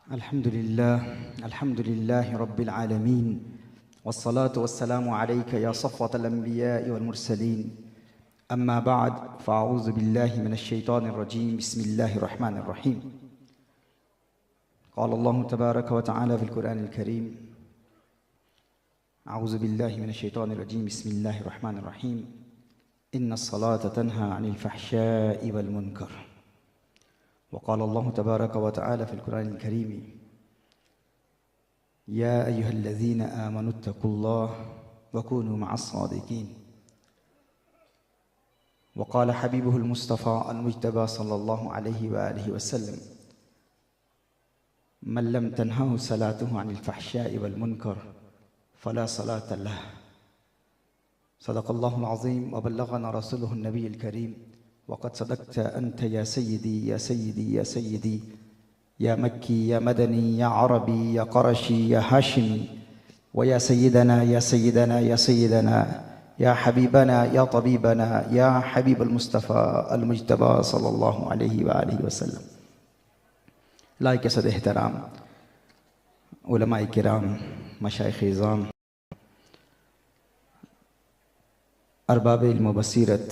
अल्हम्दुलिल्लाह रब्बिल आलमीन वस्सलातु वस्सलामु अलैका या सफ़्वतल अंबिया'i वल मुरसलीन अम्मा बअद फ़अऊज़ु बिल्लाहि मिनश शैतानिर रजीम बिस्मिल्लाहिर रहमानिर रहीम। क़ाल अल्लाहु तबारक व तआला फ़िल क़ुरआनिल करीम अऊज़ु बिल्लाहि मिनश शैतानिर रजीम बिस्मिल्लाहिर रहमानिर रहीम इन्नस्सलाता तन्हा अनिल फ़हशाइ वल मुनकर। वक़ाल अल्लाहु तबारक व तआला फ़िल क़ुरआनिल करीम या अय्युहल्लज़ीना आमनुत्तक़ुल्लाह वकूनू मअस्सादिक़ीन। वक़ाल हबीबुहुल मुस्तफ़ा अल मुज्तबा सल्लल्लाहु अलैहि व आलिहि वसल्लम मन लम तन्हहु सलातुहु अनिल फ़हशाइ वल मुनकर फ़ला सलात लह। सदक़ल्लाहुल अज़ीम व बल्लग़ना रसूलुहुन नबियुल करीम वक़द सदक़्ता अंत या सय्यदी या सय्यदी या सय्यदी या मक्की या मदनी या अरबी या क़ुरशी या हाशिमी व या सय्यदना या सय्यदना या सय्यदना या हबीबना या तबीबना या हबीबुल मुस्तफ़ा अल मुज्तबा सल्लल्लाहु अलैहि व आलिहि वसल्लम। लाइक सद एहतराम उलमाए किराम, मशाइख़ इज़ाम, अरबाब इल्म व बसीरत,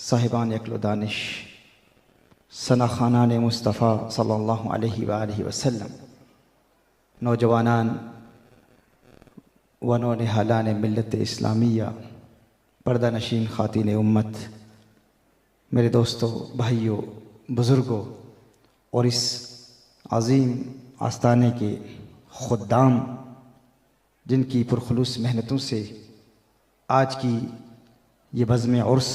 साहिबान अक्ल दानिश, सना खानान मुस्तफ़ा सल्लल्लाहु अलैहि व आलिहि वसल्लम, नौजवानान व नौनिहालान मिल्लत इस्लामिया, पर्दा नशीन ख़ातीन उम्मत, मेरे दोस्तों, भाइयों, बुज़ुर्गों और इस अज़ीम आस्ताने के खुद्दाम जिनकी पुरखुलूस मेहनतों से आज की ये बज़्म उर्स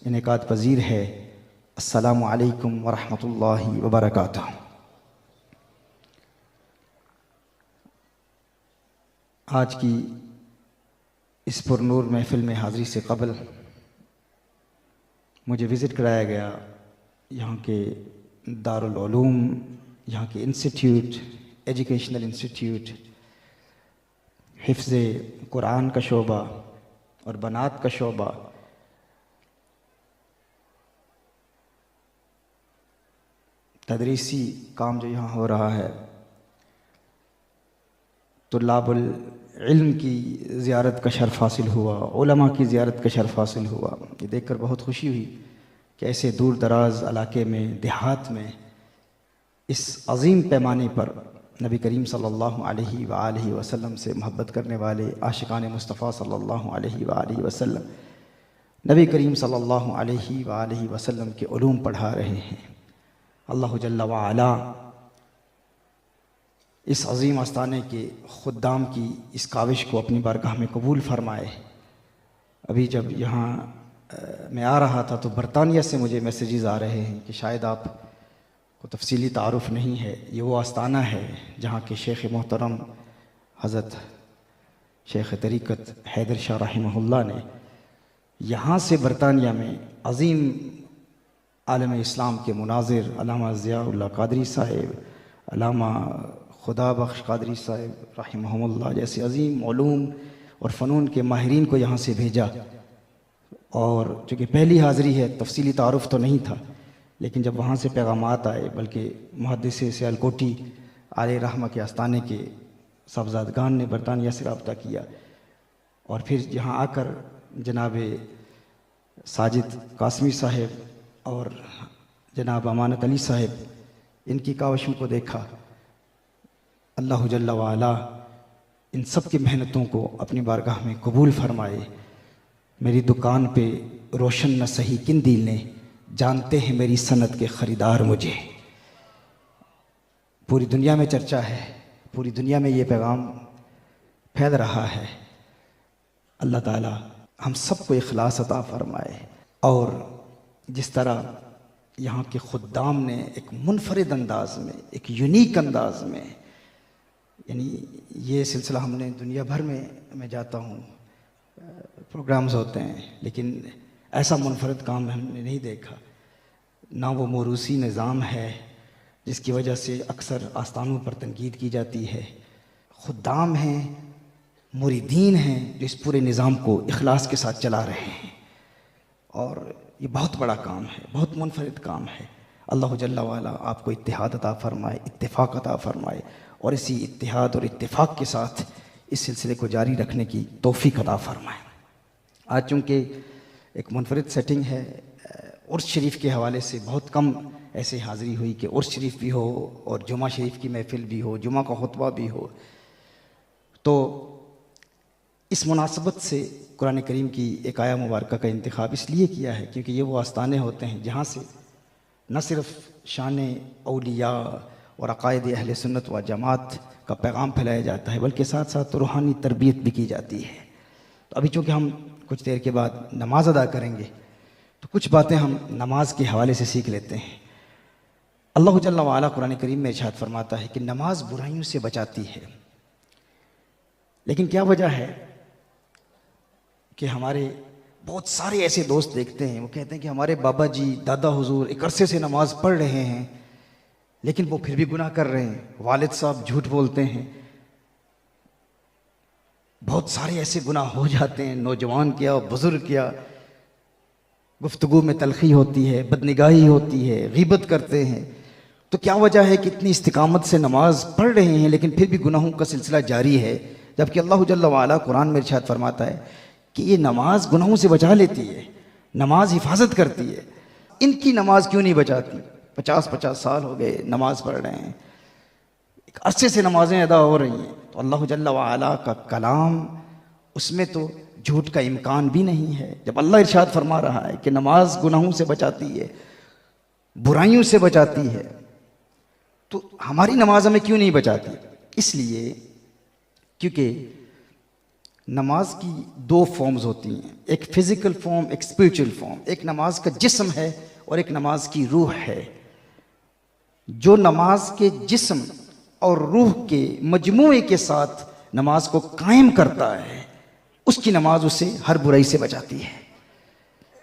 इनेकाद पज़ीर है। अस्सलामु अलैकुम व रहमतुल्लाहि व बरकातुहू। आज की इस पुरनूर महफ़िल में हाज़री से क़बल मुझे विज़िट कराया गया यहाँ के दारुल उलूम, यहाँ के इंस्टीट्यूट, एजुकेशनल इंस्टीट्यूट, हिफ्ज़ कुरान का शोबा और बनात का शोबा। तदरीसी काम जो यहाँ हो रहा है, तुल्लाबुल इल्म की ज़ियारत का शर्फ़ हासिल हुआ, उलमा की ज़ियारत का शर्फ़ हासिल हुआ। ये देखकर बहुत खुशी हुई कि ऐसे दूर दराज इलाके में, देहात में इस अज़ीम पैमाने पर नबी करीम सल्लल्लाहु अलैहि व आलिहि वसल्लम से मोहब्बत करने वाले आशिकान मुस्तफ़ा सल्लल्लाहु अलैहि व आलिहि वसल्लम नबी करीम सल्लल्लाहु अलैहि व आलिहि वसल्लम के उलूम पढ़ा रहे हैं। अल्लाह जल्ला व अला इस अज़ीम आस्ताने के खुद्दाम की इस काविश को अपनी बारगाह में कबूल फरमाए। अभी जब यहाँ मैं आ रहा था तो बरतानिया से मुझे मैसेजेस आ रहे हैं कि शायद आप को तफसीली तारुफ़ नहीं है, ये वो आस्ताना है जहाँ के शेख़ मोहतरम हज़रत शेख़ तरीक़त हैदर शाह रहमहुल्लाह ने यहाँ से बरतानिया में अज़ीम आलम इस्लाम के मुनाज़िर अल्लामा ज़ियाउल्लाह क़ादरी साहिब, अल्लामा खुदा बख्श क़ादरी साहिब रहमहुल्लाह जैसे अज़ीम उलूम और फ़नून के माहिरीन को यहाँ से भेजा। और चूँकि पहली हाज़री है, तफसीली तारुफ़ तो नहीं था, लेकिन जब वहाँ से पैगामात आए, बल्कि मुहद्दिस सियालकोटी आले रहमा के आस्ताने के साहबज़ादगान ने बरतानिया से रब्ता किया और फिर यहाँ आकर जनाब साजिद कासमी साहिब और जनाब अमानत अली साहिब इनकी काविशों को देखा। अल्लाह जल्ला व अला इन सब की मेहनतों को अपनी बारगाह में कबूल फरमाए। मेरी दुकान पे रोशन न सही किन दिल ने, जानते हैं मेरी सनत के ख़रीदार मुझे। पूरी दुनिया में चर्चा है, पूरी दुनिया में ये पैगाम फैल रहा है। अल्लाह ताला हम सबको इखलास अता फ़रमाए। और जिस तरह यहाँ के खुद्दाम ने एक मुनफरिद अंदाज में, एक यूनिक अंदाज में, यानी ये सिलसिला हमने दुनिया भर में मैं जाता हूँ, प्रोग्राम्स होते हैं, लेकिन ऐसा मुनफरिद काम हमने नहीं देखा। ना वो मोरूसी निज़ाम है जिसकी वजह से अक्सर आस्तानों पर तनकीद की जाती है। खुद्दाम हैं, मुरीदीन हैं जो इस पूरे निज़ाम को इखलास के साथ चला रहे हैं। और ये बहुत बड़ा काम है, बहुत मुनफरिद काम है। अल्लाह जल्ला वाला आपको इत्तिहाद अता फ़रमाए, इत्तिफ़ाक़ अता फ़रमाए और इसी इत्तिहाद और इत्तिफ़ाक़ के साथ इस सिलसिले को जारी रखने की तौफ़ीक़ अता फ़रमाए। आज चूँकि एक मुनफरिद सेटिंग है, उर्स शरीफ के हवाले से बहुत कम ऐसे हाज़िरी हुई कि उर्स शरीफ भी हो और जुमा शरीफ की महफ़िल भी हो, जुमा का खुतबा भी हो। तो इस मुनासबत से कुरान करीम की एक आया मुबारका का इंतखाब इसलिए किया है क्योंकि ये वो आस्ताने होते हैं जहाँ से न सिर्फ़ शान औलिया और अक़ायद अहले सुन्नत व जमात का पैगाम फैलाया जाता है बल्कि साथ साथ रूहानी तरबियत भी की जाती है। तो अभी चूँकि हम कुछ देर के बाद नमाज अदा करेंगे तो कुछ बातें हम नमाज के हवाले से सीख लेते हैं। अल्लाह जल्ला वाला कुरान करीम में इरशाद फरमाता है कि नमाज बुराइयों से बचाती है। लेकिन क्या वजह है कि हमारे बहुत सारे ऐसे दोस्त देखते हैं, वो कहते हैं कि हमारे बाबा जी दादा हुजूर एक अरसे से नमाज पढ़ रहे हैं लेकिन वो फिर भी गुनाह कर रहे हैं, वालिद साहब झूठ बोलते हैं, बहुत सारे ऐसे गुनाह हो जाते हैं, नौजवान क्या बुजुर्ग क्या, गुफ्तगू में तलखी होती है, बदनिगाही होती है, गीबत करते हैं। तो क्या वजह है कि इतनी इस्तिकामत से नमाज पढ़ रहे हैं लेकिन फिर भी गुनाहों का सिलसिला जारी है, जबकि अल्लाह जल्ला वाला कुरान में इरशाद फरमाता है कि ये नमाज गुनाहों से बचा लेती है, नमाज हिफाजत करती है। इनकी नमाज क्यों नहीं बचाती? 50-50 साल हो गए नमाज पढ़ रहे हैं, एक अरसे से नमाजें अदा हो रही हैं। तो अल्लाह जल्ला वाला का कलाम, उसमें तो झूठ का इम्कान भी नहीं है। जब अल्लाह इरशाद फरमा रहा है कि नमाज गुनाहों से बचाती है, बुराइयों से बचाती है, तो हमारी नमाज हमें क्यों नहीं बचाती? इसलिए क्योंकि नमाज की दो फॉर्म्स होती हैं, एक फिज़िकल फॉर्म, एक स्पिरिचुअल फॉर्म। एक नमाज का जिस्म है और एक नमाज की रूह है। जो नमाज के जिस्म और रूह के मजमूए के साथ नमाज को कायम करता है उसकी नमाज उसे हर बुराई से बचाती है।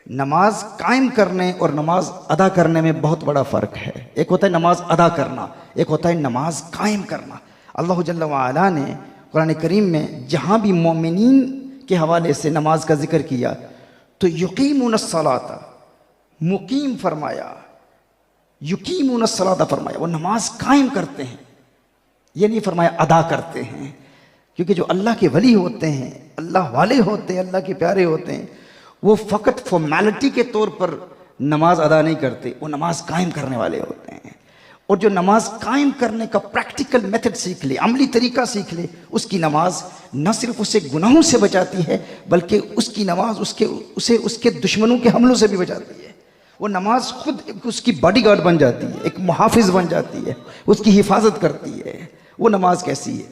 नमाज कायम करने और नमाज अदा करने में बहुत बड़ा फ़र्क है। एक होता है नमाज अदा करना, एक होता है नमाज कायम करना। अल्लाह जल्ला वाला ने कुरान करीम में जहाँ भी मोमिनीन के हवाले से नमाज का जिक्र किया तो युकीमुनस्सलाता, मुकीम फरमाया, युकीमुनस्सलाता फरमाया, वो नमाज कायम करते हैं, ये नहीं फरमाया अदा करते हैं। क्योंकि जो अल्लाह के वली होते हैं, अल्लाह वाले होते हैं, अल्लाह के प्यारे होते हैं, वो फ़कत फॉर्मेलिटी के तौर पर नमाज अदा नहीं करते, वो नमाज कायम करने वाले होते हैं। और जो नमाज कायम करने का प्रैक्टिकल मेथड सीख ले, अमली तरीका सीख ले, उसकी नमाज न सिर्फ उसे गुनाहों से बचाती है बल्कि उसकी नमाज उसे उसके दुश्मनों के हमलों से भी बचाती है। वो नमाज खुद उसकी बॉडीगार्ड बन जाती है, एक मुहाफिज बन जाती है, उसकी हिफाजत करती है। वो नमाज कैसी है?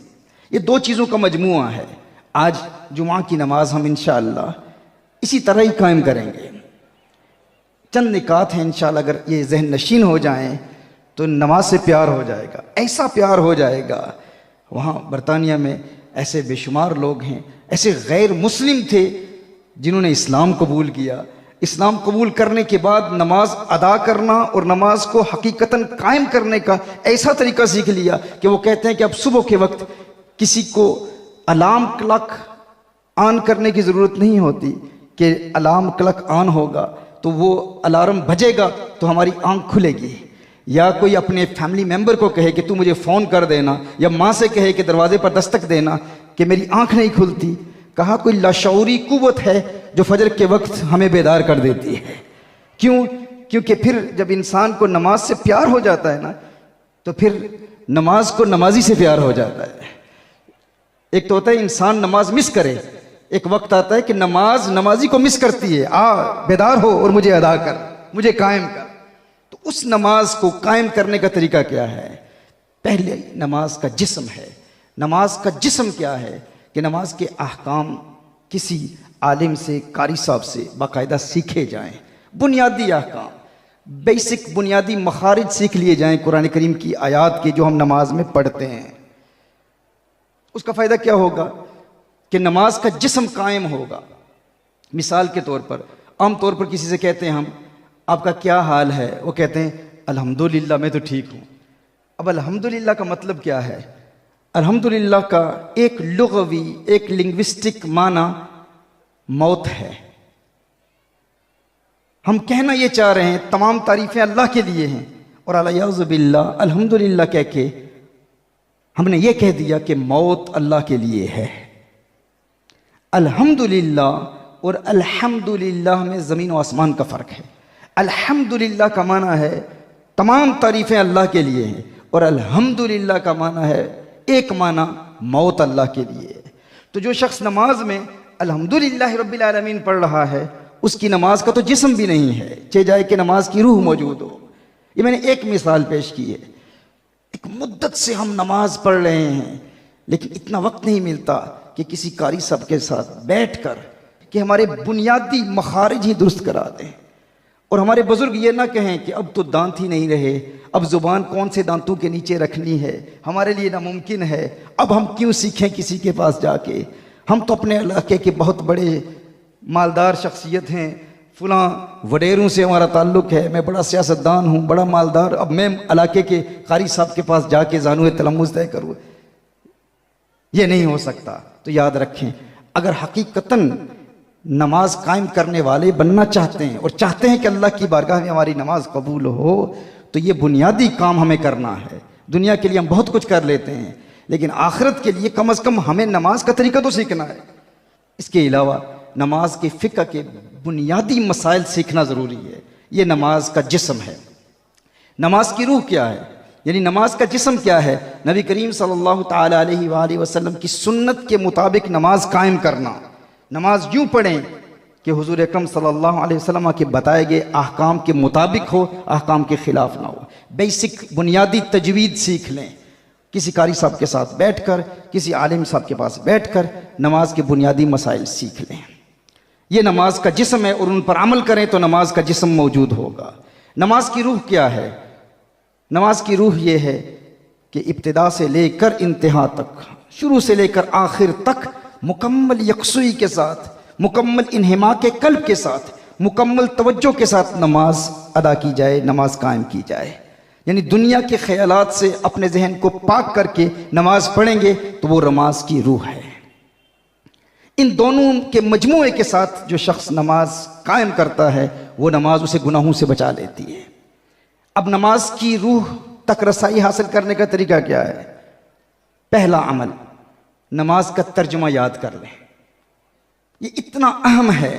ये दो चीज़ों का मजमुआ है। आज जुमा की नमाज हम इंशाअल्लाह इसी तरह ही कायम करेंगे। चंद निकात हैं इंशाअल्लाह, अगर ये जहन नशीन हो जाएं तो नमाज से प्यार हो जाएगा, ऐसा प्यार हो जाएगा। वहाँ बरतानिया में ऐसे बेशुमार लोग हैं, ऐसे गैर मुस्लिम थे जिन्होंने इस्लाम कबूल किया। इस्लाम कबूल करने के बाद नमाज अदा करना और नमाज को हकीकतन कायम करने का ऐसा तरीका सीख लिया कि वो कहते हैं कि अब सुबह के वक्त किसी को अलार्म क्लॉक ऑन करने की ज़रूरत नहीं होती कि अलार्म क्लॉक ऑन होगा तो वो अलार्म बजेगा तो हमारी आंख खुलेगी, या कोई अपने फैमिली मेंबर को कहे कि तू मुझे फ़ोन कर देना, या माँ से कहे कि दरवाजे पर दस्तक देना कि मेरी आंख नहीं खुलती। कहा कोई लाशऊरी कुव्वत है जो फजर के वक्त हमें बेदार कर देती है। क्यों? क्योंकि फिर जब इंसान को नमाज से प्यार हो जाता है ना, तो फिर नमाज को नमाजी से प्यार हो जाता है। एक तो होता है इंसान नमाज मिस करे, एक वक्त आता है कि नमाज नमाजी को मिस करती है, आ बेदार हो और मुझे अदा कर, मुझे कायम कर। तो उस नमाज को कायम करने का तरीका क्या है? पहले नमाज का जिस्म है। नमाज का जिस्म क्या है कि नमाज के अहकाम किसी आलिम से, कारी साहब से बाकायदा सीखे जाएं। बुनियादी अहकाम, बेसिक बुनियादी मखारिज सीख लिए जाएं कुरान करीम की आयात के जो हम नमाज में पढ़ते हैं। उसका फ़ायदा क्या होगा कि नमाज का जिस्म कायम होगा। मिसाल के तौर पर, आम तौर पर किसी से कहते हैं हम, आपका क्या हाल है? वो कहते हैं अल्हम्दुलिल्लाह मैं तो ठीक हूँ। अब अल्हम्दुलिल्लाह का मतलब क्या है? अल्हम्दुलिल्लाह का एक लुग़वी, एक लिंग्विस्टिक माना मौत है। हम कहना ये चाह रहे हैं तमाम तारीफ़ें अल्लाह के लिए हैं, और अलियाज़ु बिल्लाह अल्हम्दुलिल्लाह कह के हमने ये कह दिया कि मौत अल्लाह के लिए है। अल्हम्दुलिल्लाह और अल्हम्दुलिल्लाह में ज़मीन और आसमान का फ़र्क है। अल्हम्दुलिल्लाह का माना है तमाम तारीफ़ें अल्लाह के लिए हैं, और अल्हम्दुलिल्लाह का माना है एक माना मौत अल्लाह के लिए है। तो जो शख्स नमाज में अल्हम्दुलिल्लाह रब्बिल आलमीन पढ़ रहा है, उसकी नमाज का तो जिस्म भी नहीं है, चाहे जाए कि नमाज की रूह मौजूद हो। ये मैंने एक मिसाल पेश की है। एक मुद्दत से हम नमाज पढ़ रहे हैं, लेकिन इतना वक्त नहीं मिलता कि किसी कारी साहब के साथ बैठकर कि हमारे बुनियादी मखारिज ही दुरुस्त करा दें, और हमारे बुजुर्ग ये ना कहें कि अब तो दांत ही नहीं रहे, अब ज़ुबान कौन से दांतों के नीचे रखनी है, हमारे लिए नामुमकिन है, अब हम क्यों सीखें किसी के पास जाके, हम तो अपने इलाके के बहुत बड़े मालदार शख्सियत हैं, फलां वडेरों से हमारा ताल्लुक़ है, मैं बड़ा सियासतदान हूँ, बड़ा मालदार, अब मैं इलाके के कारी साहब के पास जाके ज़ानुए तलम्मुज़ तय करूँ, ये नहीं हो सकता। तो याद रखें, अगर हकीकतन नमाज कायम करने वाले बनना चाहते हैं और चाहते हैं कि अल्लाह की बारगाह में हमारी नमाज कबूल हो, तो ये बुनियादी काम हमें करना है। दुनिया के लिए हम बहुत कुछ कर लेते हैं, लेकिन आखिरत के लिए कम अज़ कम हमें नमाज का तरीका तो सीखना है। इसके अलावा नमाज के फ़िक़्ह के बुनियादी मसाइल सीखना ज़रूरी है। ये नमाज का जिस्म है। नमाज की रूह क्या है, यानी नमाज का जिस्म क्या है? नबी करीम सल्लल्लाहु ताला अलैहि वसल्लम की सुन्नत के मुताबिक नमाज कायम करना। नमाज यूँ पढ़ें कि हुजूर अकरम सल्लल्लाहु अलैहि वसल्लम के बताए गए अहकाम के मुताबिक हो, अहकाम के ख़िलाफ़ ना हो। बेसिक बुनियादी तजवीद सीख लें, किसी कारी साहब के साथ बैठकर, किसी आलिम साहब के पास बैठकर नमाज के बुनियादी मसाइल सीख लें। ये नमाज का जिस्म है, और उन पर अमल करें तो नमाज का जिस्म मौजूद होगा। नमाज की रूह क्या है? नमाज की रूह ये है कि इब्तिदा से लेकर इंतहा तक, शुरू से लेकर आखिर तक मुकम्मल यकसुई के साथ, मुकम्मल इन्हिमा के कल्ब के साथ, मुकम्मल तवज्जो के साथ नमाज अदा की जाए, नमाज कायम की जाए। यानी दुनिया के ख्यालात से अपने जहन को पाक करके नमाज पढ़ेंगे तो वो नमाज की रूह है। इन दोनों के मजमूए के साथ जो शख्स नमाज कायम करता है, वो नमाज उसे गुनाहों से बचा लेती है। अब नमाज की रूह तक रसाई हासिल करने का तरीका क्या है? पहला अमल, नमाज का तर्जुमा याद कर लें। ये इतना अहम है।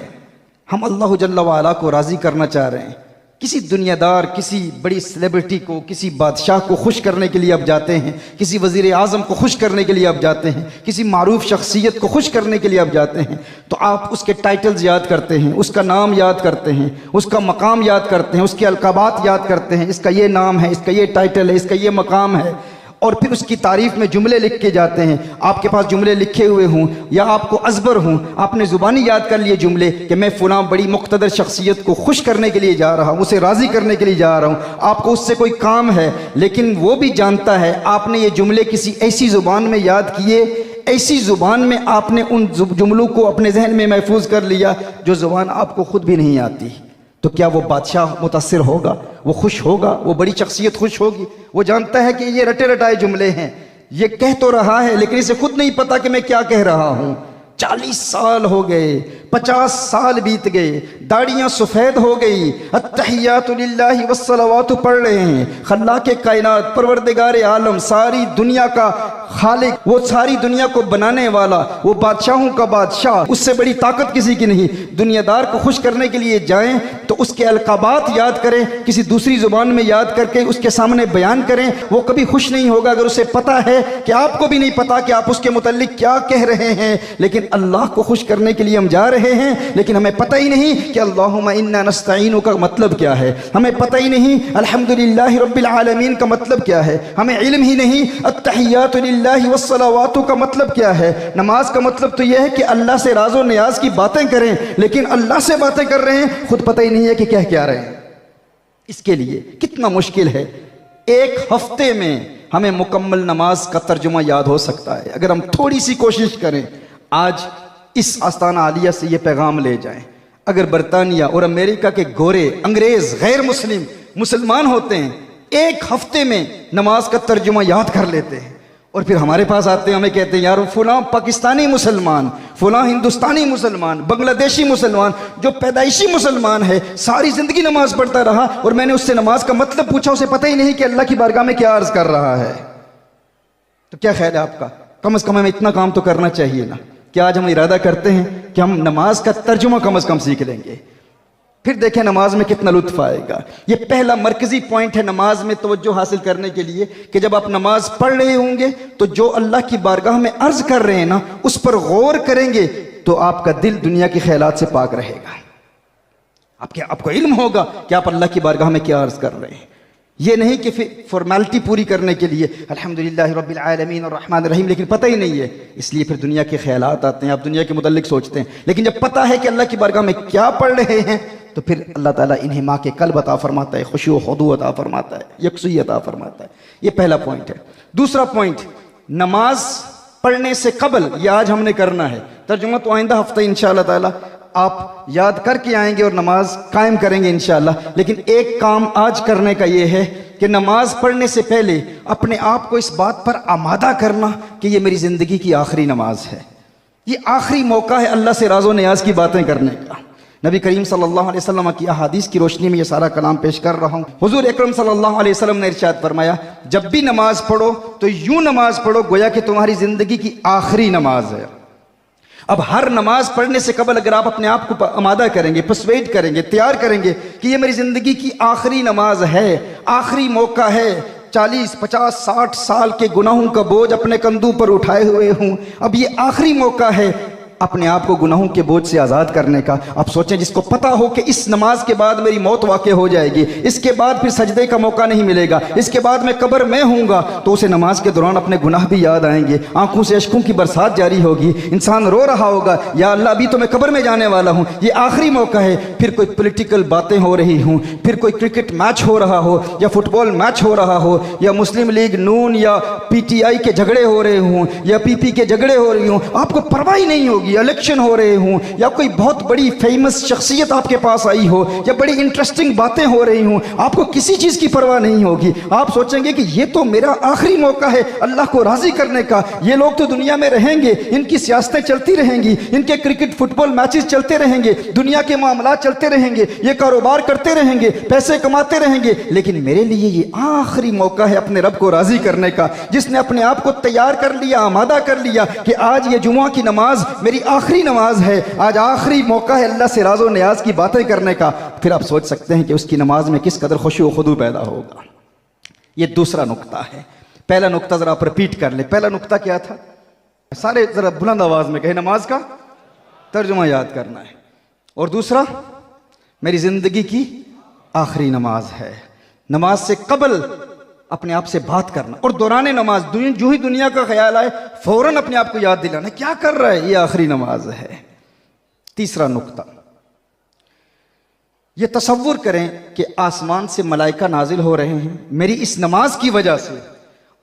हम अल्लाह जल्ला वाला को राज़ी करना चाह रहे हैं। किसी दुनियादार, किसी बड़ी सेलिब्रिटी को, किसी बादशाह को खुश करने के लिए आप जाते हैं, किसी वज़ीर आज़म को खुश करने के लिए आप जाते हैं, किसी मारूफ शख्सियत को खुश करने के लिए आप जाते हैं, तो आप उसके टाइटल्स याद करते हैं, उसका नाम याद करते हैं, उसका मकाम याद करते हैं, उसके अलकाबात याद करते हैं, इसका ये नाम है, इसका ये टाइटल है, इसका ये मकाम है, और फिर उसकी तारीफ में जुमले लिख के जाते हैं। आपके पास जुमले लिखे हुए हों या आपको अज़बर हों, आपने ज़ुबानी याद कर लिए जुमले कि मैं फ़लाँ बड़ी मुक़्तदर शख्सियत को खुश करने के लिए जा रहा हूँ, उसे राज़ी करने के लिए जा रहा हूँ। आपको उससे कोई काम है, लेकिन वो भी जानता है आपने ये जुमले किसी ऐसी ज़ुबान में याद किए, ऐसी ज़ुबान में आपने उन जुमलों को अपने जहन में महफूज कर लिया जो ज़ुबान आपको ख़ुद भी नहीं आती। तो क्या वो बादशाह मुतासिर होगा? वो खुश होगा? वो बड़ी शख्सियत खुश होगी? वो जानता है कि ये रटे रटाए जुमले हैं, ये कह तो रहा है लेकिन इसे खुद नहीं पता कि मैं क्या कह रहा हूँ। 40 साल हो गए, 50 साल बीत गए, दाढ़ियाँ सफ़ेद हो गई, अत्तहियातु लिल्लाहि वस्सलावातु पढ़ रहे हैं। खल्लाक़े कायनात, परवरदिगार आलम, सारी दुनिया का खालिक, वो सारी दुनिया को बनाने वाला, वो बादशाहों का बादशाह, उससे बड़ी ताकत किसी की नहीं। दुनियादार को खुश करने के लिए जाएं तो उसके अलकाबात याद करें, किसी दूसरी ज़ुबान में याद करके उसके सामने बयान करें। वो कभी खुश नहीं होगा अगर उसे पता है कि आपको भी नहीं पता कि आप उसके मुतल्लिक क्या कह रहे हैं। लेकिन अल्लाह को खुश करने के लिए हम जा रहे हैं, लेकिन हमें पता ही नहीं कि अल्लाहुम्मा इन्ना नस्तईनु का मतलब क्या है, हमें पता ही नहीं अल्हम्दुलिल्लाहि रब्बिल आलमीन का मतलब क्या है, हमें इल्म ही नहीं अत्तहियातु लिल्लाहि वस्सलावातु का मतलब क्या है। नमाज का मतलब तो यह है कि अल्लाह से राज़ो नियाज की बातें करें, लेकिन अल्लाह से बातें कर रहे हैं, खुद पता ही नहीं है कि क्या रहे हैं। इसके लिए कितना मुश्किल है। एक हफ्ते में हमें मुकम्मल नमाज का तर्जुमा याद हो सकता है अगर हम थोड़ी सी कोशिश करें। आज इस आस्ताना आलिया से ये पैगाम ले जाएं, अगर बरतानिया और अमेरिका के गोरे, अंग्रेज, गैर मुस्लिम मुसलमान होते हैं, एक हफ्ते में नमाज का तर्जुमा याद कर लेते हैं और फिर हमारे पास आते हैं, हमें कहते हैं यार फुला पाकिस्तानी मुसलमान, फुला हिंदुस्तानी मुसलमान, बांग्लादेशी मुसलमान, जो पैदाइशी मुसलमान है, सारी जिंदगी नमाज पढ़ता रहा और मैंने उससे नमाज का मतलब पूछा, उसे पता ही नहीं कि अल्लाह की बारगाह में क्या अर्ज कर रहा है। तो क्या ख्याल है आपका? कम से कम हमें इतना काम तो करना चाहिए ना कि आज हम इरादा करते हैं कि हम नमाज का तर्जुमा कम से कम सीख लेंगे, फिर देखें नमाज में कितना लुत्फ आएगा। ये पहला मरकजी पॉइंट है नमाज में तवज्जो हासिल करने के लिए कि जब आप नमाज पढ़ रहे होंगे तो जो अल्लाह की बारगाह में अर्ज कर रहे हैं ना, उस पर गौर करेंगे तो आपका दिल दुनिया के ख्यालात से पाक रहेगा। आपको इल्म होगा कि आप अल्लाह की बारगाह में क्या अर्ज कर रहे हैं। ये नहीं कि फिर फॉर्मेलिटी पूरी करने के लिए अल्हम्दुलिल्लाह रब्बिल आलमीन और रहमान रहीम, लेकिन पता ही नहीं है, इसलिए फिर दुनिया के ख्यालात आते हैं, आप दुनिया के मुतल्लिक सोचते हैं। लेकिन जब पता है कि अल्लाह की बारगाह में क्या पढ़ रहे हैं तो फिर अल्लाह ताला इन्हें माँ के कल्ब अता फरमाता है, खुशी व खुदू अता फरमाता है, यकसूई अता फरमाता है। ये पहला पॉइंट है। दूसरा पॉइंट, नमाज पढ़ने से कबल, ये आज हमने करना है, तर्जुमा तो आइंदा हफ्ते इंशाअल्लाह ताला आप याद करके आएंगे और नमाज कायम करेंगे इंशाअल्लाह। लेकिन एक काम आज करने का ये है कि नमाज पढ़ने से पहले अपने आप को इस बात पर आमादा करना कि ये मेरी ज़िंदगी की आखिरी नमाज है, ये आखिरी मौका है अल्लाह से राज़ो नियाज की बातें करने का। नबी करीम सल्लल्लाहु अलैहि वसल्लम की अहादीस की रोशनी में ये सारा कलाम पेश कर रहा हूँ। हुजूर अकरम सल्लल्लाहु अलैहि वसल्लम ने इरशाद फरमाया, जब भी नमाज पढ़ो तो यूं नमाज पढ़ो गोया कि तुम्हारी ज़िंदगी की आखिरी नमाज है। अब हर नमाज पढ़ने से कबल अगर आप अपने आप को आमादा करेंगे, पर्सुएड करेंगे, तैयार करेंगे कि ये मेरी ज़िंदगी की आखिरी नमाज है, आखिरी मौका है, 40, 50, 60 साल के गुनाहों का बोझ अपने कंधों पर उठाए हुए हूँ, अब ये आखिरी मौका है अपने आप को गुनाहों के बोझ से आज़ाद करने का। आप सोचें, जिसको पता हो कि इस नमाज के बाद मेरी मौत वाक़ई हो जाएगी, इसके बाद फिर सजदे का मौका नहीं मिलेगा, इसके बाद मैं कब्र में हूँगा, तो उसे नमाज के दौरान अपने गुनाह भी याद आएंगे, आंखों से अश्कों की बरसात जारी होगी, इंसान रो रहा होगा, या अल्लाह अभी तो मैं कब्र में जाने वाला हूँ, ये आखिरी मौका है। फिर कोई पॉलिटिकल बातें हो रही हूँ, फिर कोई क्रिकेट मैच हो रहा हो या फुटबॉल मैच हो रहा हो, या मुस्लिम लीग नून या PTI के झगड़े हो रहे हों या PP के झगड़े हो रही हों, आपको परवाह ही नहीं होगी। इलेक्शन हो रहे हों या कोई बहुत बड़ी फेमस शख्सियत आपके पास आई हो या बड़ी इंटरेस्टिंग बातें हो रही हों, आपको किसी चीज़ की परवाह नहीं होगी। आप सोचेंगे कि ये तो मेरा आखिरी मौका है अल्लाह को राज़ी करने का, ये लोग तो दुनिया में रहेंगे, इनकी सियासतें चलती रहेंगी, इनके क्रिकेट फुटबॉल मैचेस चलते रहेंगे, दुनिया के मामला चलते रहेंगे, ये कारोबार करते रहेंगे, पैसे कमाते रहेंगे, लेकिन मेरे लिए ये आखिरी मौका है अपने रब को राज़ी करने का। जिसने अपने आप को तैयार कर लिया, आमादा कर लिया कि आज ये जुमा की नमाज मेरी आखिरी नमाज है, आज आखिरी मौका है अल्लाह से राज़ो नियाज की बातें करने का, फिर आप सोच सकते हैं कि उसकी नमाज में किस कदर खुशी व खुदू पैदा होगा। ये दूसरा नुक्ता है। पहला नुक्ता जरा आप रिपीट कर ले। पहला नुक्ता क्या था? सारे जरा बुलंद आवाज में कहे, नमाज का तर्जुमा याद करना है। और दूसरा, मेरी जिंदगी की आखिरी नमाज है। नमाज से कबल अपने आप से बात करना और दौरान नमाज जो ही दुनिया का ख्याल आए फौरन अपने आप को याद दिलाना क्या कर रहा है, ये आखिरी नमाज है। तीसरा नुक्ता, ये तसव्वुर करें कि आसमान से मलाइका नाजिल हो रहे हैं मेरी इस नमाज की वजह से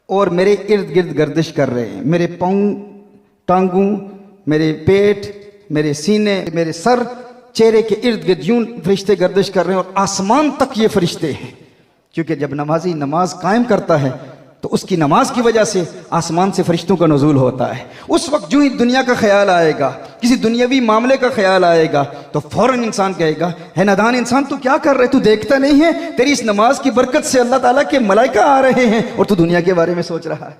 और मेरे इर्द गिर्द गर्दिश कर रहे हैं, मेरे पाँव, टांगों, मेरे पेट, मेरे सीने, मेरे सर, चेहरे के इर्द गिर्द यूं फरिश्ते गर्दिश कर रहे हैं और आसमान तक ये फरिश्ते हैं। क्योंकि जब नमाजी नमाज कायम करता है तो उसकी नमाज की वजह से आसमान से फरिश्तों का नुज़ूल होता है। उस वक्त जो ही दुनिया का ख्याल आएगा, किसी दुनियावी मामले का ख्याल आएगा, तो फौरन इंसान कहेगा, है नादान इंसान, तू क्या कर रहे, तू देखता नहीं है तेरी इस नमाज की बरकत से अल्लाह ताला के मलाइका आ रहे हैं और तू दुनिया के बारे में सोच रहा है।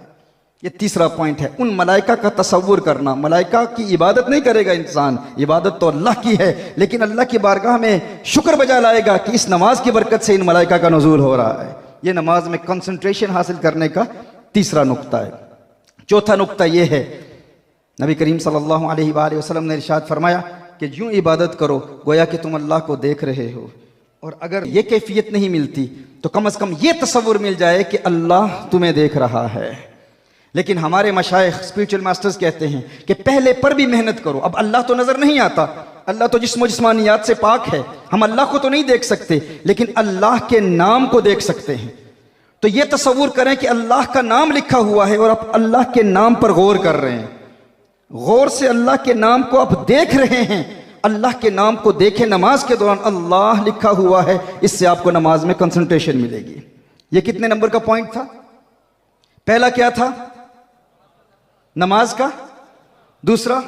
ये तीसरा पॉइंट है, उन मलाइका का तसव्वुर करना। मलाइका की इबादत नहीं करेगा इंसान, इबादत तो अल्लाह की है, लेकिन अल्लाह की बारगाह में शुक्र बजा लाएगा कि इस नमाज की बरकत से इन मलाइका का नुज़ूल हो रहा है। ये नमाज में कंसंट्रेशन हासिल करने का तीसरा नुक्ता है। चौथा नुक्ता ये है, नबी करीम सल्लल्लाहु अलैहि वसल्लम ने इरशाद फरमाया कि यूं इबादत करो गोया कि तुम अल्लाह को देख रहे हो। और अगर ये कैफियत नहीं मिलती तो कम से कम ये तसव्वुर मिल जाए कि अल्लाह तुम्हें देख रहा है। लेकिन हमारे मशाइख स्पिरिचुअल मास्टर्स कहते हैं कि पहले पर भी मेहनत करो। अब अल्लाह तो नजर नहीं आता, अल्लाह तो जिस्म जिस्मानियात से पाक है, हम अल्लाह को तो नहीं देख सकते, लेकिन अल्लाह के नाम को देख सकते हैं। तो ये तसव्वुर करें कि अल्लाह का नाम लिखा हुआ है और आप अल्लाह के नाम पर गौर कर रहे हैं, गौर से अल्लाह के नाम को आप देख रहे हैं। अल्लाह के नाम को देखें नमाज के दौरान, अल्लाह लिखा हुआ है, इससे आपको नमाज में कंसंट्रेशन मिलेगी। ये कितने नंबर का पॉइंट था? पहला क्या था? नमाज का, दूसरा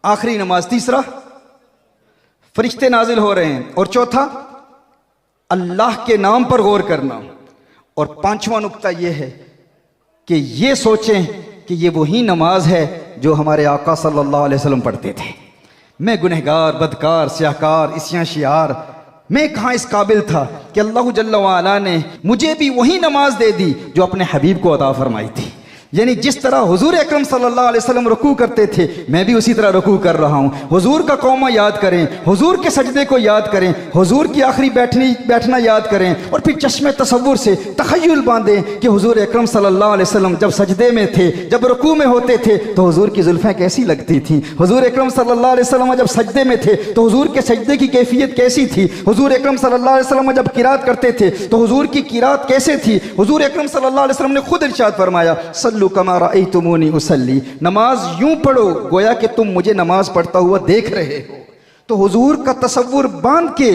आखिरी नमाज, तीसरा फरिश्ते नाजिल हो रहे हैं, और चौथा अल्लाह के नाम पर गौर करना, और पांचवा नुक्ता यह है कि ये सोचें कि ये वही नमाज है जो हमारे आका सल्लल्लाहु अलैहि वसल्लम पढ़ते थे। मैं गुनहगार, बदकार, स्याहकार, इस्यां शियार, मैं कहाँ इस काबिल था कि अल्लाह जल्ल व अला ने मुझे भी वही नमाज दे दी जो अपने हबीब को अता फरमाई थी। यानी जिस तरह हुजूर अकरम सल्लल्लाहु अलैहि वसल्लम रुकू करते थे, मैं भी उसी तरह रुकू कर रहा हूँ। हुजूर का कौमा याद करें, हुजूर के सजदे को याद करें, हुजूर की आखिरी बैठना याद करें, और फिर चश्मे तसव्वुर से तखय्युल बांधें कि हुजूर अकरम सल्लल्लाहु अलैहि वसल्लम जब सजदे में थे, जब रुकू में होते थे तो हुजूर की जुल्फ़ें कैसी लगती थीं। हुजूर अकरम सल्लल्लाहु अलैहि वसल्लम जब सजदे में थे तो हुजूर के सजदे की कैफियत कैसी थी। हुजूर अकरम सल्लल्लाहु अलैहि वसल्लम जब किरात करते थे तो हुजूर की किरात कैसे थी। हुजूर अकरम सल्लल्लाहु अलैहि वसल्लम ने खुद इरशाद फरमाया, सल्लु कमा रअयतुमूनी उसल्ली, नमाज यूं पढ़ो गोया कि तुम मुझे नमाज पढ़ता हुआ देख रहे हो। तो हुजूर का तसव्वुर बांध के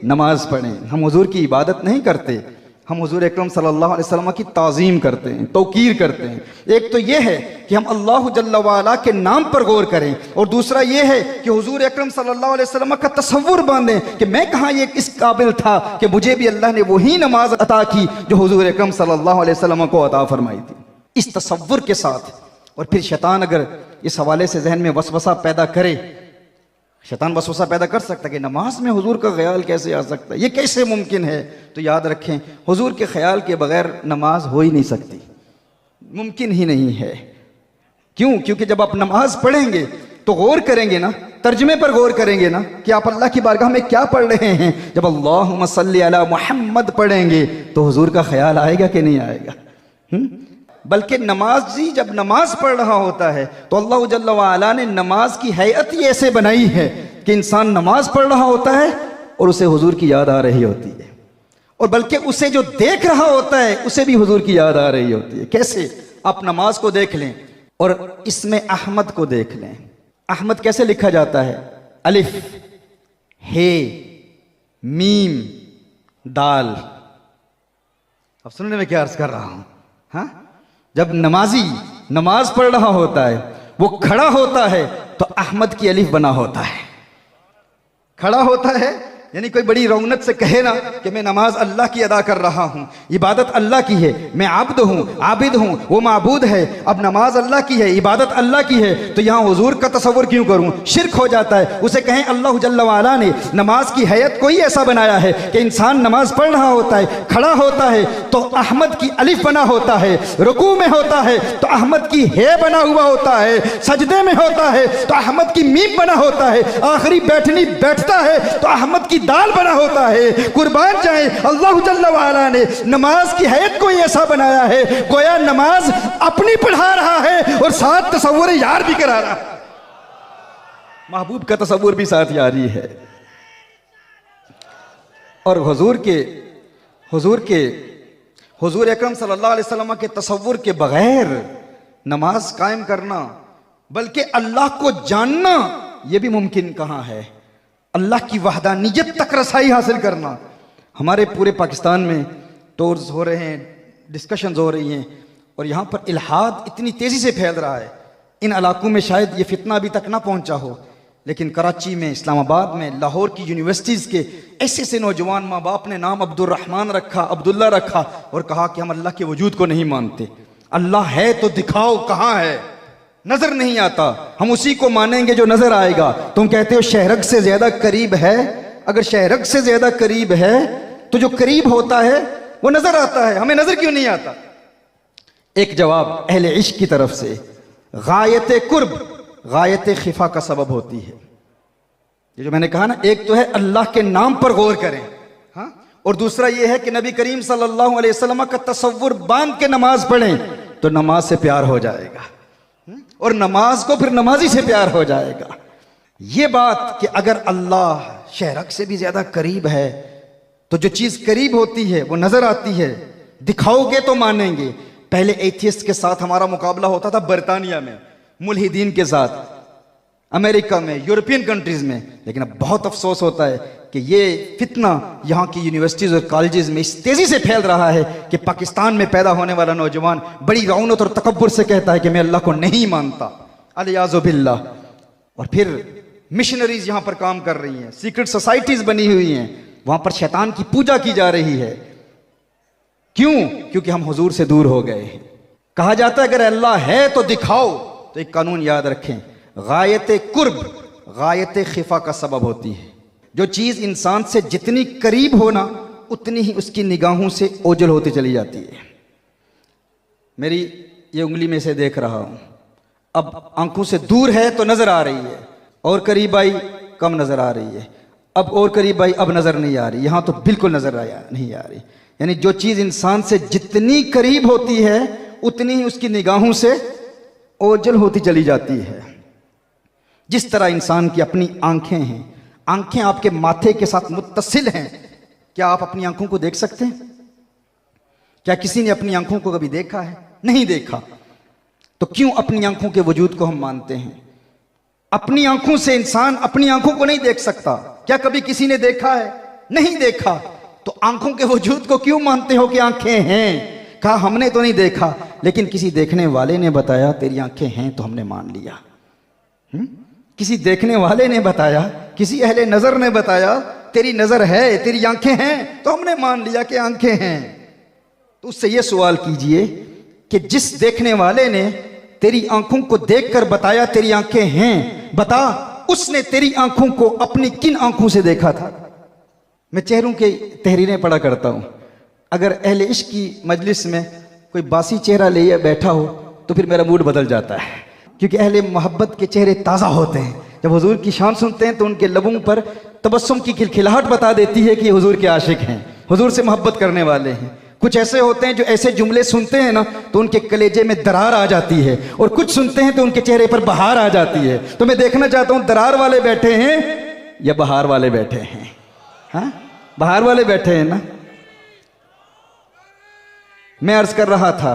नमाज पढ़ें। हम हुजूर की इबादत नहीं करते, हम हुजूर अकरम सल्लल्लाहु अलैहि वसल्लम की ताज़ीम करते हैं, तौकीर करते हैं। एक तो यह है कि हम अल्लाह जल्ल व अला के नाम पर गौर करें, और दूसरा यह है कि हुजूर अकरम सल्लल्लाहु अलैहि वसल्लम का तसव्वुर बांधें कि मैं कहाँ ये इस काबिल था कि मुझे भी अल्लाह ने वही नमाज अता की जो हुजूर अकरम सल्लल्लाहु अलैहि वसल्लम को अता फरमाई थी। इस तसव्वुर के साथ, और फिर शैतान अगर इस हवाले से जहन में वसवसा पैदा करे, शैतान वसवसा पैदा कर सकता है कि नमाज में हुजूर का ख्याल कैसे आ सकता है, ये कैसे मुमकिन है। तो याद रखें, हुजूर के ख्याल के बगैर नमाज हो ही नहीं सकती, मुमकिन ही नहीं है। क्यों? क्योंकि जब आप नमाज पढ़ेंगे तो गौर करेंगे ना, तर्जमे पर गौर करेंगे ना कि आप अल्लाह की बारगाह में क्या पढ़ रहे हैं। जब अल्लाहुम्मा सल्ली अला मुहम्मद पढ़ेंगे तो हुजूर का ख्याल आएगा कि नहीं आएगा? बल्कि नमाजी जब नमाज पढ़ रहा होता है तो अल्लाह जल्ल व अला ने नमाज की हैयत ही ऐसे बनाई है कि इंसान नमाज पढ़ रहा होता है और उसे हुजूर की याद आ रही होती है, और बल्कि उसे जो देख रहा होता है उसे भी हुजूर की याद आ रही होती है। कैसे? आप नमाज को देख लें और इसमें अहमद को देख लें। अहमद कैसे लिखा जाता है? अलिफ, हे, मीम, दाल। अब सुनने में क्या अर्ज कर रहा हूं? हाँ, जब नमाजी नमाज पढ़ रहा होता है, वो खड़ा होता है तो अहमद की अलिफ बना होता है। खड़ा होता है यानी कोई बड़ी रौनक से कहे ना कि मैं नमाज अल्लाह की अदा कर रहा हूँ, इबादत अल्लाह की है, मैं आब्द हूँ, आबिद हूँ, वो माबूद है। अब नमाज अल्लाह की है, इबादत अल्लाह की है, तो यहाँ हुजूर का तसव्वुर क्यों करूँ? शिर्क हो जाता है। उसे कहें अल्लाह जल्ल व अला ने नमाज की हैयत को ही ऐसा बनाया है कि इंसान नमाज पढ़ रहा होता है, खड़ा होता है तो अहमद की अलिफ बना होता है, रुकू में होता है तो अहमद की हे बना हुआ होता है, सजदे में होता है तो अहमद की मीम बना होता है, आखिरी बैठता है तो अहमद की दाल बना होता है। कुर्बान जाए, अल्लाह जल्ल व अला ने नमाज की हैयत को ही ऐसा बनाया है गोया नमाज अपनी पढ़ा रहा है और साथ तसव्वुर यार भी करा रहा है, महबूब का तसव्वुर भी साथ यारी है। और हुजूर अकरम सल्लल्लाहु अलैहि वसल्लम के तसव्वुर के बगैर नमाज कायम करना, बल्कि अल्लाह को जानना, यह भी मुमकिन कहाँ है। अल्लाह की वहदानियत तक रसाई हासिल करना। हमारे पूरे पाकिस्तान में टूर्स हो रहे हैं, डिस्कशंस हो रही हैं, और यहाँ पर इल्हाद इतनी तेज़ी से फैल रहा है। इन इलाकों में शायद ये फितना अभी तक ना पहुँचा हो, लेकिन कराची में, इस्लामाबाद में, लाहौर की यूनिवर्सिटीज़ के ऐसे ऐसे नौजवान माँ बाप ने नाम अब्दुर्रहमान रखा, अब्दुल्ला रखा, और कहा कि हम अल्लाह के वजूद को नहीं मानते। अल्लाह है तो दिखाओ कहाँ है, नजर नहीं आता, हम उसी को मानेंगे जो नजर आएगा। तुम कहते हो शहरक से ज्यादा करीब है, अगर शहरक से ज्यादा करीब है तो जो करीब होता है वो नजर आता है, हमें नजर क्यों नहीं आता? एक जवाब अहले इश्क की तरफ से, गायत कुर्ब गायत खिफा का सबब होती है। ये जो मैंने कहा ना, एक तो है अल्लाह के नाम पर गौर करें, हाँ, और दूसरा ये है कि नबी करीम सल्लल्लाहु अलैहि वसल्लम का तसव्वुर बांध के नमाज पढ़ें तो नमाज से प्यार हो जाएगा, और नमाज को फिर नमाजी से प्यार हो जाएगा। ये बात कि अगर अल्लाह शहरक से भी ज्यादा करीब है तो जो चीज करीब होती है वो नजर आती है, दिखाओगे तो मानेंगे। पहले एथियस्ट के साथ हमारा मुकाबला होता था बरतानिया में, मुल्हिदीन के साथ, अमेरिका में, यूरोपियन कंट्रीज में, लेकिन अब बहुत अफसोस होता है कि ये फितना यहाँ की यूनिवर्सिटीज़ और कॉलेजेस में इस तेज़ी से फैल रहा है कि पाकिस्तान में पैदा होने वाला नौजवान बड़ी रौनक और तकब्बुर से कहता है कि मैं अल्लाह को नहीं मानता, अलियाज़ु बिल्लाह। और फिर मिशनरीज यहाँ पर काम कर रही हैं, सीक्रेट सोसाइटीज़ बनी हुई हैं, वहाँ पर शैतान की पूजा की जा रही है। क्यों? क्योंकि हम हुजूर से दूर हो गए हैं। कहा जाता है अगर अल्लाह है तो दिखाओ। तो एक कानून याद रखें, गायत कुर्ब गायत खिफा का सबब होती है। जो चीज़ इंसान से जितनी करीब होना उतनी ही उसकी निगाहों से ओझल होती चली जाती है। मेरी ये उंगली में से देख रहा हूं, अब आंखों से दूर है तो नजर आ रही है, और करीब आई कम नजर आ रही है, अब और करीब आई अब नजर नहीं आ रही, यहां तो बिल्कुल नजर नहीं आ रही। यानी जो चीज़ इंसान से जितनी करीब होती है उतनी ही उसकी निगाहों से ओझल होती चली जाती है। जिस तरह इंसान की अपनी आंखें हैं, आंखें आपके माथे के साथ मुत्तसिल हैं। क्या आप अपनी आंखों को देख सकते हैं? क्या किसी ने अपनी आंखों को कभी देखा है? नहीं देखा। तो क्यों अपनी आंखों के वजूद को हम मानते हैं? अपनी आंखों से इंसान अपनी आंखों को नहीं देख सकता। क्या कभी किसी ने देखा है? नहीं देखा। तो आंखों के वजूद को क्यों मानते हो कि आंखें हैं? कहा हमने तो नहीं देखा, लेकिन किसी देखने वाले ने बताया तेरी आंखें हैं तो हमने मान लिया। किसी देखने वाले ने बताया, किसी अहले नजर ने बताया तेरी नजर है, तेरी आंखें हैं, तो हमने मान लिया कि आंखें हैं। तो उससे यह सवाल कीजिए कि जिस देखने वाले ने तेरी आंखों को देखकर बताया तेरी आंखें हैं, बता उसने तेरी आंखों को अपनी किन आंखों से देखा था? मैं चेहरों के तहरीरें पढ़ा करता हूं। अगर अहले इश्क की मजलिस में कोई बासी चेहरा ले बैठा हो तो फिर मेरा मूड बदल जाता है, क्योंकि अहले मोहब्बत के चेहरे ताज़ा होते हैं। जब हुजूर की शान सुनते हैं तो उनके लबों पर तबस्सुम की खिलखिलाहट बता देती है कि ये हुजूर के आशिक हैं, हुजूर से मोहब्बत करने वाले हैं। कुछ ऐसे होते हैं जो ऐसे जुमले सुनते हैं ना तो उनके कलेजे में दरार आ जाती है, और कुछ सुनते हैं तो उनके चेहरे पर बहार आ जाती है। तो मैं देखना चाहता हूं दरार वाले बैठे हैं या बहार वाले बैठे हैं? हाँ, बहार वाले बैठे हैं ना। मैं अर्ज कर रहा था,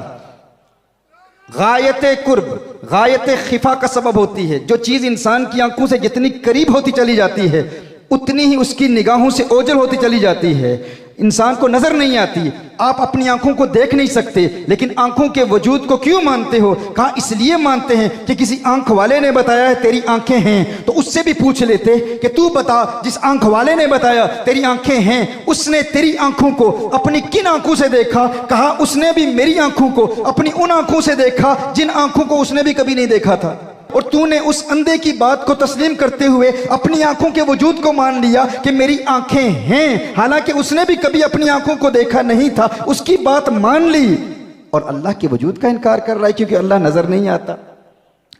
गायत कुर्ब गायत खिफा का सबब होती है। जो चीज़ इंसान की आंखों से जितनी करीब होती चली जाती है उतनी ही उसकी निगाहों से ओझल होती चली जाती है, इंसान को नजर नहीं आती। आप अपनी आंखों को देख नहीं सकते, लेकिन आंखों के वजूद को क्यों मानते हो? कहा इसलिए मानते हैं कि किसी आंख वाले ने बताया है तेरी आंखें हैं, तो उससे भी पूछ लेते कि तू बता, जिस आंख वाले ने बताया तेरी आंखें हैं, उसने तेरी आंखों को अपनी किन आंखों से देखा? कहा उसने भी मेरी आंखों को अपनी उन आंखों से देखा जिन आंखों को उसने भी कभी नहीं देखा था। और तूने उस अंधे की बात को तस्लीम करते हुए अपनी आंखों के वजूद को मान लिया कि मेरी आंखें हैं, हालांकि उसने भी कभी अपनी आंखों को देखा नहीं था, उसकी बात मान ली और अल्लाह के वजूद का इनकार कर रहा है क्योंकि अल्लाह नजर नहीं आता।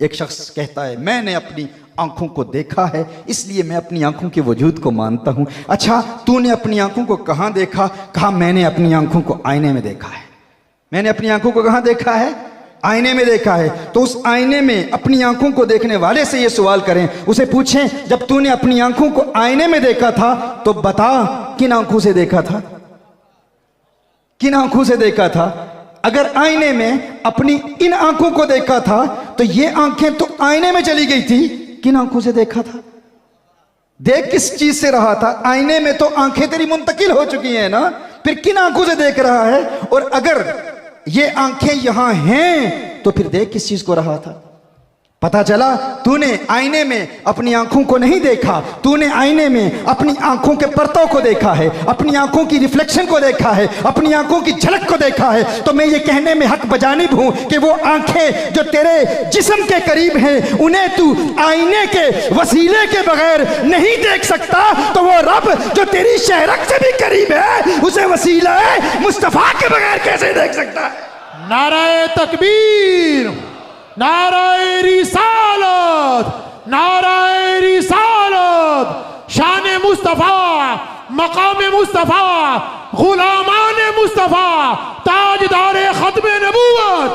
एक शख्स कहता है मैंने अपनी आंखों को देखा है इसलिए मैं अपनी आंखों के वजूद को मानता हूं। अच्छा, तूने अपनी आंखों को कहां देखा? कहा मैंने अपनी आंखों को आईने में देखा है। मैंने अपनी आंखों को कहां देखा है? आईने में देखा है। तो उस आईने में अपनी आंखों को देखने वाले से ये सवाल करें, उसे पूछें जब तूने अपनी आंखों को आईने में देखा था तो बता किन आंखों से देखा था? किन आंखों से देखा था? अगर आईने में अपनी इन आंखों को देखा था तो ये आंखें तो आईने में चली गई थी, किन आंखों से देखा था? देख किस चीज से रहा था? आईने में तो आंखें तेरी मुंतकिल हो चुकी हैं ना, फिर किन आंखों से देख रहा है? और अगर ये आंखें यहां हैं तो फिर देख किस चीज को रहा था? पता चला तूने आईने में अपनी आंखों को नहीं देखा, तूने आईने में अपनी आंखों के पर्दों को देखा है, अपनी आंखों की रिफ्लेक्शन को देखा है, अपनी आंखों की झलक को देखा है। तो मैं ये कहने में हक बजानिब हूं कि वो आंखें जो तेरे जिस्म के करीब हैं उन्हें तू आईने के वसीले के बगैर नहीं देख सकता, तो वो रब जो तेरी शहरक से भी करीब है उसे वसीला मुस्तफा के बगैर कैसे देख सकता है? नाराए तकबीर, नाराए रिसालत, नाराए रिसालत, शान मुस्तफा, मकाम मुस्तफा, गुलामान मुस्तफा, ताजदारे खत्म नबूवत,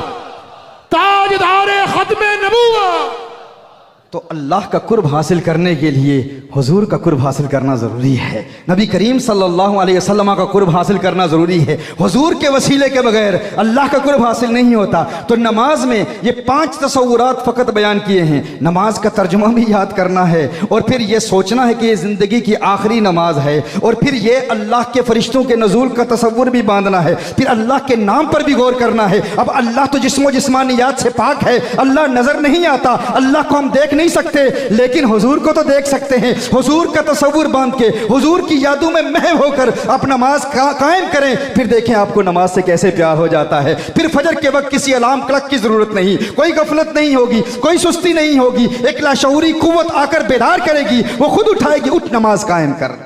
ताजदारे खत्म नबूवत। तो अल्लाह का कुर्ब हासिल करने के लिए हुजूर का कुर्ब हासिल करना ज़रूरी है। नबी करीम सल्लल्लाहु अलैहि वसल्लम का कुर्ब हासिल करना ज़रूरी है। हुजूर के वसीले के बगैर अल्लाह का कुर्ब हासिल नहीं होता। तो नमाज में ये 5 तसव्वुरात फ़कत बयान किए हैं। नमाज का तर्जुमा भी याद करना है, और फिर ये सोचना है कि ये ज़िंदगी की आखिरी नमाज है, और फिर ये अल्लाह के फरिश्तों के नज़ूल का तसव्वुर भी बांधना है, फिर अल्लाह के नाम पर भी गौर करना है। अब अल्लाह तो जिस्मो जिस्मानियात से पाक है, अल्लाह नज़र नहीं आता, अल्लाह को हम देख नहीं सकते, लेकिन हुजूर को तो देख सकते हैं। हुजूर का तसव्वुर बांध के हुजूर की यादों में महव होकर आप नमाज कायम करें, फिर देखें आपको नमाज से कैसे प्यार हो जाता है। फिर फजर के वक्त किसी अलार्म क्लॉक की जरूरत नहीं, कोई गफलत नहीं होगी, कोई सुस्ती नहीं होगी, एक लाशऊरी कुव्वत आकर बेदार करेगी, वो खुद उठाएगी, उठ नमाज कायम कर।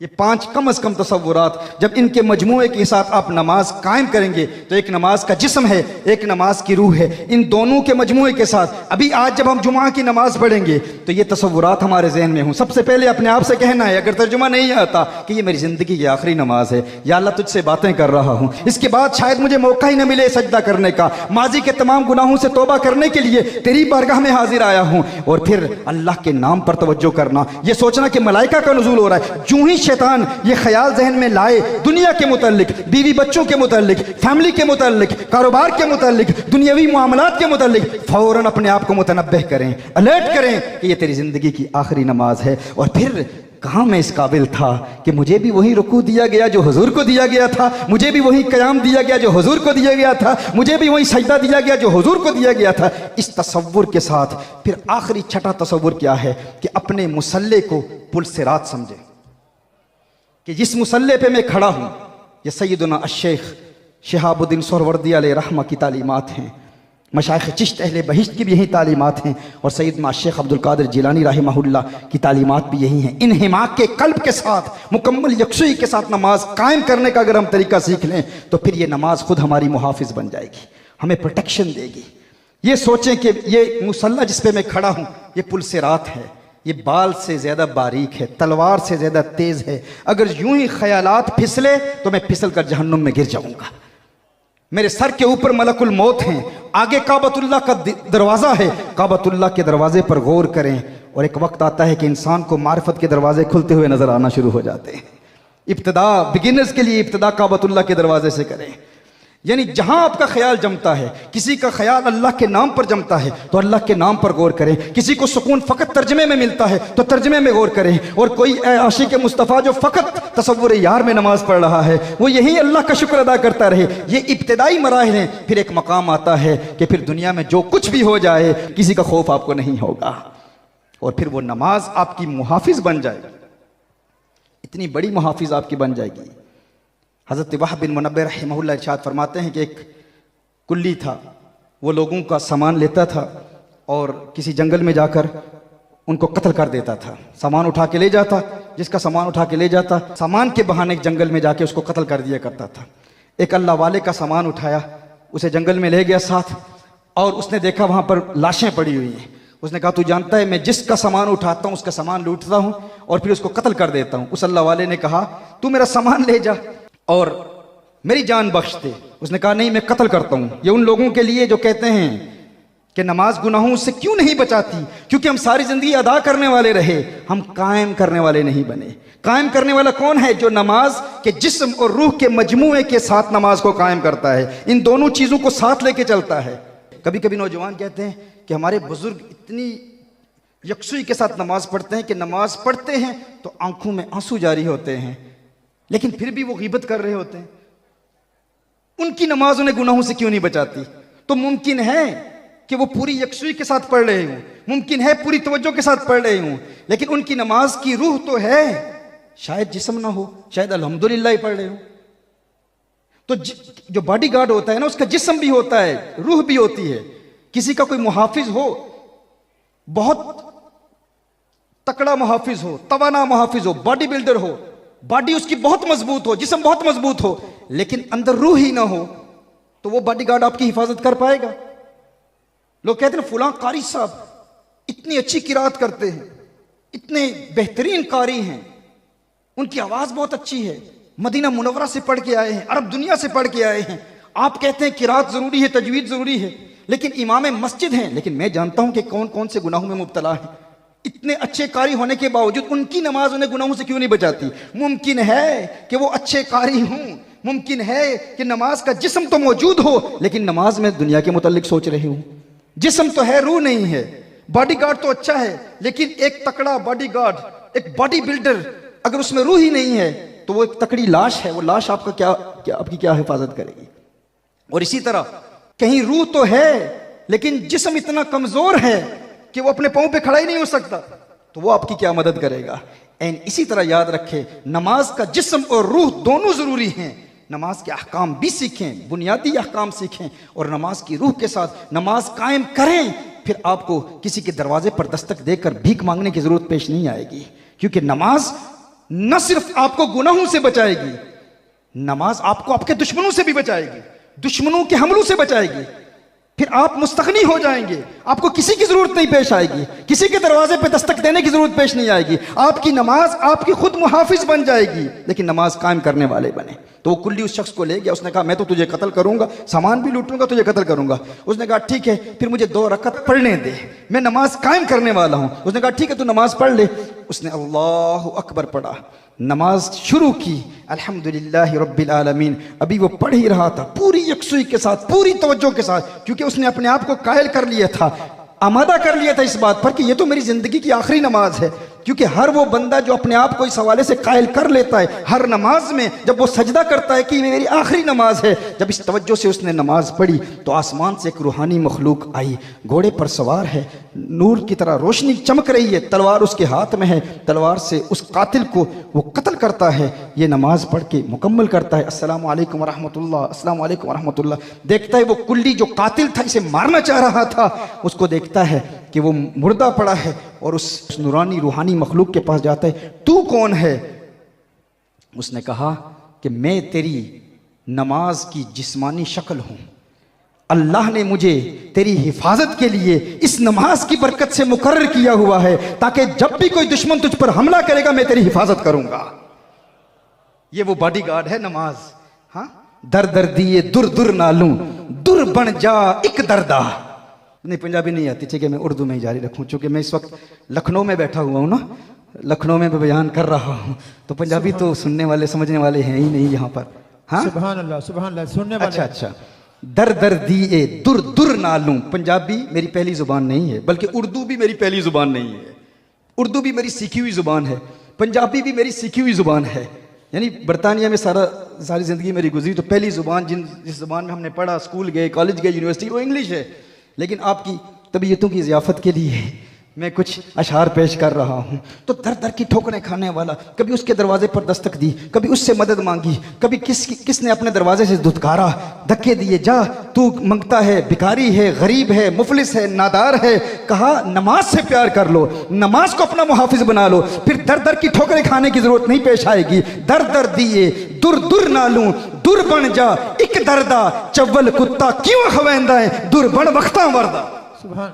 ये 5 कम से कम तसव्वुरात जब इनके मजमूए के साथ आप नमाज कायम करेंगे तो एक नमाज का जिस्म है, एक नमाज की रूह है। इन दोनों के मजमूए के साथ अभी आज जब हम जुमा की नमाज पढ़ेंगे तो ये तसव्वुरात हमारे जहन में हों। सबसे पहले अपने आप से कहना है, अगर तर्जुमा नहीं आता, कि ये मेरी ज़िंदगी की आखिरी नमाज है, या अल्लाह तुझसे बातें कर रहा हूँ, इसके बाद शायद मुझे मौका ही न मिले सजदा करने का, माजी के तमाम गुनाहों से तौबा करने के लिए तेरी बारगाह में हाजिर आया हूँ। और फिर अल्लाह के नाम पर तवज्जो करना, ये सोचना कि मलाइका का नुज़ूल हो रहा है। जूं ही शैतान ये ख्याल जहन में लाए दुनिया के मुताल्लिक, बीवी बच्चों के मुताल्लिक, फैमिली के मुताल्लिक, कारोबार के मुताल्लिक, दुनियावी मामलात के मुताल्लिक, फौरन अपने आप को मुतनब्बह करें, अलर्ट करें कि ये तेरी जिंदगी की आखिरी नमाज है। और फिर कहाँ मैं इस काबिल था कि मुझे भी वही रुकू दिया गया जो हुजूर को दिया गया था, मुझे भी वही क़याम दिया गया जो हुजूर को दिया गया था, मुझे भी वही सजदा दिया गया जो हुजूर को दिया गया था। इस तसव्वुर के साथ फिर आखिरी छठा तसव्वुर क्या है कि अपने मुसल्ले को पुल सिरात समझे, कि जिस मुसल्ले पे मैं खड़ा हूँ ये सैयदना अश-शेख शिहाबुद्दीन सोहरवर्दी अलैहि रहमा की तालीमात हैं, मशाइख चिश्त अहले बहिश्त की भी यही तालीमात हैं, और सैयदना शेख अब्दुल कादिर जिलानी रहमहुल्लाह की तालीमात भी यही हैं। इन हिमाक के कल्ब के साथ मुकम्मल यकसुई के साथ नमाज कायम करने का अगर हम तरीका सीख लें तो फिर ये नमाज खुद हमारी मुहाफिज बन जाएगी, हमें प्रोटेक्शन देगी। ये सोचें कि ये मुसल्ला जिस पे मैं खड़ा हूँ ये पुल सिरात है, ये बाल से ज़्यादा बारीक है, तलवार से ज़्यादा तेज़ है। अगर यूं ही ख्यालात फिसले तो मैं फिसल कर जहन्नुम में गिर जाऊंगा। मेरे सर के ऊपर मलकुल मौत हैं, आगे काबतुल्लाह का दरवाज़ा है, काबतुल्लाह के दरवाजे पर गौर करें। और एक वक्त आता है कि इंसान को मारिफत के दरवाजे खुलते हुए नजर आना शुरू हो जाते हैं। इब्तिदा बिगिनर्स के लिए इब्तिदा काबतुल्लाह के दरवाजे से करें, यानी जहां आपका ख्याल जमता है, किसी का ख्याल अल्लाह के नाम पर जमता है तो अल्लाह के नाम पर गौर करें। किसी को सुकून फ़कत तर्जमे में मिलता है तो तर्जमे में गौर करें। और कोई आशिक मुस्तफ़ा जो फ़कत तसव्वुर यार में नमाज पढ़ रहा है वो यही अल्लाह का शुक्र अदा करता रहे। ये इब्तिदाई मराहिल हैं। फिर एक मकाम आता है कि फिर दुनिया में जो कुछ भी हो जाए किसी का खौफ आपको नहीं होगा, और फिर वो नमाज आपकी मुहाफिज बन जाएगी, इतनी बड़ी मुहाफिज आपकी बन जाएगी। हज़रत वहब बिन मुनब्बिह रहमहुल्लाह इरशाद फरमाते हैं कि एक कुल्ली था, वो लोगों का सामान लेता था और किसी जंगल में जाकर उनको कत्ल कर देता था। सामान उठा के ले जाता, जिसका सामान उठा के ले जाता, सामान के बहाने जंगल में जाके उसको कत्ल कर दिया करता था। एक अल्लाह वाले का सामान उठाया, उसे जंगल में ले गया साथ, और उसने देखा वहाँ पर लाशें पड़ी हुई हैं। उसने कहा तू जानता है मैं जिसका सामान उठाता हूँ उसका सामान लूटता हूँ और फिर उसको कत्ल कर देता हूँ। उस अल्लाह वाले ने कहा तू मेरा सामान ले जा और मेरी जान बख्श दे। उसने कहा नहीं, मैं कत्ल करता हूँ। ये उन लोगों के लिए जो कहते हैं कि नमाज गुनाहों से क्यों नहीं बचाती, क्योंकि हम सारी जिंदगी अदा करने वाले रहे, हम कायम करने वाले नहीं बने। कायम करने वाला कौन है? जो नमाज के जिस्म और रूह के मजमूए के साथ नमाज को कायम करता है, इन दोनों चीज़ों को साथ लेके चलता है। कभी कभी नौजवान कहते हैं कि हमारे बुजुर्ग इतनी यकसुई के साथ नमाज पढ़ते हैं कि नमाज पढ़ते हैं तो आंखों में आंसू जारी होते हैं, लेकिन फिर भी वो गीबत कर रहे होते हैं। उनकी नमाज उन्हें गुनाहों से क्यों नहीं बचाती? तो मुमकिन है कि वो पूरी यकसुई के साथ पढ़ रहे हों, मुमकिन है पूरी तवज्जो के साथ पढ़ रहे हों, लेकिन उनकी नमाज की रूह तो है, शायद जिस्म ना हो, शायद अल्हम्दुलिल्लाह ही पढ़ रहे हो। तो जो बॉडी गार्ड होता है ना, उसका जिस्म भी होता है, रूह भी होती है। किसी का कोई मुहाफिज हो, बहुत तकड़ा मुहाफिज हो, तवाना मुहाफिज हो, बॉडी बिल्डर हो, बॉडी उसकी बहुत मजबूत हो, जिस्म बहुत मजबूत हो, लेकिन अंदर रूह ही ना हो, तो वो बॉडी गार्ड आपकी हिफाजत कर पाएगा? लोग कहते हैं फुलां कारी साहब इतनी अच्छी किरात करते हैं, इतने बेहतरीन कारी हैं, उनकी आवाज बहुत अच्छी है, मदीना मुनव्वरा से पढ़ के आए हैं, अरब दुनिया से पढ़ के आए हैं। आप कहते हैं किरात जरूरी है, तजवीद जरूरी है, लेकिन इमाम मस्जिद हैं, लेकिन मैं जानता हूं कि कौन कौन से गुनाहों में मुब्तला है। इतने अच्छे कारी होने के बावजूद उनकी नमाज उन्हें गुनाहों से क्यों नहीं बचाती? मुमकिन है कि वो अच्छे कारी हों, मुमकिन है कि नमाज का जिस्म तो मौजूद हो, लेकिन नमाज में दुनिया के मुतालिक सोच रहे हो। जिस्म तो है, रूह नहीं है। बॉडीगार्ड तो अच्छा है, लेकिन एक तकड़ा बॉडीगार्ड, एक बॉडी बिल्डर, अगर उसमें रूह ही नहीं है तो वो एक तकड़ी लाश है। वो लाश आपका आपकी क्या हिफाजत करेगी? और इसी तरह कहीं रूह तो है लेकिन जिस्म इतना कमजोर है कि वो अपने पांव पे खड़ा ही नहीं हो सकता, तो वो आपकी क्या मदद करेगा? एंड इसी तरह याद रखें, नमाज का जिस्म और रूह दोनों जरूरी हैं। नमाज के अहकाम भी सीखें, बुनियादी अहकाम सीखें, और नमाज की रूह के साथ नमाज कायम करें। फिर आपको किसी के दरवाजे पर दस्तक देकर भीख मांगने की जरूरत पेश नहीं आएगी, क्योंकि नमाज न सिर्फ आपको गुनाहों से बचाएगी, नमाज आपको आपके दुश्मनों से भी बचाएगी, दुश्मनों के हमलों से बचाएगी। फिर आप मुस्तगनी हो जाएंगे, आपको किसी की जरूरत नहीं पेश आएगी, किसी के दरवाजे पे दस्तक देने की जरूरत पेश नहीं आएगी। आपकी नमाज आपकी खुद मुहाफिज बन जाएगी, लेकिन नमाज कायम करने वाले बने। तो वो कुल्ली उस शख्स को ले गया, उसने कहा मैं तो तुझे कत्ल करूंगा, सामान भी लूटूंगा, तुझे कत्ल करूंगा। उसने कहा ठीक है, फिर मुझे 2 रकअत पढ़ने दे, मैं नमाज कायम करने वाला हूं। उसने कहा ठीक है, तू नमाज पढ़ ले। उसने अल्लाहु अकबर पढ़ा, नमाज शुरू की, अल्हम्दुलिल्लाह रब्बिल आलमीन। अभी वो पढ़ ही रहा था पूरी यकसुई के साथ, पूरी तवज्जो के साथ, क्योंकि उसने अपने आप को कायल कर लिया था, आमादा कर लिया था इस बात पर कि ये तो मेरी जिंदगी की आखिरी नमाज है। क्योंकि हर वो बंदा जो अपने आप को इस हवाले से कायल कर लेता है, हर नमाज में जब वो सजदा करता है कि ये मेरी आखिरी नमाज है, जब इस तवज्जो से उसने नमाज पढ़ी तो आसमान से एक रूहानी मखलूक आई, घोड़े पर सवार है, नूर की तरह रोशनी चमक रही है, तलवार उसके हाथ में है, तलवार से उस कातिल को वो कत्ल करता है। ये नमाज पढ़ के मुकम्मल करता है, अस्सलामु अलैकुम व रहमतुल्लाह, अस्सलामु अलैकुम व रहमतुल्लाह। देखता है वो कुल्ली जो कातिल था, इसे मारना चाह रहा था, उसको देखता है कि वो मुर्दा पड़ा है, और उस नूरानी रूहानी मखलूक के पास जाता है, तू कौन है? उसने कहा कि मैं तेरी नमाज की जिस्मानी शक्ल हूं, अल्लाह ने मुझे तेरी हिफाजत के लिए इस नमाज की बरकत से मुकर्रर किया हुआ है, ताकि जब भी कोई दुश्मन तुझ पर हमला करेगा मैं तेरी हिफाजत करूंगा। ये वो बॉडीगार्ड है नमाज। हाँ, दर दर दिए दुर दुर नालू, दुर बन जा एक दरदा। नहीं, पंजाबी नहीं आती, ठीक है, मैं उर्दू में ही जारी रखूं, चूंकि मैं इस वक्त लखनऊ में बैठा हुआ हूं ना, लखनऊ में बयान कर रहा हूं, तो पंजाबी तो सुनने वाले समझने वाले हैं ही नहीं यहाँ पर। हाँ, सुभान अल्लाह, सुभान अल्लाह, सुनने वाले। अच्छा, दर दर दिए दुर दुर नालू। पंजाबी मेरी पहली जुबान नहीं है, बल्कि उर्दू भी मेरी पहली जुबान नहीं है। उर्दू भी मेरी सीखी हुई जुबान है, पंजाबी भी मेरी सीखी हुई जुबान है। यानी बरतानिया में सारी जिंदगी मेरी गुजरी, तो पहली जुबान जिस जुबान में हमने पढ़ा, स्कूल गए, कॉलेज गए, यूनिवर्सिटी, वो इंग्लिश है। लेकिन आपकी तबीयतों की ज़ियाफ़त के लिए मैं कुछ अशार पेश कर रहा हूँ। तो दर दर की ठोकरें खाने वाला, कभी उसके दरवाजे पर दस्तक दी, कभी उससे मदद मांगी, कभी किसने अपने दरवाजे से धुतकारा, धक्के दिए, जा तू मंगता है, भिखारी है, गरीब है, मुफलिस है, नादार है। कहा नमाज से प्यार कर लो, नमाज को अपना मुहाफिज बना लो, फिर दर दर की ठोकरें खाने की जरूरत नहीं पेश आएगी। दर दर दिए दुर दुर नालू, दुर बन जा एक दरदा, चव्वल कुत्ता क्यों खवेंदा है, दुर बन वक्ता मरदा। सुभान,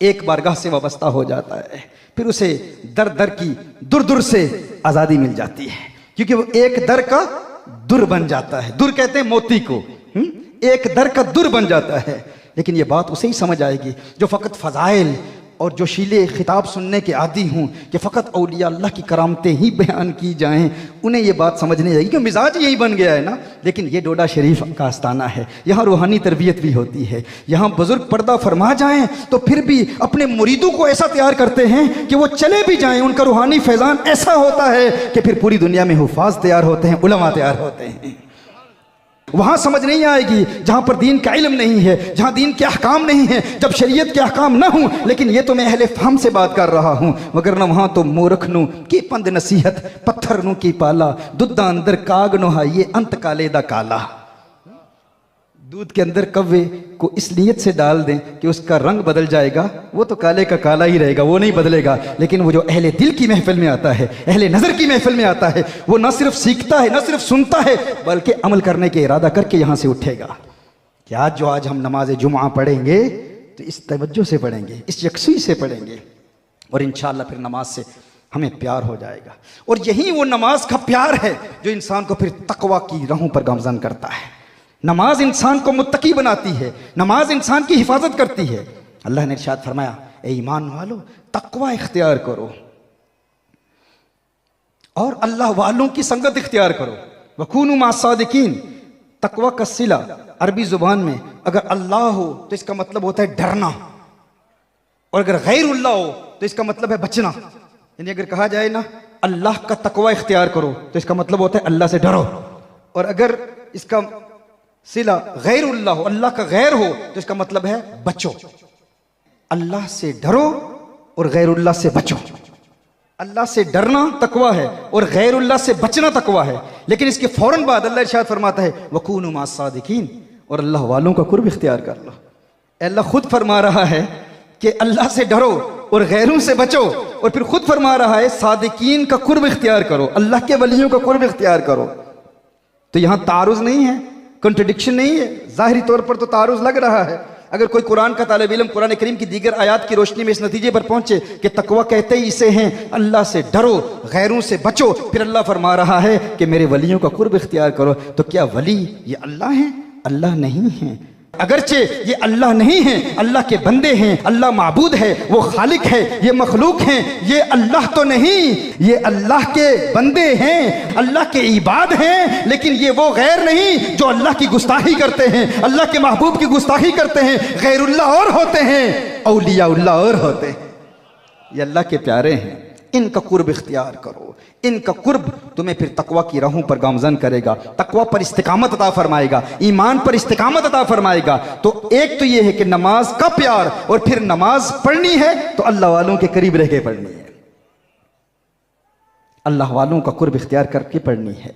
एक बारगाह से वाबस्ता हो जाता है, फिर उसे दर दर की दुर दुर से आजादी मिल जाती है, क्योंकि वो एक दर का दुर बन जाता है। दुर कहते हैं मोती को, एक दर का दुर बन जाता है। लेकिन ये बात उसे ही समझ आएगी जो फ़कत फ़ज़ाइल और जो शीले खिताब सुनने के आदी हूँ कि फ़कत औलिया अल्लाह की करामतें ही बयान की जाएं, उन्हें ये बात समझ नहीं आएगी कि मिजाज यही बन गया है ना। लेकिन ये डोडा शरीफ का आस्ताना है, यहाँ रूहानी तरबियत भी होती है, यहाँ बुजुर्ग पर्दा फरमा जाएं तो फिर भी अपने मुरीदों को ऐसा तैयार करते हैं कि वो चले भी जाएं, उनका रूहानी फैज़ान ऐसा होता है कि फिर पूरी दुनिया में हुफ़ाज़ तैयार होते हैं, उलमा तैयार होते हैं। वहां समझ नहीं आएगी जहां पर दीन का इल्म नहीं है, जहां दीन के अहकाम नहीं है, जब शरीयत के अहकाम ना हो। लेकिन ये तो मैं अहले फहम से बात कर रहा हूं, मगर न वहां तो मोरख नु की पंद नसीहत, पत्थर नु की पाला, दुद्धा अंदर काग नो है, ये अंत काले दा काला। दूध के अंदर कव्वे को इस नीयत से डाल दें कि उसका रंग बदल जाएगा, वो तो काले का काला ही रहेगा, वो नहीं बदलेगा। लेकिन वो जो अहले दिल की महफिल में आता है, अहले नज़र की महफिल में आता है, वो न सिर्फ सीखता है, न सिर्फ सुनता है, बल्कि अमल करने के इरादा करके यहाँ से उठेगा कि आज हम नमाज जुमा पढ़ेंगे तो इस तवज्जो से पढ़ेंगे, इस यकसुई से पढ़ेंगे, और इंशाअल्लाह फिर नमाज से हमें प्यार हो जाएगा। और यही वो नमाज का प्यार है जो इंसान को फिर तकवा की राहों पर गामज़न करता है। नमाज इंसान को मुत्तकी बनाती है, नमाज इंसान की हिफाजत करती है। अल्लाह ने इरशाद फरमाया, ए ईमान वालो तकवा इख्तियार करो और अल्लाह वालों की संगत इख्तियार करो। वकूनु मास्सादिकीन, तकवा का सिला अरबी जुबान में अगर अल्लाह हो तो इसका मतलब होता है डरना, और अगर गैरुल्लाह हो तो इसका मतलब है बचना। यानी अगर कहा जाए ना अल्लाह का तकवा इख्तियार करो तो इसका मतलब होता है अल्लाह से डरो, और अगर इसका सिला गैरुल्लाह हो, अल्लाह का गैर हो, तो इसका मतलब है बचो। अल्लाह से डरो और गैरुल्लाह से बचो। अल्लाह से डरना तकवा है और गैरुल्लाह से बचना तकवा है। लेकिन इसके फौरन बाद अल्लाह इरशाद फरमाता है वकूनु मास्सादिकीन, और अल्लाह वालों का कुर्ब इख्तियार कर लो। अल्लाह खुद फरमा रहा है कि अल्लाह से डरो और गैरों से बचो, और फिर खुद फरमा रहा है सादिकीन का कुर्ब इख्तियार करो, अल्लाह के वलियों का कुर्ब इख्तियार करो। तो यहां तारुज नहीं है, कंट्रडिक्शन नहीं है। जाहिरी तौर पर तो तारुज लग रहा है। अगर कोई कुरान का तालिब इल्म कुरान करीम की दीगर आयात की रोशनी में इस नतीजे पर पहुंचे कि तकवा कहते ही इसे हैं अल्लाह से डरो गैरों से बचो, फिर अल्लाह फरमा रहा है कि मेरे वलियों का कुर्ब इख्तियार करो, तो क्या वली ये अल्लाह हैं? अल्लाह नहीं है। अगरचे ये अल्लाह नहीं है, अल्लाह के बंदे हैं, अल्लाह माबूद है, वो खालिक है, ये मखलूक हैं, ये अल्लाह तो नहीं, ये अल्लाह के बंदे हैं, अल्लाह के इबाद हैं, लेकिन ये वो गैर नहीं जो अल्लाह की गुस्ताखी करते हैं, अल्लाह के महबूब की गुस्ताखी करते हैं। गैरुल्लाह और होते हैं, औलियाउल्लाह और होते हैं। ये अल्लाह के प्यारे हैं, इनका कुर्ब इख्तियार करो। इनका कुर्ब तुम्हें फिर तकवा की राहों पर गामजन करेगा, तकवा पर इस्तिकामत अता फरमाएगा, ईमान पर इस्तिकामत अता फरमाएगा। तो एक तो यह है कि नमाज का प्यार, और फिर नमाज पढ़नी है तो अल्लाह वालों के करीब रह के पढ़नी है, अल्लाह वालों का कुर्ब इख्तियार करके पढ़नी है।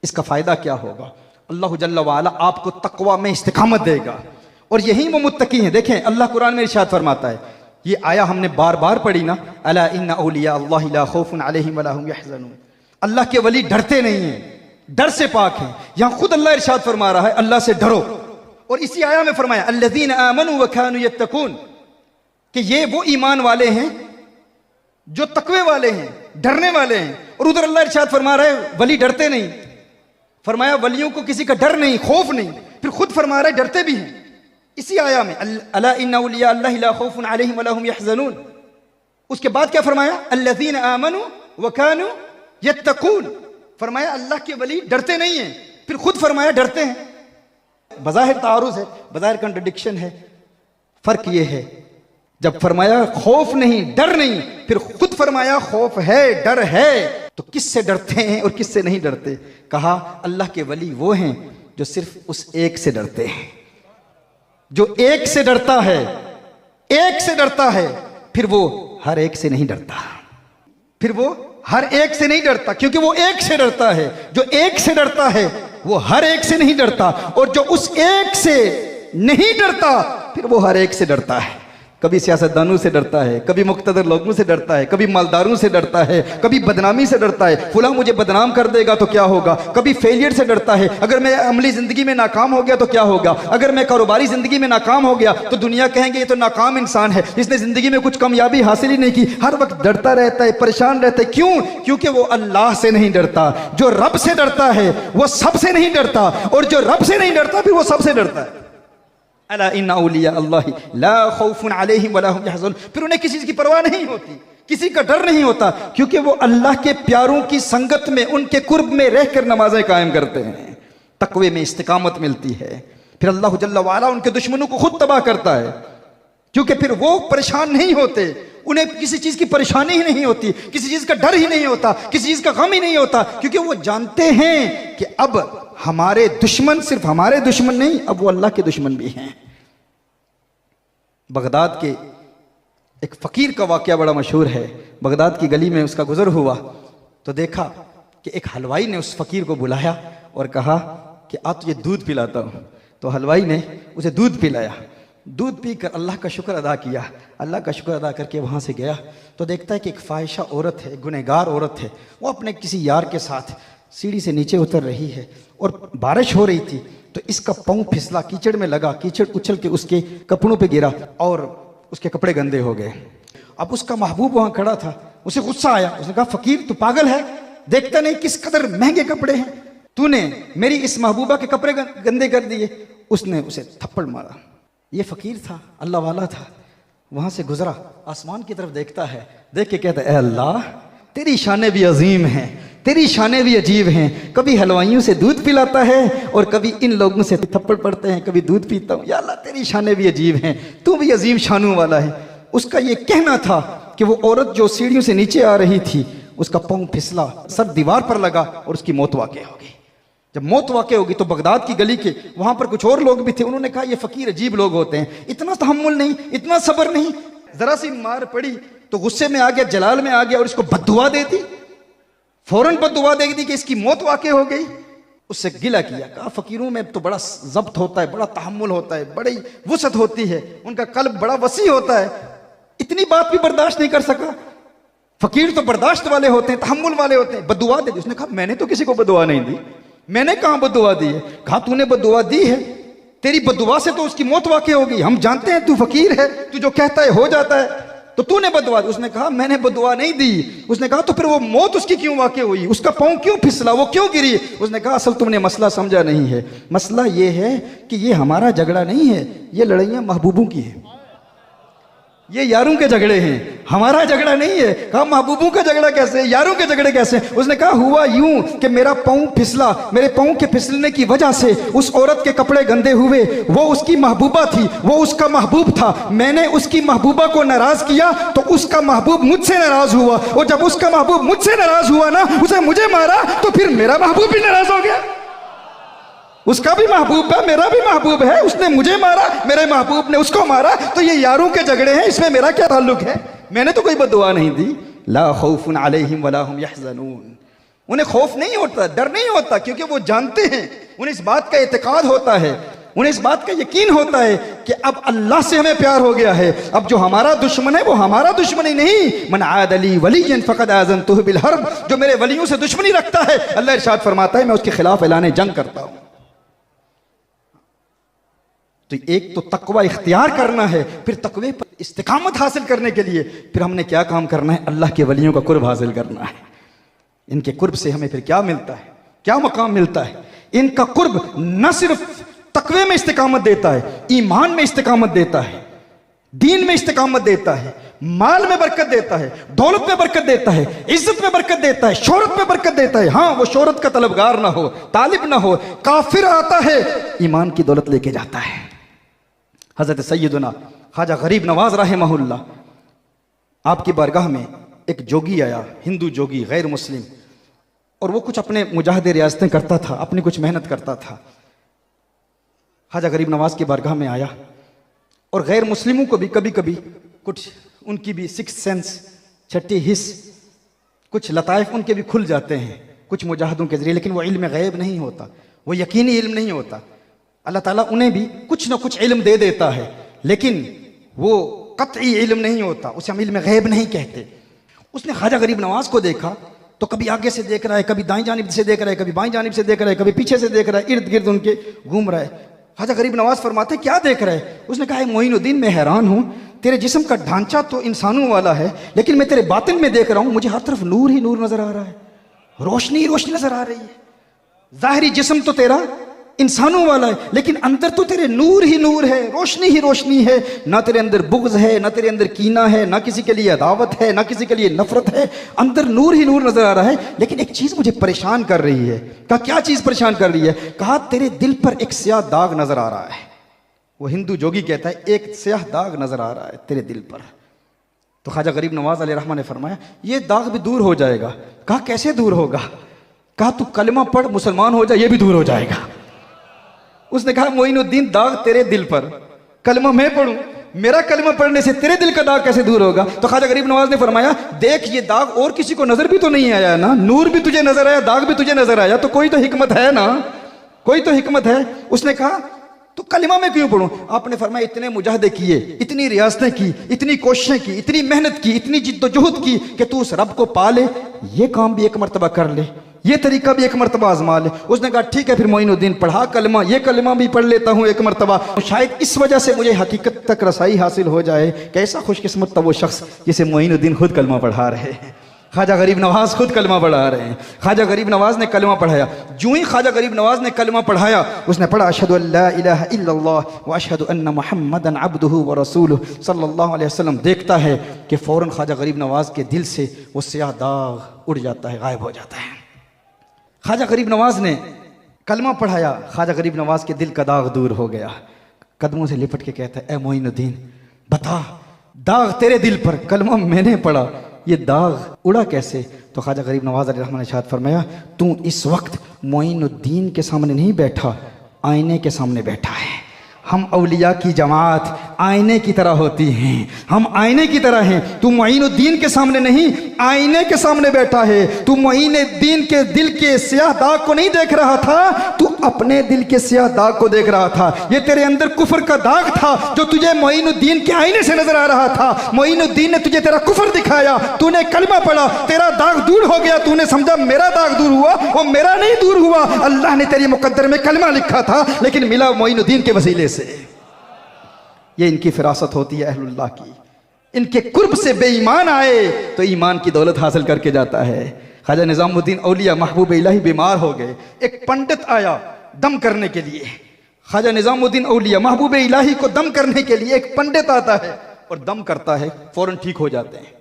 इसका फायदा क्या होगा? अल्लाह जल्ला वाला आपको तकवा में इस्तिकामत देगा, और यही वो मुत्तकी हैं। देखें अल्लाह कुरान में इरशाद फरमाता है, ये आया हमने बार बार पढ़ी ना, अला इन्ना औलिया अल्लाह ला खौफुन अलैहिम वला हुम यहज़नून। अल्लाह के वली डरते नहीं हैं, डर से पाक हैं। यहां खुद अल्लाह इरशाद फरमा रहा है अल्लाह से डरो, और इसी आया में फरमाया अल्लज़ीना आमनू व कानू यत्तकून, कि ये वो ईमान वाले हैं जो तकवे वाले हैं, डरने वाले हैं। और उधर अल्लाह इरशाद फरमा रहा है वली डरते नहीं, फरमाया वलियों को किसी का डर नहीं, खौफ नहीं, फिर खुद फरमा रहा है डरते भी हैं। इसी आया में अला इन्ना औलिया अल्लाह ला खौफुन अलैहिम वला हुम यहज़नून। उसके बाद क्या फरमाया? अल्लज़ीना आमनू व कानू यत्तकून, फरमाया अल्लाह के वली डरते नहीं हैं, फिर खुद फरमाया डरते हैं। बज़ाहिर तारुज़ है, बज़ाहिर कंट्रडिक्शन है। फर्क ये है जब फरमाया खौफ नहीं डर नहीं, फिर खुद फरमाया खौफ है डर है, तो किससे डरते हैं और किससे नहीं डरते? कहा अल्लाह के वली वो हैं जो सिर्फ उस एक से डरते हैं, जो एक से डरता है, एक से डरता है, फिर वो हर एक से नहीं डरता, फिर वो हर एक से नहीं डरता, क्योंकि वो एक से डरता है। जो एक से डरता है वो हर एक से नहीं डरता, और जो उस एक से नहीं डरता फिर वो हर एक से डरता है। कभी सियासतदानों से डरता है, कभी मुक्तदर लोगों से डरता है, कभी मालदारों से डरता है, कभी बदनामी से डरता है, फुला मुझे बदनाम कर देगा तो क्या होगा, कभी फेलियर से डरता है, अगर मैं अमली जिंदगी में नाकाम हो गया तो क्या होगा, अगर मैं कारोबारी जिंदगी में नाकाम हो गया तो दुनिया कहेंगे ये तो नाकाम इंसान है, इसने जिंदगी में कुछ कामयाबी हासिल ही नहीं की। हर वक्त डरता रहता है, परेशान रहता है। क्यों? क्योंकि वो अल्लाह से नहीं डरता। जो रब से डरता है वो सबसे नहीं डरता, और जो रब से नहीं डरता फिर वो सबसे डरता है। अला इन्ना औलिया अल्लाह ला खौफुन अलैहिम वला हुम यहज़नून, फिर उन्हें किसी चीज की परवाह नहीं होती, किसी का डर नहीं होता, क्योंकि वो अल्लाह के प्यारों की संगत में, उनके कुर्ब में रहकर नमाजें कायम करते हैं, तकवे में इस्तिकामत मिलती है। फिर अल्लाह जल्ला वाला उनके दुश्मनों को खुद तबाह करता है, क्योंकि फिर वो परेशान नहीं होते, उन्हें किसी चीज की परेशानी ही नहीं होती, किसी चीज का डर ही नहीं होता, किसी चीज का गम ही नहीं होता, क्योंकि वो जानते हैं कि अब हमारे दुश्मन सिर्फ हमारे दुश्मन नहीं, अब वो अल्लाह के दुश्मन भी हैं। बगदाद के एक फकीर का वाकया बड़ा मशहूर है। बगदाद की गली में उसका गुजर हुआ तो देखा कि एक हलवाई ने उस फकीर को बुलाया और कहा कि आ तुझे दूध पिलाता हूँ। तो हलवाई ने उसे दूध पिलाया। दूध पीकर अल्लाह का शुक्र अदा किया। अल्लाह का शुक्र अदा करके वहाँ से गया तो देखता है कि एक फाहिशा औरत है, गुनहगार औरत है, वो अपने किसी यार के साथ सीढ़ी से नीचे उतर रही है और बारिश हो रही थी, तो इसका पाँव फिसला, कीचड़ में लगा, कीचड़ उछल के उसके कपड़ों पे गिरा और उसके कपड़े गंदे हो गए। अब उसका महबूब वहाँ खड़ा था, उसे गुस्सा आया। उसने कहा फकीर तू पागल है, देखता नहीं किस कदर महंगे कपड़े हैं, तूने मेरी इस महबूबा के कपड़े गंदे कर दिए। उसने उसे थप्पड़ मारा। ये फ़कीर था, अल्लाह वाला था, वहाँ से गुजरा, आसमान की तरफ देखता है, देख के कहता है, ए अल्लाह, तेरी शानें भी अजीम हैं, तेरी शानें भी अजीब हैं। कभी हलवाइयों से दूध पिलाता है और कभी इन लोगों से थप्पड़ पड़ते हैं, कभी दूध पीता हूँ। या अल्लाह, तेरी शानें भी अजीब हैं, तू भी अजीम शानों वाला है। उसका ये कहना था कि वो औरत जो सीढ़ियों से नीचे आ रही थी, उसका पाँव फिसला, सर दीवार पर लगा और उसकी मौत वाक़ई हो गई। जब मौत वाक़ई होगी तो बगदाद की गली के वहाँ पर कुछ और लोग भी थे, उन्होंने कहा ये फ़कीर अजीब लोग होते हैं, इतना तहम्मुल नहीं, इतना सब्र नहीं। ज़रा सी मार पड़ी तो गुस्से में आ गया, जलाल में आ गया और इसको बद्दुआ दे दी, फौरन बद्दुआ दे दी कि इसकी मौत वाक़ई हो गई। उससे गिला किया, कहा फ़कीरों में तो बड़ा ज़ब्त होता है, बड़ा तहम्मुल होता है, बड़ी वुसअत होती है, उनका कल्ब बड़ा वसी होता है, इतनी बात भी बर्दाश्त नहीं कर सका। फ़कीर तो बर्दाश्त वाले होते हैं, तहम्मुल वाले होते हैं, बद्दुआ दे दी। उसने कहा मैंने तो किसी को बद्दुआ नहीं दी, मैंने कहाँ बद्दुआ दी है? कहा तूने बद्दुआ दी है, तेरी बद्दुआ से तो उसकी मौत वाक़ई होगी। हम जानते हैं तू फ़कीर है, तू जो कहता है हो जाता है, तो तूने बद्दुआ दी। उसने कहा मैंने बद्दुआ नहीं दी। उसने कहा तो फिर वो मौत उसकी क्यों वाक़ई हुई, उसका पाँव क्यों फिसला, वो क्यों गिरी? उसने कहा असल तुमने मसला समझा नहीं है, मसला ये है कि ये हमारा झगड़ा नहीं है, ये लड़ाइयाँ महबूबों की है, ये यारों के झगड़े हैं, हमारा झगड़ा नहीं है। कहा महबूबों का झगड़ा कैसे, यारों के झगड़े कैसे? उसने कहा हुआ यूं कि मेरा पाँव फिसला, मेरे पाँव के फिसलने की वजह से उस औरत के कपड़े गंदे हुए। वो उसकी महबूबा थी, वो उसका महबूब था, मैंने उसकी महबूबा को नाराज किया तो उसका महबूब मुझसे नाराज हुआ, और जब उसका महबूब मुझसे नाराज हुआ ना, उसे मुझे मारा तो फिर मेरा महबूब भी नाराज हो गया। उसका भी महबूब है, मेरा भी महबूब है, उसने मुझे मारा, मेरे महबूब ने उसको मारा, तो ये यारों के झगड़े हैं, इसमें मेरा क्या ताल्लुक है? मैंने तो कोई बद्दुआ नहीं दी। ला खौफुन अलैहिम वला हुम यहज़नून, उन्हें खौफ नहीं होता, डर नहीं होता, क्योंकि वो जानते हैं, उन्हें इस बात का इत्तेकाद होता है, उन्हें इस बात का यकीन होता है कि अब अल्लाह से हमें प्यार हो गया है। अब जो हमारा दुश्मन है वो हमारा दुश्मन ही नहीं, मन आद अली वलियन फ़क़द आज़नतुहु बिल हर्ब, जो मेरे वलियों से दुश्मनी रखता है, अल्लाह इरशाद फरमाता है मैं उसके खिलाफ ऐलान जंग करता हूँ। तो एक तो तकवा इख्तियार करना है, फिर तकवे पर इस्तिकामत हासिल करने के लिए फिर हमने क्या काम करना है? अल्लाह के वलियों का कुर्ब हासिल करना है। इनके कुर्ब से हमें फिर क्या मिलता है, क्या मकाम मिलता है? इनका कुर्ब न सिर्फ तकवे में इस्तिकामत देता है, ईमान में इस्तिकामत देता है, दीन में इस्तिकामत देता है, माल में बरकत देता है, दौलत में बरकत देता है, इज्जत में बरकत देता है, शोहरत में बरकत देता है। हाँ, वो शोहरत का तलबगार ना हो, तालिब ना हो। काफिर आता है, ईमान की दौलत लेके जाता है। हज़रत सैयदना ख्वाजा गरीब नवाज रहमहुल्लाह, आपकी बारगाह में एक जोगी आया, हिंदू जोगी, गैर मुस्लिम, और वो कुछ अपने मुजाहिदे रियासतें करता था, अपनी कुछ मेहनत करता था। ख्वाजा गरीब नवाज की बारगाह में आया, और गैर मुस्लिमों को भी कभी कभी कुछ उनकी भी सिक्स्थ सेंस, छठी हिस्स, कुछ लताइफ उनके भी खुल जाते हैं कुछ मुजाहिदों के जरिए, लेकिन वो इल्म गैब नहीं होता, वो यकीनी इल्म नहीं होता। अल्लाह ताला उन्हें भी कुछ ना कुछ इल्म दे देता है, लेकिन वो कतई इल्म नहीं होता, उसे हम इल्म गैब नहीं कहते। उसने ख्वाजा गरीब नवाज को देखा तो कभी आगे से देख रहा है, कभी दाईं जानिब से देख रहा है, कभी बाईं जानिब से देख रहा है, कभी पीछे से देख रहा है, इर्द गिर्द उनके घूम रहा है। ख्वाजा गरीब नवाज फरमाते क्या देख रहा है? उसने कहा मोइनुद्दीन, मैं हैरान हूँ, तेरे जिस्म का ढांचा तो इंसानों वाला है, लेकिन मैं तेरे बातिन में देख रहा हूँ, मुझे हर तरफ नूर ही नूर नजर आ रहा है, रोशनी ही रोशनी नजर आ रही है। जाहिरी जिस्म तो तेरा इंसानों वाला है, लेकिन अंदर तो तेरे नूर ही नूर है, रोशनी ही रोशनी है। ना तेरे अंदर बुग़्ज़ है, ना तेरे अंदर कीना है, ना किसी के लिए अदावत है, ना किसी के लिए नफरत है, अंदर नूर ही नूर नजर आ रहा है। लेकिन एक चीज मुझे परेशान कर रही है। कहा क्या चीज परेशान कर रही है? कहा तेरे दिल पर एक स्याह दाग नजर आ रहा है। वो हिंदू जोगी कहता है एक स्याह दाग नजर आ रहा है तेरे दिल पर। तो ख्वाजा गरीब नवाज अलैहिर्रहमा ने फरमाया ये दाग भी दूर हो जाएगा। कहा कैसे दूर होगा? कहा तू कलमा पढ़, मुसलमान हो जाए, ये भी दूर हो जाएगा। उसने कहा मोइनुद्दीन, दाग तेरे दिल पर, कलमा मैं पढ़ूं, मेरा कलमा पढ़ने से तेरे दिल का दाग कैसे दूर होगा? तो ख्वाजा गरीब नवाज ने फरमाया देख ये दाग और किसी को नजर भी तो नहीं आया ना, नूर भी तुझे नजर आया, दाग भी तुझे नजर आया, तो कोई तो हिकमत है ना, कोई तो हिकमत है। उसने कहा तो कलिमा में क्यों पढ़ूं? आपने फरमाया इतने मुजाहदे किए, इतनी रियासतें की, इतनी कोशिशें की, इतनी मेहनत की, इतनी जिद्दोजहद की कि तू उस रब को पा ले, ये काम भी एक मरतबा कर ले, ये तरीका भी एक मरतबा आजमा ले। उसने कहा ठीक है फिर मोइनुद्दीन पढ़ा कलमा, ये कलमा भी पढ़ लेता हूँ एक मरतबा, शायद इस वजह से मुझे हकीकत तक रसाई हासिल हो जाए। कैसा खुशकिस्मत था वो शख्स जिसे मोइनुद्दीन खुद कलमा पढ़ा रहे हैं। ख्वाजा गरीब नवाज खुद कलमा पढ़ा रहे हैं। ख्वाजा गरीब नवाज ने कलमा पढ़ाया। जो ही ख्वाजा गरीब नवाज ने कलमा पढ़ाया, उसने पढ़ा अशहदु अल्ला इलाहा इल्लल्लाह व अशहदु अन्ना मुहम्मदन अब्दुहु व रसूलुहु सल्लल्लाहु अलैहि वसल्लम। देखता है कि फ़ौरन ख्वाजा गरीब नवाज के दिल से वो स्याह दाग उड़ जाता है, गायब हो जाता है। ख्वाजा गरीब नवाज ने कलमा पढ़ाया, ख्वाजा गरीब नवाज के दिल का दाग दूर हो गया। कदमों से लिपट के कहता है, ए मोइनुद्दीन बता, दाग तेरे दिल पर, कलमा मैंने पढ़ा, ये दाग उड़ा कैसे? तो ख्वाजा गरीब नवाज अलैहि रहमान ने इरशाद फरमाया, तू इस वक्त मोइनुद्दीन के सामने नहीं बैठा, आईने के सामने बैठा है। हम औलिया की जमात आईने की तरह होती हैं, हम आईने की तरह हैं। तू मोइनुद्दीन के सामने नहीं, आईने के सामने बैठा है। तू मोइनुद्दीन के दिल के स्याह दाग को नहीं देख रहा था, तू अपने दिल के स्याह दाग को देख रहा था। ये तेरे अंदर कुफर का दाग था जो तुझे मोइनुद्दीन के आईने से नजर आ रहा था। मोइनुद्दीन ने तुझे तेरा कुफर दिखाया, तूने कलमा पढ़ा, तेरा दाग दूर हो गया। तूने समझा मेरा दाग दूर हुआ, वो मेरा नहीं दूर हुआ। अल्लाह ने तेरी मुकद्दर में कलमा लिखा था, लेकिन मिला मोइनुद्दीन के वसीले से। ये इनकी फिरासत होती है अहलुल्लाह की। इनके कुर्ब से बेईमान आए तो ईमान की दौलत हासिल करके जाता है। ख्वाजा निजामुद्दीन औलिया महबूब इलाही बीमार हो गए। एक पंडित आया दम करने के लिए। ख्वाजा निजामुद्दीन औलिया महबूब इलाही को दम करने के लिए एक पंडित आता है और दम करता है, फौरन ठीक हो जाते हैं।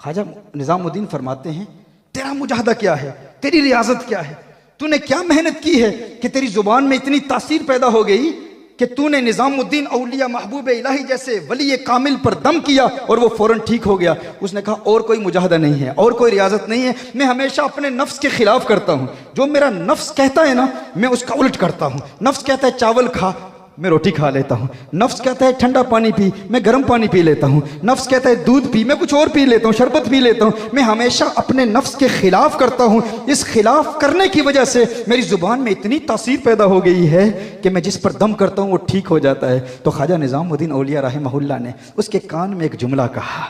ख्वाजा निजामुद्दीन फरमाते हैं, तेरा मुजाहदा क्या है, तेरी रियाजत क्या है, तूने क्या मेहनत की है कि तेरी जुबान में इतनी तासीर पैदा हो गई कि तूने निजामुद्दीन औलिया महबूब इलाही जैसे वली कामिल पर दम किया और वो फौरन ठीक हो गया। उसने कहा और कोई मुजाहदा नहीं है, और कोई रियाजत नहीं है, मैं हमेशा अपने नफ्स के खिलाफ करता हूँ। जो मेरा नफ्स कहता है ना, मैं उसका उलट करता हूँ। नफ्स कहता है चावल खा, मैं रोटी खा लेता हूँ। नफ्स कहता है ठंडा पानी पी, मैं गर्म पानी पी लेता हूँ। नफ्स कहता है दूध पी, मैं कुछ और पी लेता हूँ, शरबत पी लेता हूँ। मैं हमेशा अपने नफ्स के खिलाफ करता हूँ। इस खिलाफ करने की वजह से मेरी जुबान में इतनी तासीर पैदा हो गई है कि मैं जिस पर दम करता हूँ वो ठीक हो जाता है। तो ख्वाजा निजामुद्दीन औलिया रहमहुल्लाह ने उसके कान में एक जुमला कहा,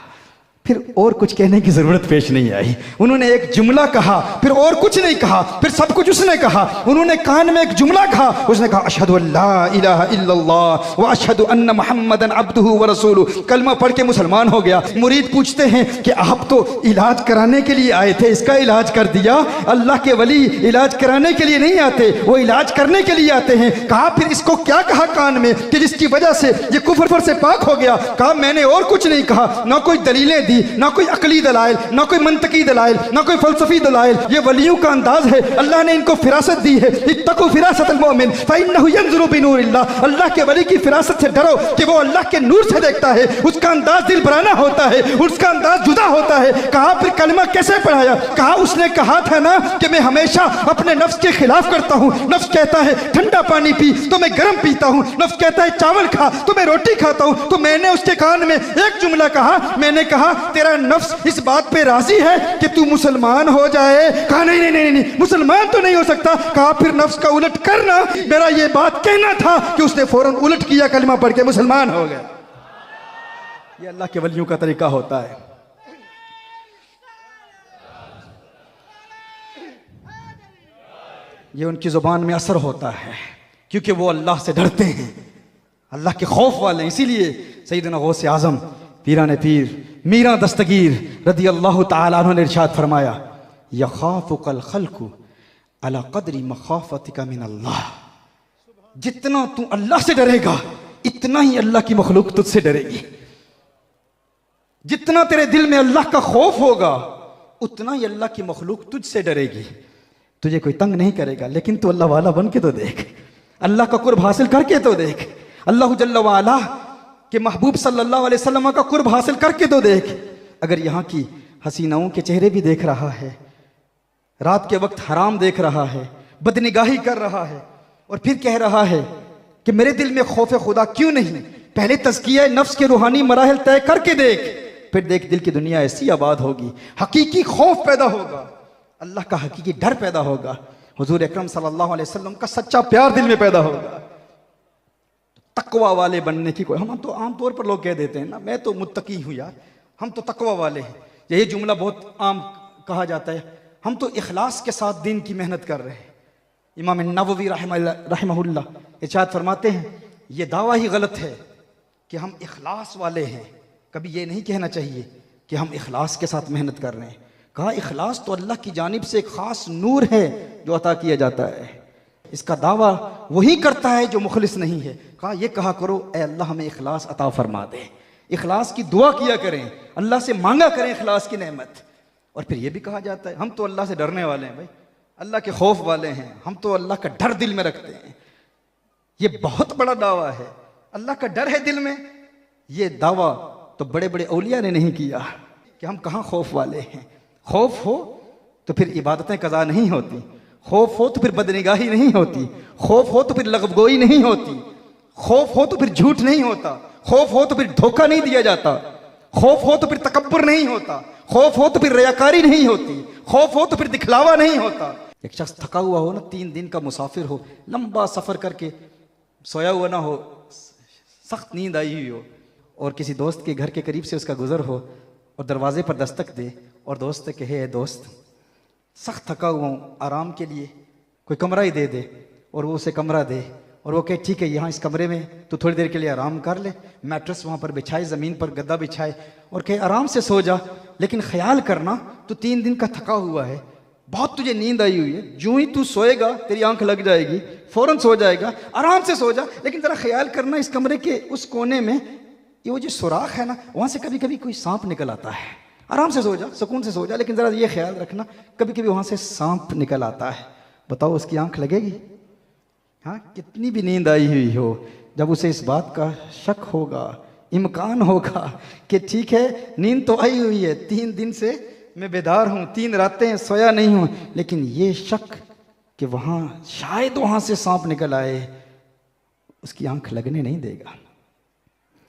फिर और कुछ कहने की जरूरत पेश नहीं आई। उन्होंने एक जुमला कहा, फिर और कुछ नहीं कहा, फिर सब कुछ उसने कहा। उन्होंने कान में एक जुमला कहा, उसने कहा अशहदु अल्ला इलाहा इल्लल्लाह व अशहदु अन्ना मुहम्मदन अब्दुहु व रसूलुहु। कलमा पढ़ के मुसलमान हो गया। मुरीद पूछते हैं कि आप तो इलाज कराने के लिए आए थे, इसका इलाज कर दिया। अल्लाह के वली इलाज कराने के लिए नहीं आते, वो इलाज करने के लिए आते हैं। कहा फिर इसको क्या कहा कान में कि जिसकी वजह से ये कुफ्र से पाक हो गया? कहा मैंने और कुछ नहीं कहा, ना कोई दलीलें दी, ना कोई अकली दलाइल, ना कोई मंतकी दलाइल, ना कोई फलसफी दलाइल। ये वलियों का अंदाज है, अल्लाह ने इनको फिरासत दी है। इत्तकू फिरासतल मोमिन फइन्नहु यंजुरु बिनूरिल्लाह। अल्लाह के वली की फिरासत से डरो कि वो अल्लाह के नूर से देखता है। उसका अंदाज दिल बराना होता है, उसका अंदाज जुदा होता है। कहा फिर कलमा कैसे पढ़ाया? कहा उसने कहा था ना कि मैं हमेशा अपने नफ्स के खिलाफ करता हूँ। नफ्स कहता है ठंडा पानी पी तो मैं गर्म पीता हूँ, नफ्स कहता है चावल खा तो मैं रोटी खाता हूँ। तो मैंने उसके कान में एक जुमला कहा, मैंने कहा तेरा नफ्स इस बात पे राजी है कि तू मुसलमान हो जाए? कहा नहीं नहीं नहीं नहीं, मुसलमान तो नहीं हो सकता। कहा फिर नफ्स का उलट करना, मेरा ये बात कहना था कि उसने फौरन उलट किया, कलमा पढ़ के मुसलमान हो गया। ये अल्लाह के वलियों का तरीका होता है। ये उनकी जुबान में असर होता है क्योंकि वो अल्लाह से डरते हैं, अल्लाह के खौफ वाले। इसीलिए सैयदना गौसे आजम पीराने पीर मीरा दस्तगीर रदी अल्लाह तआला अन्हु ने इरशाद फरमाया, यखाफुकल खल्कु अला कदरी मखाफतिका मिन अल्लाह। जितना तू अल्लाह से डरेगा इतना ही अल्लाह की मखलूक तुझसे डरेगी। जितना तेरे दिल में अल्लाह का खौफ होगा उतना ही अल्लाह की मखलूक तुझसे डरेगी। तुझे कोई तंग नहीं करेगा, लेकिन तू अल्लाह वाला बन के तो देख, अल्लाह का कुर्ब हासिल करके तो देख, अल्लाह जल्ल वाला के महबूब सल्लल्लाहु अलैहि वसल्लम का कुर्ब हासिल करके तो देख। अगर यहाँ की हसीनाओं के चेहरे भी देख रहा है, रात के वक्त हराम देख रहा है, बदनिगाही कर रहा है और फिर कह रहा है कि मेरे दिल में खौफ खुदा क्यों नहीं? पहले तज़किया नफ्स के रूहानी मराहिल तय करके देख, फिर देख दिल की दुनिया ऐसी आबाद होगी, हकीकी खौफ पैदा होगा, अल्लाह का हकीकी डर पैदा होगा, हुजूर अकरम सल्लल्लाहु अलैहि वसल्लम का सच्चा प्यार दिल में पैदा होगा। तकवा वाले बनने की कोई, हम तो आमतौर पर लोग कह देते हैं ना, मैं तो मुत्तकी हूँ यार, हम तो तकवा वाले हैं। यही जुमला बहुत आम कहा जाता है। हम तो इखलास के साथ दीन की मेहनत कर रहे हैं। इमाम नववी रहमहुल्लाह इरशाद फरमाते हैं, ये दावा ही गलत है कि हम इखलास वाले हैं। कभी ये नहीं कहना चाहिए कि हम इखलास के साथ मेहनत कर रहे हैं। कहा इखलास तो अल्लाह की जानिब से एक ख़ास नूर है जो अता किया जाता है, इसका दावा वही करता है जो मुखलिस नहीं है। कहा ये कहा करो ए अल्लाह हमें इखलास अता फरमा दे, इखलास की दुआ किया करें, अल्लाह से मांगा करें इखलास की नेमत। और फिर ये भी कहा जाता है हम तो अल्लाह से डरने वाले हैं भाई, अल्लाह के खौफ वाले हैं, हम तो अल्लाह का डर दिल में रखते हैं। ये बहुत बड़ा दावा है, अल्लाह का डर है दिल में। ये दावा तो बड़े बड़े औलिया ने नहीं किया कि हम कहाँ खौफ वाले हैं। खौफ हो तो फिर इबादतें कज़ा नहीं होती, खौफ हो तो फिर बदनिगाही नहीं होती, खौफ हो तो फिर लगबगोई नहीं होती, खौफ हो तो फिर झूठ नहीं होता, खौफ हो तो फिर धोखा नहीं दिया जाता, खौफ हो तो फिर तकब्बुर नहीं होता, खौफ हो तो फिर रियाकारी नहीं होती, खौफ हो तो फिर दिखलावा नहीं होता। एक शख्स थका हुआ हो ना, 3 दिन का मुसाफिर हो, लंबा सफ़र करके सोया हुआ ना हो, सख्त नींद आई हुई हो, और किसी दोस्त के घर के करीब से उसका गुजर हो और दरवाजे पर दस्तक दे और दोस्त से कहे दोस्त सख्त थका हुआ हूँ, आराम के लिए कोई कमरा ही दे दे, और वो उसे कमरा दे और वो कहे ठीक है यहाँ इस कमरे में तो थोड़ी देर के लिए आराम कर ले, मैट्रेस वहाँ पर बिछाए, ज़मीन पर गद्दा बिछाए और कहे आराम से सो जा, लेकिन ख्याल करना तो 3 दिन का थका हुआ है, बहुत तुझे नींद आई हुई है, जो ही तू सोएगा तेरी आंख लग जाएगी, फौरन सो जाएगा, आराम से सो जा, लेकिन ज़रा ख्याल करना इस कमरे के उस कोने में ये वो जो सुराख है ना, वहाँ से कभी कभी कोई सांप निकल आता है, आराम से सो जा, सुकून से सो जा, लेकिन ज़रा ये ख्याल रखना कभी कभी वहाँ से सांप निकल आता है। बताओ उसकी आंख लगेगी? हाँ, कितनी भी नींद आई हुई हो, जब उसे इस बात का शक होगा, इम्कान होगा कि ठीक है नींद तो आई हुई है, 3 दिन से मैं बेदार हूँ, 3 रातें सोया नहीं हूँ, लेकिन ये शक कि वहाँ शायद वहाँ से सांप निकल आए, उसकी आंख लगने नहीं देगा।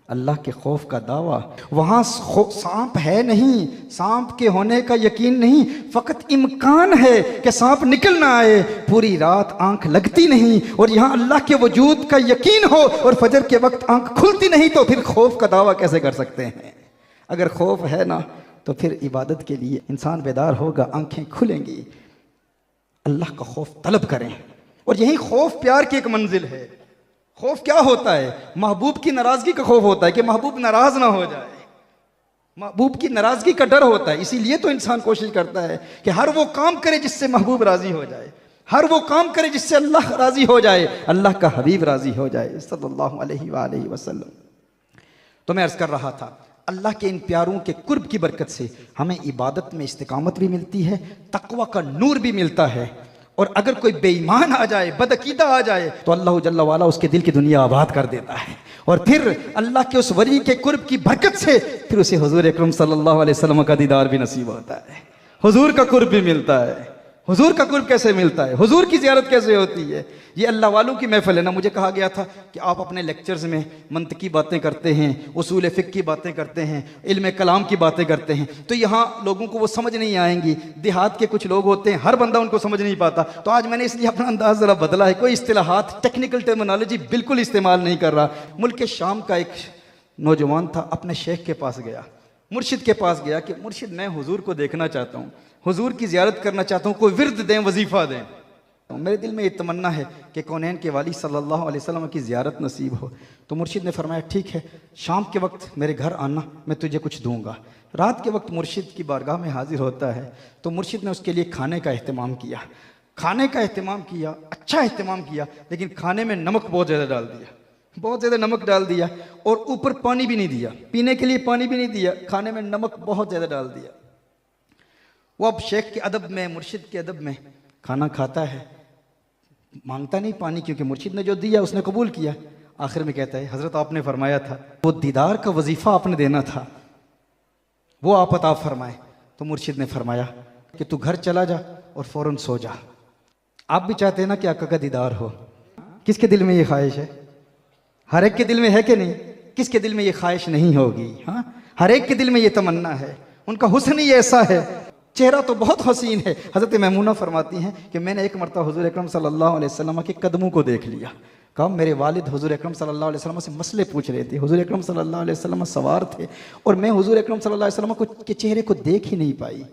अल्लाह के खौफ का दावा, वहाँ सांप है नहीं, सांप के होने का यकीन नहीं, फ़कत इम्कान है कि सांप निकल ना आए, पूरी रात आंख लगती नहीं, और यहाँ अल्लाह के वजूद का यकीन हो और फजर के वक्त आंख खुलती नहीं, तो फिर खौफ का दावा कैसे कर सकते हैं? अगर खौफ है ना तो फिर इबादत के लिए इंसान बेदार होगा, आंखें खुलेंगी। अल्लाह का खौफ तलब करें, और यही खौफ प्यार की एक मंजिल है। खौफ क्या होता है? महबूब की नाराजगी का खौफ होता है कि महबूब नाराज ना हो जाए, महबूब की नाराजगी का डर होता है। इसीलिए तो इंसान कोशिश करता है कि हर वो काम करे जिससे महबूब राजी हो जाए, हर वो काम करे जिससे अल्लाह राजी हो जाए, अल्लाह का हबीब राजी हो जाए सल्लल्लाहु अलैहि वसल्लम। तो मैं अर्ज कर रहा था, अल्लाह के इन प्यारों के कुर्ब की बरकत से हमें इबादत में इस्तिकामत भी मिलती है, तकवा का नूर भी मिलता है, और अगर कोई बेईमान आ जाए, बदअकीदा आ जाए, तो अल्लाह जल्ला वाला उसके दिल की दुनिया आबाद कर देता है, और फिर अल्लाह के उस वली के कुर्ब की बरकत से फिर उसे हुजूर अकरम सल्लल्लाहु अलैहि वसल्लम का दीदार भी नसीब होता है, हुजूर का कुर्ब भी मिलता है। हुजूर का कुर्ब कैसे मिलता है? हुजूर की ज़ियारत कैसे होती है? ये अल्लाह वालों की महफिल है ना। मुझे कहा गया था कि आप अपने लेक्चर्स में मंतकी बातें करते हैं, उसूल फ़िक़्ह की बातें करते हैं, इल्म कलाम की बातें करते हैं, तो यहाँ लोगों को वो समझ नहीं आएंगी। देहात के कुछ लोग होते हैं, हर बंदा उनको समझ नहीं पाता, तो आज मैंने इसलिए अपना अंदाज़ ज़रा बदला है, कोई इस्तिलाहात, टेक्निकल टर्मिनोलॉजी बिल्कुल इस्तेमाल नहीं कर रहा। मुल्क शाम का एक नौजवान था, अपने शेख के पास गया, मुर्शिद के पास गया कि मुर्शिद मैं हुजूर को देखना चाहता हूँ, हुजूर की ज़ियारत करना चाहता हूँ, कोई विर्द दें, वजीफ़ा दें। तो मेरे दिल में ये तमन्ना है कि कौनैन के वाली सल्लल्लाहु अलैहि वसल्लम की ज़ियारत नसीब हो। तो मुर्शिद ने फरमाया ठीक है, शाम के वक्त मेरे घर आना, मैं तुझे कुछ दूंगा। रात के वक्त मुर्शिद की बारगाह में हाजिर होता है, तो मुर्शिद ने उसके लिए खाने का अहतमाम किया, खाने का अहतमाम किया, अच्छा अहतमाम किया, लेकिन खाने में नमक बहुत ज़्यादा डाल दिया, बहुत ज़्यादा नमक डाल दिया, और ऊपर पानी भी नहीं दिया, पीने के लिए पानी भी नहीं दिया, खाने में नमक बहुत ज़्यादा डाल दिया। वो अब शेख के अदब में, मुर्शिद के अदब में खाना खाता है, मांगता नहीं पानी, क्योंकि मुर्शिद ने जो दिया उसने कबूल किया। आखिर में कहता है हज़रत आपने फरमाया था वो दीदार का वजीफ़ा आपने देना था, वो आप अता फरमाए। तो मुर्शिद ने फरमाया कि तू घर चला जा और फ़ौरन सो जा। आप भी चाहते हैं ना कि आका का दीदार हो? किसके दिल में ये ख्वाहिश है? हर एक के दिल में है कि नहीं? किसके दिल में ये ख्वाहिश नहीं होगी? हाँ, हर एक के दिल में ये तमन्ना है। उनका हुस्न ही ऐसा है, चेहरा तो बहुत हसीन है। हज़रत मैमूना फरमाती हैं कि मैंने एक मरतबा हुज़ूर अकरम सल्लल्लाहु अलैहि वसल्लम के कदमों को देख लिया। कहा मेरे वालिद हुज़ूर अकरम सल्लल्लाहु अलैहि वसल्लम से मसले पूछ रहे थे, हुज़ूर अकरम सल्लल्लाहु अलैहि वसल्लम सवार थे, और मैं हुज़ूर अकरम सल्लल्लाहु अलैहि वसल्लम के चेहरे को देख ही नहीं पाई।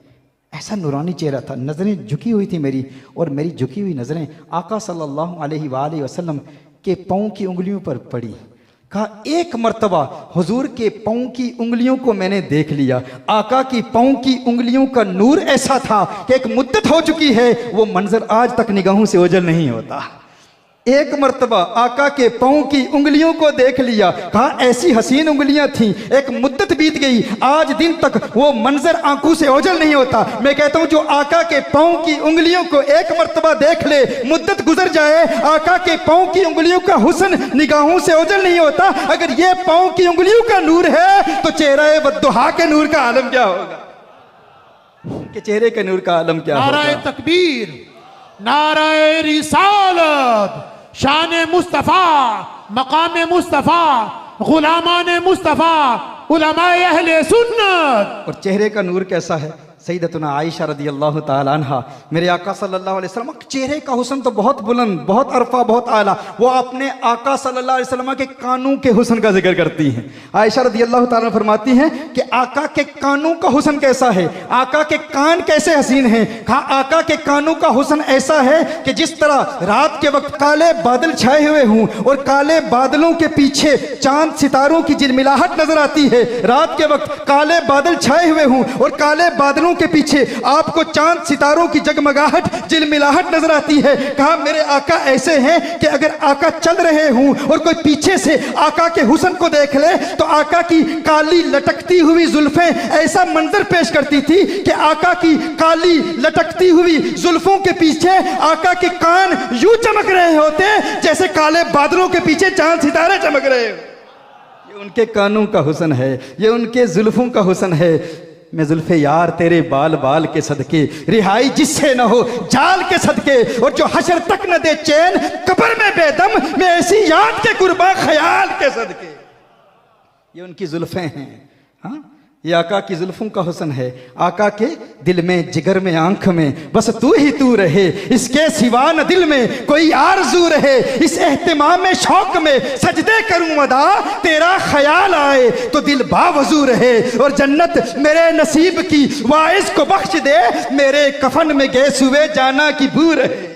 ऐसा नूरानी चेहरा था, नज़रें झुकी हुई थी मेरी, और मेरी झुकी हुई नज़रें आका सल्लल्लाहु अलैहि वसल्लम के पाँव की उंगलियों पर पड़ी। कहा एक मर्तबा हुजूर के पाँव की उंगलियों को मैंने देख लिया। आका की पाँव की उंगलियों का नूर ऐसा था कि एक मुद्दत हो चुकी है, वो मंजर आज तक निगाहों से ओझल नहीं होता। एक मर्तबा आका के पाँव की उंगलियों को देख लिया। कहा ऐसी हसीन उंगलियां थीं, एक मुद्दत बीत गई, आज दिन तक वो मंजर आंखों से ओझल नहीं होता। मैं कहता हूं जो आका के पाँव की उंगलियों को एक मर्तबा देख ले, मुद्दत गुजर जाए, आका के पाँव की उंगलियों का हुस्न निगाहों से ओझल नहीं होता। अगर ये पाँव की उंगलियों का नूर है तो चेहरा वद्दुहा के नूर का आलम क्या होगा, कि चेहरे के नूर का आलम क्या होगा। नाराए तकबीर, नाराए रिसालत, शान मुस्तफ़ा, मकाम मुस्तफ़ा, गुलामान मुस्तफ़ा, उलमाए अहले सुन्नत। और चेहरे का नूर कैसा है? सैयदतुना आयशा रदियल्लाहु ताला अन्हा, मेरे आका सल्लल्लाहु अलैहि वसल्लम चेहरे का हुस्न तो बहुत बुलंद, बहुत अरफा, बहुत आला। वो अपने आका सल्लल्लाहु अलैहि वसल्लम के कानों के हुस्न का जिक्र करती हैं। आयशा रदियल्लाहु ताला फरमाती हैं कि आका के कानों का हुस्न कैसा है, आका के कान कैसे हसीन हैं। कहा आका के कानों का हुस्न ऐसा है कि जिस तरह रात के वक्त काले बादल छाए हुए हों और काले बादलों के पीछे चांद सितारों की झिलमिलाहट नजर आती है। रात के वक्त काले बादल छाए हुए हों और काले बादलों के पीछे आपको चांद सितारों की जगमगाहट झिलमिलाहट नजर आती है। कहा मेरे आका ऐसे हैं कि अगर आका चल रहे हों और कोई पीछे से आका के हुस्न को देख ले तो आका की काली लटकती हुई जुल्फें ऐसा मंजर पेश करती थी कि आका की काली लटकती हुई जुल्फों के पीछे आका के कान यूं चमक रहे होते जैसे काले बादलों के पीछे चांद सितारे चमक रहे। ये उनके कानों का हुस्न है, ये उनके जुल्फों का हुस्न है। मैं जुल्फे यार तेरे बाल बाल के सदके, रिहाई जिससे न हो जाल के सदके, और जो हशर तक न दे चैन कब्र में बेदम, मैं ऐसी याद के कुर्बा ख्याल के सदके। ये उनकी जुल्फे हैं। हाँ, ये आका की जुल्फों का हुस्न है। आका के दिल में, जिगर में, आंख में बस तू ही तू रहे, इसके सिवा न दिल में कोई आरज़ू रहे। इस एहतिमाम में, शौक में सजदे करूं अदा, तेरा ख्याल आए तो दिल बावजू रहे। और जन्नत मेरे नसीब की वाइस को बख्श दे, मेरे कफन में गैस हुए जाना की बू रहे।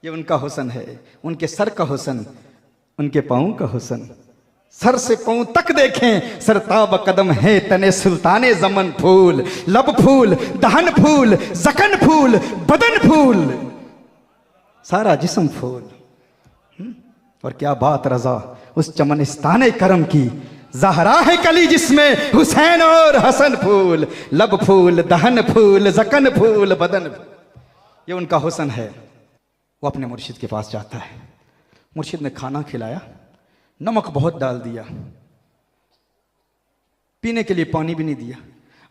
ये उनका हुस्न है, उनके सर का हुस्न, उनके पाँव का हुस्न। सर से पांव तक देखें सरताब कदम है तने सुल्ताने जमन फूल, लब फूल, दहन फूल, जकन फूल, बदन फूल, सारा जिस्म फूल। और क्या बात रजा उस चमनिस्ताने करम की, ज़हरा है कली जिसमें हुसैन और हसन फूल, लब फूल, दहन फूल, जकन फूल, बदन फूल। ये उनका हुस्न है। वो अपने मुर्शिद के पास जाता है, मुर्शिद ने खाना खिलाया, नमक बहुत डाल दिया, पीने के लिए पानी भी नहीं दिया।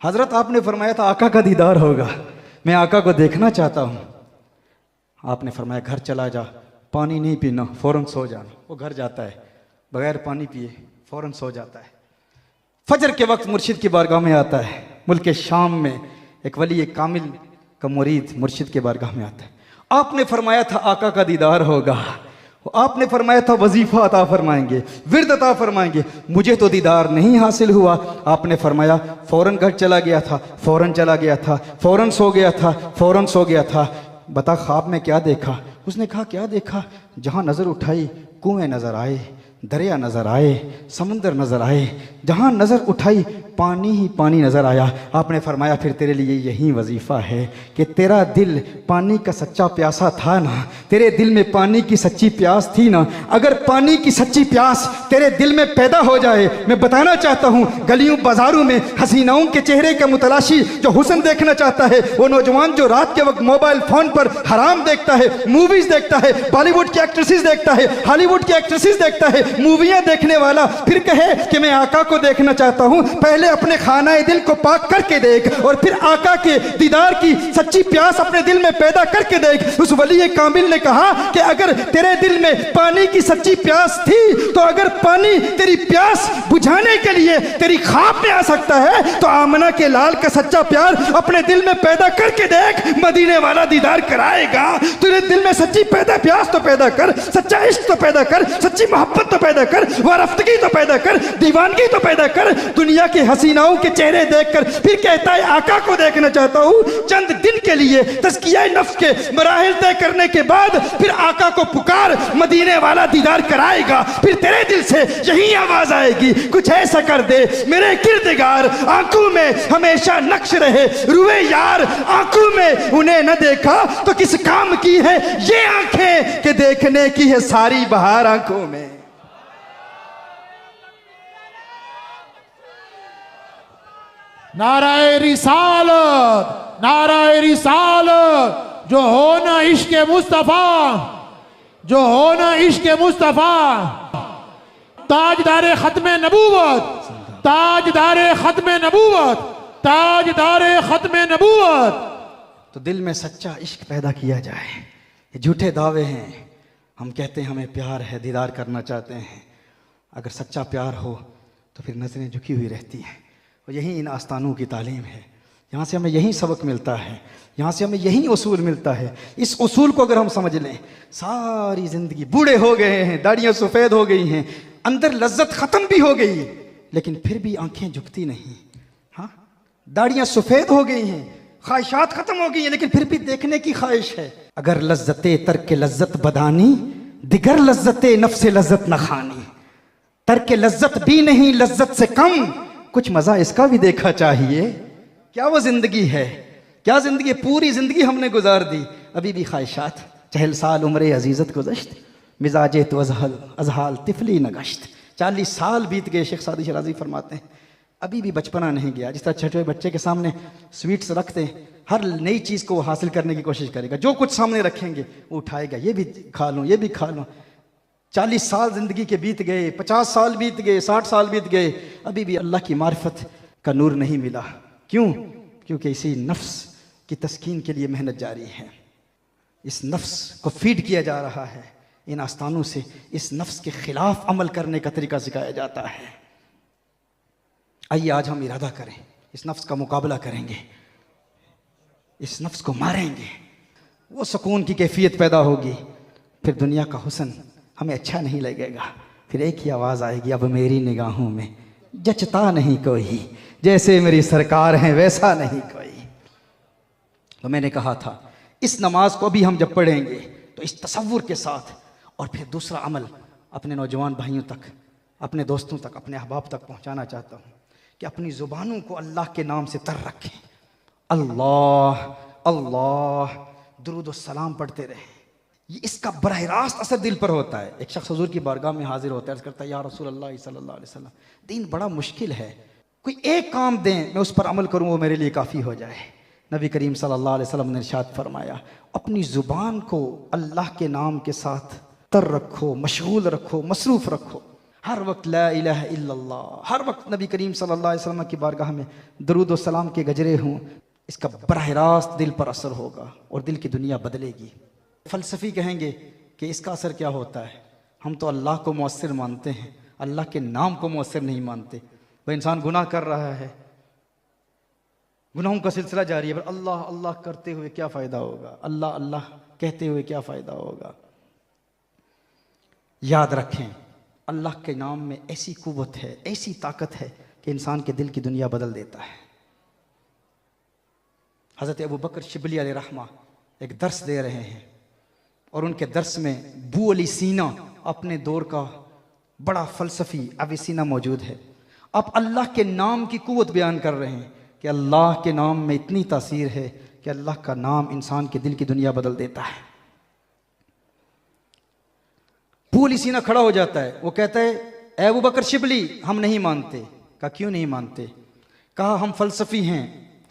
हजरत आपने फरमाया था आका का दीदार होगा, मैं आका को देखना चाहता हूँ। आपने फरमाया घर चला जा, पानी नहीं पीना, फौरन सो जाना। वो घर जाता है, बगैर पानी पिए फौरन सो जाता है। फजर के वक्त मुर्शिद की बारगाह में आता है। मुल्क शाम में एक वली कामिल का मुरीद मुर्शिद के बारगाह में आता है। आपने फरमाया था आका का दीदार होगा, आपने फरमाया था वजीफा अता फरमाएंगे, विर्द अता फरमाएंगे, मुझे तो दीदार नहीं हासिल हुआ। आपने फरमाया फौरन घर चला गया था, फौरन चला गया था, फौरन सो गया था, फौरन सो गया था। बता ख्वाब में क्या देखा? उसने कहा क्या देखा? जहाँ नज़र उठाई कुएं नज़र आए, दरिया नज़र आए, समंदर नज़र आए, जहाँ नज़र उठाई पानी ही पानी नज़र आया। आपने फरमाया फिर तेरे लिए यही वजीफ़ा है कि तेरा दिल पानी का सच्चा प्यासा था ना, तेरे दिल में पानी की सच्ची प्यास थी ना, अगर पानी की सच्ची प्यास तेरे दिल में पैदा हो जाए, मैं बताना चाहता हूँ गलियों बाजारों में हसीनाओं के चेहरे का मुतलाशी जो हुस्न देखना चाहता है, वो नौजवान जो रात के वक्त मोबाइल फ़ोन पर हराम देखता है, मूवीज़ देखता है, बॉलीवुड की एक्ट्रेसेस देखता है, हॉलीवुड की एक्ट्रेसेस देखता है, मूवियाँ देखने वाला फिर कहे कि मैं आका को देखना चाहता हूँ, पहले अपने खानाए दिल को पाक करके देख और फिर आका के दीदार की सच्ची प्यास अपने दिल में पैदा करके देख। उस वली कामिल ने कहा कि अगर तेरे दिल में पानी की सच्ची प्यास थी तो अगर पानी तेरी प्यास बुझाने के लिए तेरी ख्वाब में आ सकता है तो आमना के लाल का सच्चा प्यार अपने दिल में पैदा करके देख, मदीने वाला दीदार कराएगा। तेरे दिल में सच्ची प्यास तो पैदा कर, सच्चा इश्क तो पैदा कर, सच्ची मोहब्बत तो तो पैदा कर, वारफ्तगी तो पैदा कर, दीवानगी तो पैदा कर। दुनिया की हसीनाओं के चेहरे देखकर फिर कहता है आका को देखना चाहता हूँ। चंद दिन के लिए तज़किया नफ्स के मराहिल तय करने के बाद फिर आका को पुकार, मदीने वाला दीदार कराएगा। फिर तेरे दिल से यही आवाज आएगी, कुछ ऐसा कर दे मेरे किरदगार, आंखों में हमेशा नक्श रहे रुए यार। आंखों में उन्हें न देखा तो किस काम की है ये आंखें कि देखने की है सारी बहार आंखों में। नाराए रिसालत, नाराए रिसालत। जो हो ना इश्क मुस्तफा, जो हो ना इश्क मुस्तफा। ताजदारे खत्म नबूवत, ताजदारे खत्म नबूवत, ताजदारे खत्म नबूवत। तो दिल में सच्चा इश्क पैदा किया जाए। ये झूठे दावे हैं, हम कहते हैं हमें प्यार है, दीदार करना चाहते हैं। अगर सच्चा प्यार हो तो फिर नज़रें झुकी हुई रहती हैं। और यही इन आस्थानों की तालीम है, यहाँ से हमें यही सबक मिलता है, यहाँ से हमें यही उसूल मिलता है। इस उसूल को अगर हम समझ लें, सारी ज़िंदगी बूढ़े हो गए हैं, दाढ़ियाँ सफ़ेद हो गई हैं, अंदर लज्जत ख़त्म भी हो गई, लेकिन फिर भी आंखें झुकती नहीं। हाँ, दाढ़ियाँ सफ़ेद हो गई हैं, ख्वाहिशात ख़त्म हो गई हैं, लेकिन फिर भी देखने की ख्वाहिश है। अगर लज्जते तर्क लज्जत बदानी, दिगर लज्जते नफ्स लज्जत न खानी। तर्क लज्जत भी नहीं लज्जत से कम, कुछ मज़ा इसका भी देखा चाहिए। क्या वो ज़िंदगी है, क्या ज़िंदगी? पूरी ज़िंदगी हमने गुजार दी, अभी भी ख्वाहिशात। 40 साल उम्र अजीज़त गुज़श्त, मिजाज तो अजहाल तिफली नगश्त। 40 साल बीत गए, शेख सादी शराजी फरमाते हैं, अभी भी बचपना नहीं गया। जिस तरह छोटे बच्चे के सामने स्वीट्स रखते हैं, हर नई चीज़ को हासिल करने की कोशिश करेगा। जो कुछ सामने रखेंगे वो उठाएगा, ये भी खा लूँ, ये भी खा लूँ। 40 साल ज़िंदगी के बीत गए, 50 साल बीत गए, 60 साल बीत गए, अभी भी अल्लाह की मारिफत का नूर नहीं मिला। क्यों? क्योंकि इसी नफ्स की तस्कीन के लिए मेहनत जारी है। इस नफ्स को फीड किया जा रहा है। इन आस्थानों से इस नफ्स के खिलाफ अमल करने का तरीका सिखाया जाता है। आइए आज हम इरादा करें, इस नफ्स का मुकाबला करेंगे, इस नफ्स को मारेंगे। वो सुकून की कैफियत पैदा होगी, फिर दुनिया का हुस्न हमें अच्छा नहीं लगेगा। फिर एक ही आवाज़ आएगी, अब मेरी निगाहों में जचता नहीं कोई, जैसे मेरी सरकार हैं वैसा नहीं कोई। तो मैंने कहा था इस नमाज को भी हम जब पढ़ेंगे तो इस तसव्वुर के साथ, और फिर दूसरा अमल अपने नौजवान भाइयों तक, अपने दोस्तों तक, अपने अहबाब तक पहुंचाना चाहता हूं कि अपनी ज़ुबानों को अल्लाह के नाम से तर रखें। अल्लाह अल्लाह दुरूद व सलाम पढ़ते रहें। ये इसका बराह रास्त असर दिल पर होता है। एक शख्स हुजूर की बारगाह में हाजिर होता है, अर्ज़ करता है या रसूल अल्लाह सल्लल्लाहु अलैहि वसल्लम, दीन बड़ा मुश्किल है, कोई एक काम दें मैं उस पर अमल करूँ वो मेरे लिए काफ़ी हो जाए। नबी करीम सल्लल्लाहु अलैहि वसल्लम ने इरशाद फरमाया, अपनी ज़ुबान को अल्लाह के नाम के साथ तर रखो, मशगूल रखो, मसरूफ़ रखो। हर वक्त ला इलाहा इल्लल्लाह, हर वक्त नबी करीम सल्लल्लाहु अलैहि वसल्लम की बारगाह में दरूद व सलाम के गजरे हों। इसका बराह रास्त दिल पर असर होगा और दिल की दुनिया बदलेगी। फ़लसफ़ी कहेंगे कि इसका असर क्या होता है, हम तो अल्लाह को मौसर मानते हैं, अल्लाह के नाम को मौसर नहीं मानते। वह इंसान गुनाह कर रहा है, गुनाहों का सिलसिला जारी है, पर अल्लाह अल्लाह करते हुए क्या फ़ायदा होगा, अल्लाह अल्लाह कहते हुए क्या फ़ायदा होगा। याद रखें, अल्लाह के नाम में ऐसी कुव्वत है, ऐसी ताकत है कि इंसान के दिल की दुनिया बदल देता है। हज़रत अबू बकर शिबली अलैहिर्रहमा एक दर्स दे रहे हैं और उनके दर्स में बू अली सीना अपने दौर का बड़ा फ़लसफ़ी अविसीना मौजूद है। आप अल्लाह के नाम की कुव्वत बयान कर रहे हैं कि अल्लाह के नाम में इतनी तासीर है कि अल्लाह का नाम इंसान के दिल की दुनिया बदल देता है। बू अली सीना खड़ा हो जाता है, वो कहता है ए अबू बकर शिबली हम नहीं मानते। कहा क्यों नहीं मानते? कहा हम फ़लसफ़ी हैं,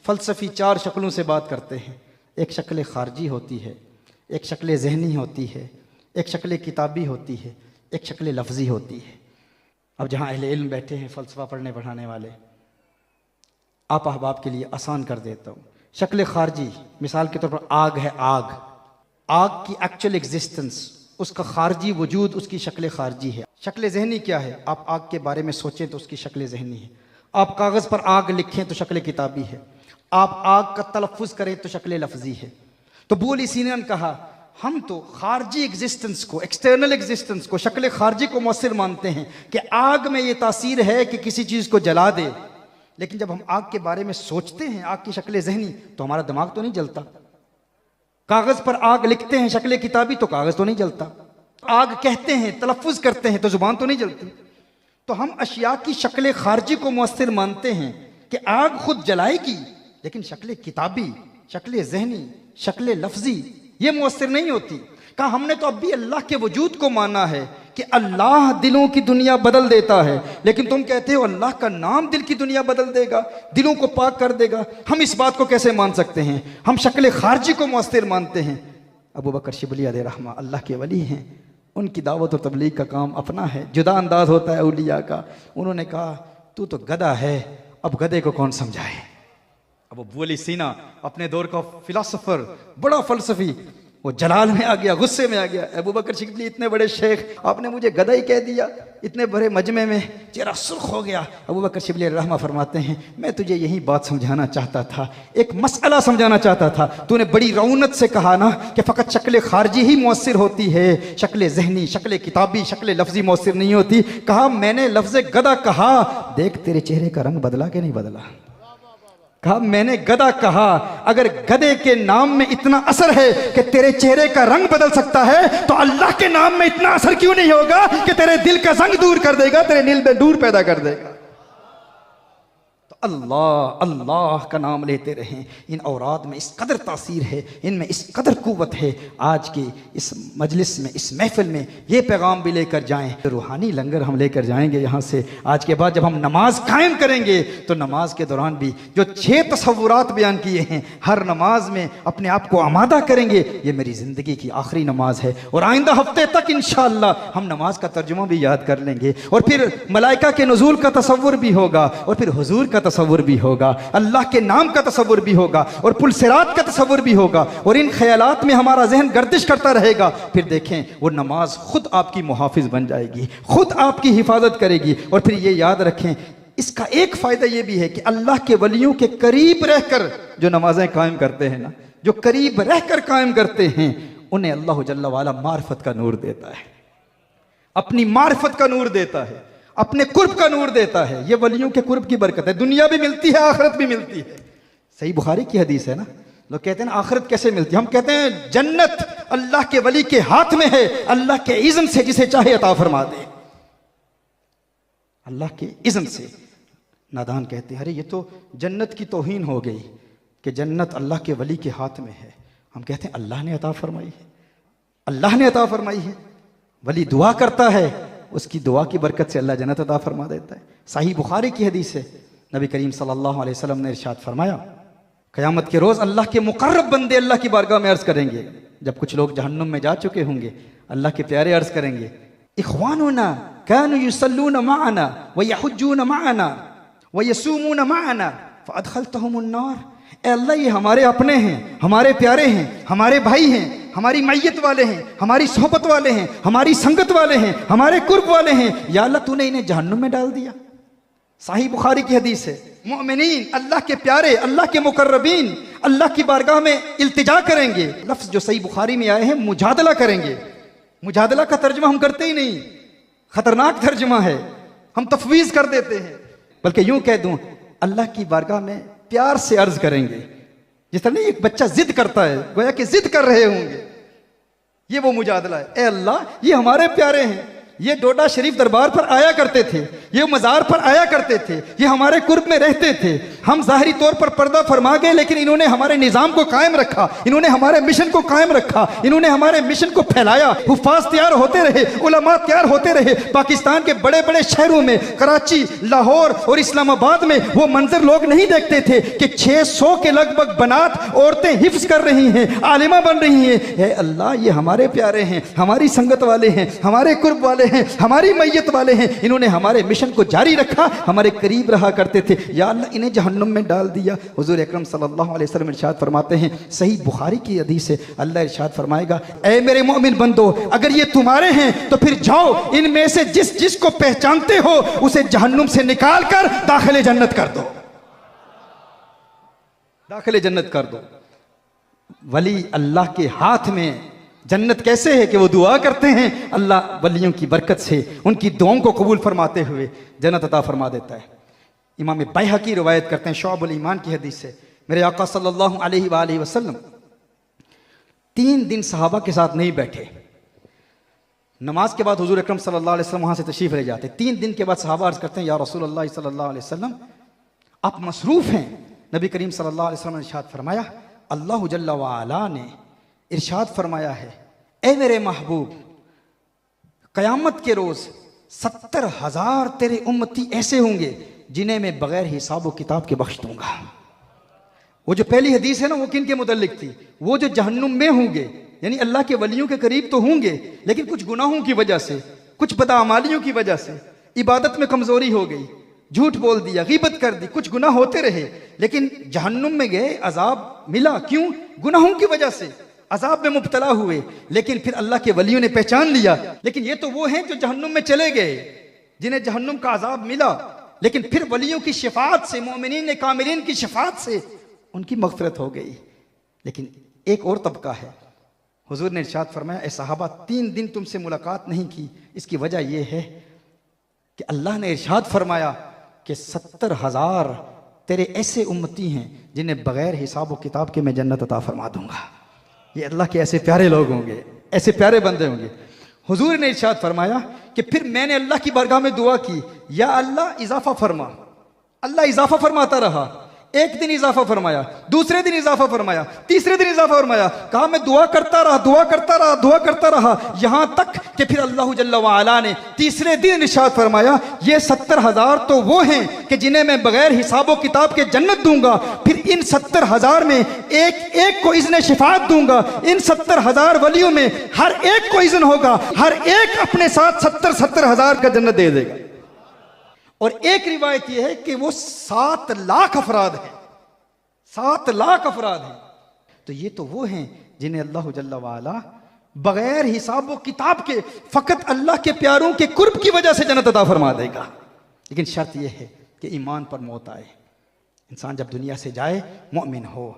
फ़लसफ़ी 4 शक्लों से बात करते हैं। एक शक्ल खारजी होती है, एक शक्ल ज़हनी होती है, एक शक्ल किताबी होती है, एक शक्ल लफ्ज़ी होती है। अब जहाँ अहले इल्म बैठे हैं, फ़लसफ़ा पढ़ने पढ़ाने वाले, आप अहबाब के लिए आसान कर देता हूँ। शक्ल खारजी मिसाल के तौर पर आग है, आग, आग की एक्चुअल एग्जिस्टेंस, उसका खारजी वजूद, उसकी शक्ल खारजी है। शक्ल ज़हनी क्या है? आप आग के बारे में सोचें तो उसकी शक्ल ज़हनी है। आप कागज़ पर आग लिखें तो शक्ल किताबी है। आप आग का तलफ़ुज़ करें तो शक्ल लफ्ज़ी है। तो बू अली सीना ने कहा हम तो खारजी एग्जिस्टेंस को, एक्सटर्नल एग्जिस्टेंस को, शक्ल खारजी को मौसर मानते हैं कि आग में ये तासीर है कि किसी चीज़ को जला दे। लेकिन जब हम आग के बारे में सोचते हैं, आग की शक्ल जहनी, तो हमारा दिमाग तो नहीं जलता। कागज़ पर आग लिखते हैं शक्ल किताबी, तो कागज़ तो नहीं जलता। आग कहते हैं, तलफ़ुज़ करते हैं, तो ज़ुबान तो नहीं जलती। तो हम अशिया की शक्ल खारजी को मौसर मानते हैं कि आग खुद जलाएगी, लेकिन शक्ल किताबी, शक्ल जहनी, शक्ल लफ्जी ये मुअस्सिर नहीं होती। कहा हमने तो अब भी अल्लाह के वजूद को माना है कि अल्लाह दिलों की दुनिया बदल देता है, लेकिन तुम कहते हो अल्लाह का नाम दिल की दुनिया बदल देगा, दिलों को पाक कर देगा। हम इस बात को कैसे मान सकते हैं? हम शक्ल खारजी को मुअस्सिर मानते हैं। अबू बकर शिबली अलैहिर्रहमा अल्लाह के वली हैं, उनकी दावत और तबलीग का काम अपना है, जुदा अंदाज होता है औलिया का। उन्होंने कहा तू तो गधा है, अब गधे को कौन समझाए। अब अबू अली सीना अपने दौर का फिलासफर, बड़ा फलसफी, वो जलाल में आ गया, गुस्से में आ गया। अबू बकर शिबली इतने बड़े शेख, आपने मुझे गधा ही कह दिया। इतने बड़े मजमे में चेहरा सुर्ख हो गया। अबू बकर शिबली रहमा फरमाते हैं मैं तुझे यही बात समझाना चाहता था, एक मसला समझाना चाहता था। तूने बड़ी रौनत से कहा ना कि फ़कत शक्ल खारजी ही मुअस्सिर होती है, शक्ल जहनी, शक्ल किताबी, शक्ल लफ्जी मुअस्सिर नहीं होती। कहा मैंने लफ्ज़ गधा कहा, देख तेरे चेहरे का रंग बदला कि नहीं बदला। कहा मैंने गधा कहा, अगर गधे के नाम में इतना असर है कि तेरे चेहरे का रंग बदल सकता है, तो अल्लाह के नाम में इतना असर क्यों नहीं होगा कि तेरे दिल का जंग दूर कर देगा, तेरे दिल में नूर पैदा कर देगा। तो अल्लाह अल्लाह का नाम लेते रहें। इन औरात में इस कदर तासीर है, इनमें इस कदर कुव्वत है। आज के इस मजलिस में, इस महफिल में ये पैगाम भी लेकर जाएं। रूहानी लंगर हम लेकर जाएंगे यहाँ से। आज के बाद जब हम नमाज कायम करेंगे, तो नमाज के दौरान भी जो 6 तसव्वुरात बयान किए हैं, हर नमाज में अपने आप को आमादा करेंगे, ये मेरी ज़िंदगी की आखिरी नमाज है। और आइंदा हफ्ते तक इंशाअल्लाह हम नमाज का तर्जुमा भी याद कर लेंगे। और फिर मलाइका के नुज़ूल का तसव्वुर भी होगा, और फिर हुजूर का तसव्वुर भी होगा, अल्लाह के नाम का तसव्वुर भी होगा, और पुल सिरात का तसव्वुर भी होगा। और इन ख्यालात में हमारा जहन गर्दिश करता रहेगा। फिर देखें वो नमाज खुद आपकी मुहाफिज बन जाएगी, खुद आपकी हिफाजत करेगी। और फिर ये याद रखें, इसका एक फ़ायदा ये भी है कि अल्लाह के वलियों के करीब रहकर जो नमाजें कायम करते हैं ना, जो करीब रहकर कायम करते हैं, उन्हें अल्लाह जल्ला वाला मार्फत का नूर देता है, अपनी मार्फत का नूर देता है, अपने कुर्ब का नूर देता है। ये वलियों के कुर्ब की बरकत है, दुनिया भी मिलती है, आखिरत भी मिलती है। सही बुखारी की हदीस है ना। लोग कहते हैं ना आखिरत कैसे मिलती है, हम कहते हैं जन्नत अल्लाह के वली के हाथ में है, अल्लाह के इज़्न से जिसे चाहे अता फरमा दे, अल्लाह के इज़्न से। नादान कहते हैं अरे ये तो जन्नत की तौहीन हो गई कि जन्नत अल्लाह के वली के हाथ में है। हम कहते हैं अल्लाह ने अता फरमाई है, अल्लाह ने अता फरमाई है। वली दुआ करता है, उसकी दुआ की बरकत से अल्लाह जन्नत अता फरमा देता है। सही बुखारी की हदीस है, नबी करीम सल्लल्लाहु अलैहि वसल्लम ने इरशाद फरमाया क़यामत के रोज़ अल्लाह के मुक़र्रब बंदे अल्लाह की बारगाह में अर्ज़ करेंगे, जब कुछ लोग जहन्नुम में जा चुके होंगे, अल्लाह के प्यारे अर्ज़ करेंगे इख़वानुना कानू युसल्लूना मअना व यहुज्जूना मअना व यसूमूना मअना फ़अदख़लतहुमुन नार। ए अल्लाह ये हमारे अपने हैं, हमारे प्यारे हैं, हमारे भाई हैं, हमारी मैयत वाले हैं, हमारी सोहबत वाले हैं, हमारी संगत वाले हैं, हमारे कुर्ब वाले हैं। या अल्लाह तूने इन्हें जहन्नुम में डाल दिया। सही बुखारी की हदीस है। मोमिनीन अल्लाह के प्यारे, अल्लाह के मुकर्रबीन अल्लाह की बारगाह में इल्तिजा करेंगे। लफ्ज़ जो सही बुखारी में आए हैं मुजादला करेंगे। मुजादला का तर्जुमा हम करते ही नहीं, खतरनाक तर्जुमा है, हम तफवीज़ कर देते हैं। बल्कि यूं कह दूं अल्लाह की बारगाह में प्यार से अर्ज करेंगे, जिस तरह एक बच्चा जिद करता है, गोया कि जिद कर रहे होंगे। ये वो मुजादला है। ए अल्लाह ये हमारे प्यारे हैं, ये डोडा शरीफ दरबार पर आया करते थे, ये मज़ार पर आया करते थे, ये हमारे कुर्ब में रहते थे। हम ज़ाहिरी तौर पर पर्दा फरमा गए, लेकिन इन्होंने हमारे निज़ाम को कायम रखा, इन्होंने हमारे मिशन को कायम रखा, इन्होंने हमारे मिशन को फैलाया। हुफ़ाज़ तैयार होते रहे, उलमा तैयार होते रहे। पाकिस्तान के बड़े बड़े शहरों में, कराची, लाहौर और इस्लामाबाद में वो मंजर लोग नहीं देखते थे कि 600 के लगभग बनात औरतें हिफ्ज़ कर रही हैं, आलिमा बन रही हैं। ए अल्लाह ये हमारे प्यारे हैं, हमारी संगत वाले हैं, हमारे कुर्ब वाले हैं, हमारी मैयत वाले हैं। इन्होंने हमारे मिशन को जारी रखा, हमारे करीब रहा करते थे। या अल्लाह इन्हें जहन्नुम में डाल दिया। हुजूर अकरम सल्लल्लाहु अलैहि वसल्लम इरशाद फरमाते हैं, सही बुखारी की हदीस है, अल्लाह इरशाद फरमाएगा ऐ मेरे मोमिन बंदो, अगर ये तुम्हारे हैं तो फिर जाओ इनमें से जिस जिस को पहचानते हो उसे जहन्नुम से निकाल कर दाखिले जन्नत कर दो, दाखिले जन्नत कर दो। वली अल्लाह के हाथ में जन्नत कैसे है कि वो दुआ करते हैं, अल्लाह वलियों की बरकत से उनकी दुआओं को कबूल फरमाते हुए जन्नत अता फरमा देता है। इमाम बैहकी रिवायत करते हैं शुअबुल ईमान की हदीस से, मेरे आका सल्लल्लाहु अलैहि वसल्लम 3 दिन सहाबा के साथ नहीं बैठे। नमाज के बाद हुजूर अकरम सल्लल्लाहु अलैहि वसल्लम वहाँ से तशरीफ़ ले जाते। 3 दिन के बाद सहाबा अर्ज़ करते हैं, या रसूलल्लाह सल्लल्लाहु अलैहि वसल्लम आप मसरूफ़ हैं। नबी करीम सल्लल्लाहु अलैहि वसल्लम ने इरशाद फरमाया, अल्लाह जल्ला व अला ने इरशाद फरमाया है, ए मेरे महबूब, क़यामत के रोज़ 70,000 तेरे उम्मती ऐसे होंगे जिन्हें मैं बग़ैर हिसाब व किताब के बख्श दूंगा। वो जो पहली हदीस है ना, वो किन के मुतल्लिक थी? वो जो जहन्नुम में होंगे, यानी अल्लाह के वलियों के करीब तो होंगे, लेकिन कुछ गुनाहों की वजह से, कुछ बदअमालियों की वजह से, इबादत में कमजोरी हो गई, झूठ बोल दिया, गीबत कर दी, कुछ गुनाह होते रहे, लेकिन जहन्नुम में गए, अजाब मिला। क्यों? गुनाहों की वजह से अजाब में मुब्तला हुए, लेकिन फिर अल्लाह के वलियों ने पहचान लिया। लेकिन ये तो वो हैं जो जहन्नुम में चले गए, जिन्हें जहन्नुम का अजाब मिला, लेकिन फिर वलियों की शिफात से, मोमिनीन कामिलीन की शिफात से उनकी मग़फ़िरत हो गई। लेकिन एक और तबका है, हुजूर ने इरशाद फरमाया, ए सहाबा 3 दिन तुमसे मुलाकात नहीं की, इसकी वजह यह है कि अल्लाह ने इरशाद फरमाया कि 70,000 तेरे ऐसे उम्मती हैं जिन्हें बग़ैर हिसाब व किताब के मैं जन्नत अता फरमा दूंगा। ये अल्लाह के ऐसे प्यारे लोग होंगे, ऐसे प्यारे बंदे होंगे। हुजूर ने इरशाद फरमाया कि फिर मैंने अल्लाह की बारगाह में दुआ की, या अल्लाह इजाफा फरमा। अल्लाह इजाफा फरमाता रहा, एक दिन इजाफा फरमाया, दूसरे दिन इजाफा फरमाया, तीसरे दिन इजाफा फरमाया। कहा मैं दुआ करता रहा, दुआ करता रहा, दुआ करता रहा, यहां तक कि फिर अल्लाह जल्ला व अला ने तीसरे दिन इरशाद फरमाया, ये 70,000 तो वो हैं कि जिन्हें मैं बगैर हिसाब व किताब के जन्नत दूंगा। फिर इन 70,000 में एक एक को इज़्न शिफात दूंगा। इन 70,000 वलियों में हर एक को इज़्न होगा, हर एक अपने साथ 70,000 का जन्नत दे देगा। और एक रिवायत यह है कि वो 7 लाख अफराद हैं, 7 लाख अफराद हैं। तो ये तो वो हैं जिन्हें अल्लाह जल्ला वाला बगैर हिसाब व किताब के फकत अल्लाह के प्यारों के कुर्ब की वजह से जन्नत अता फरमा देगा। लेकिन शर्त यह है कि ईमान पर मौत आए, इंसान जब दुनिया से जाए मोमिन हो,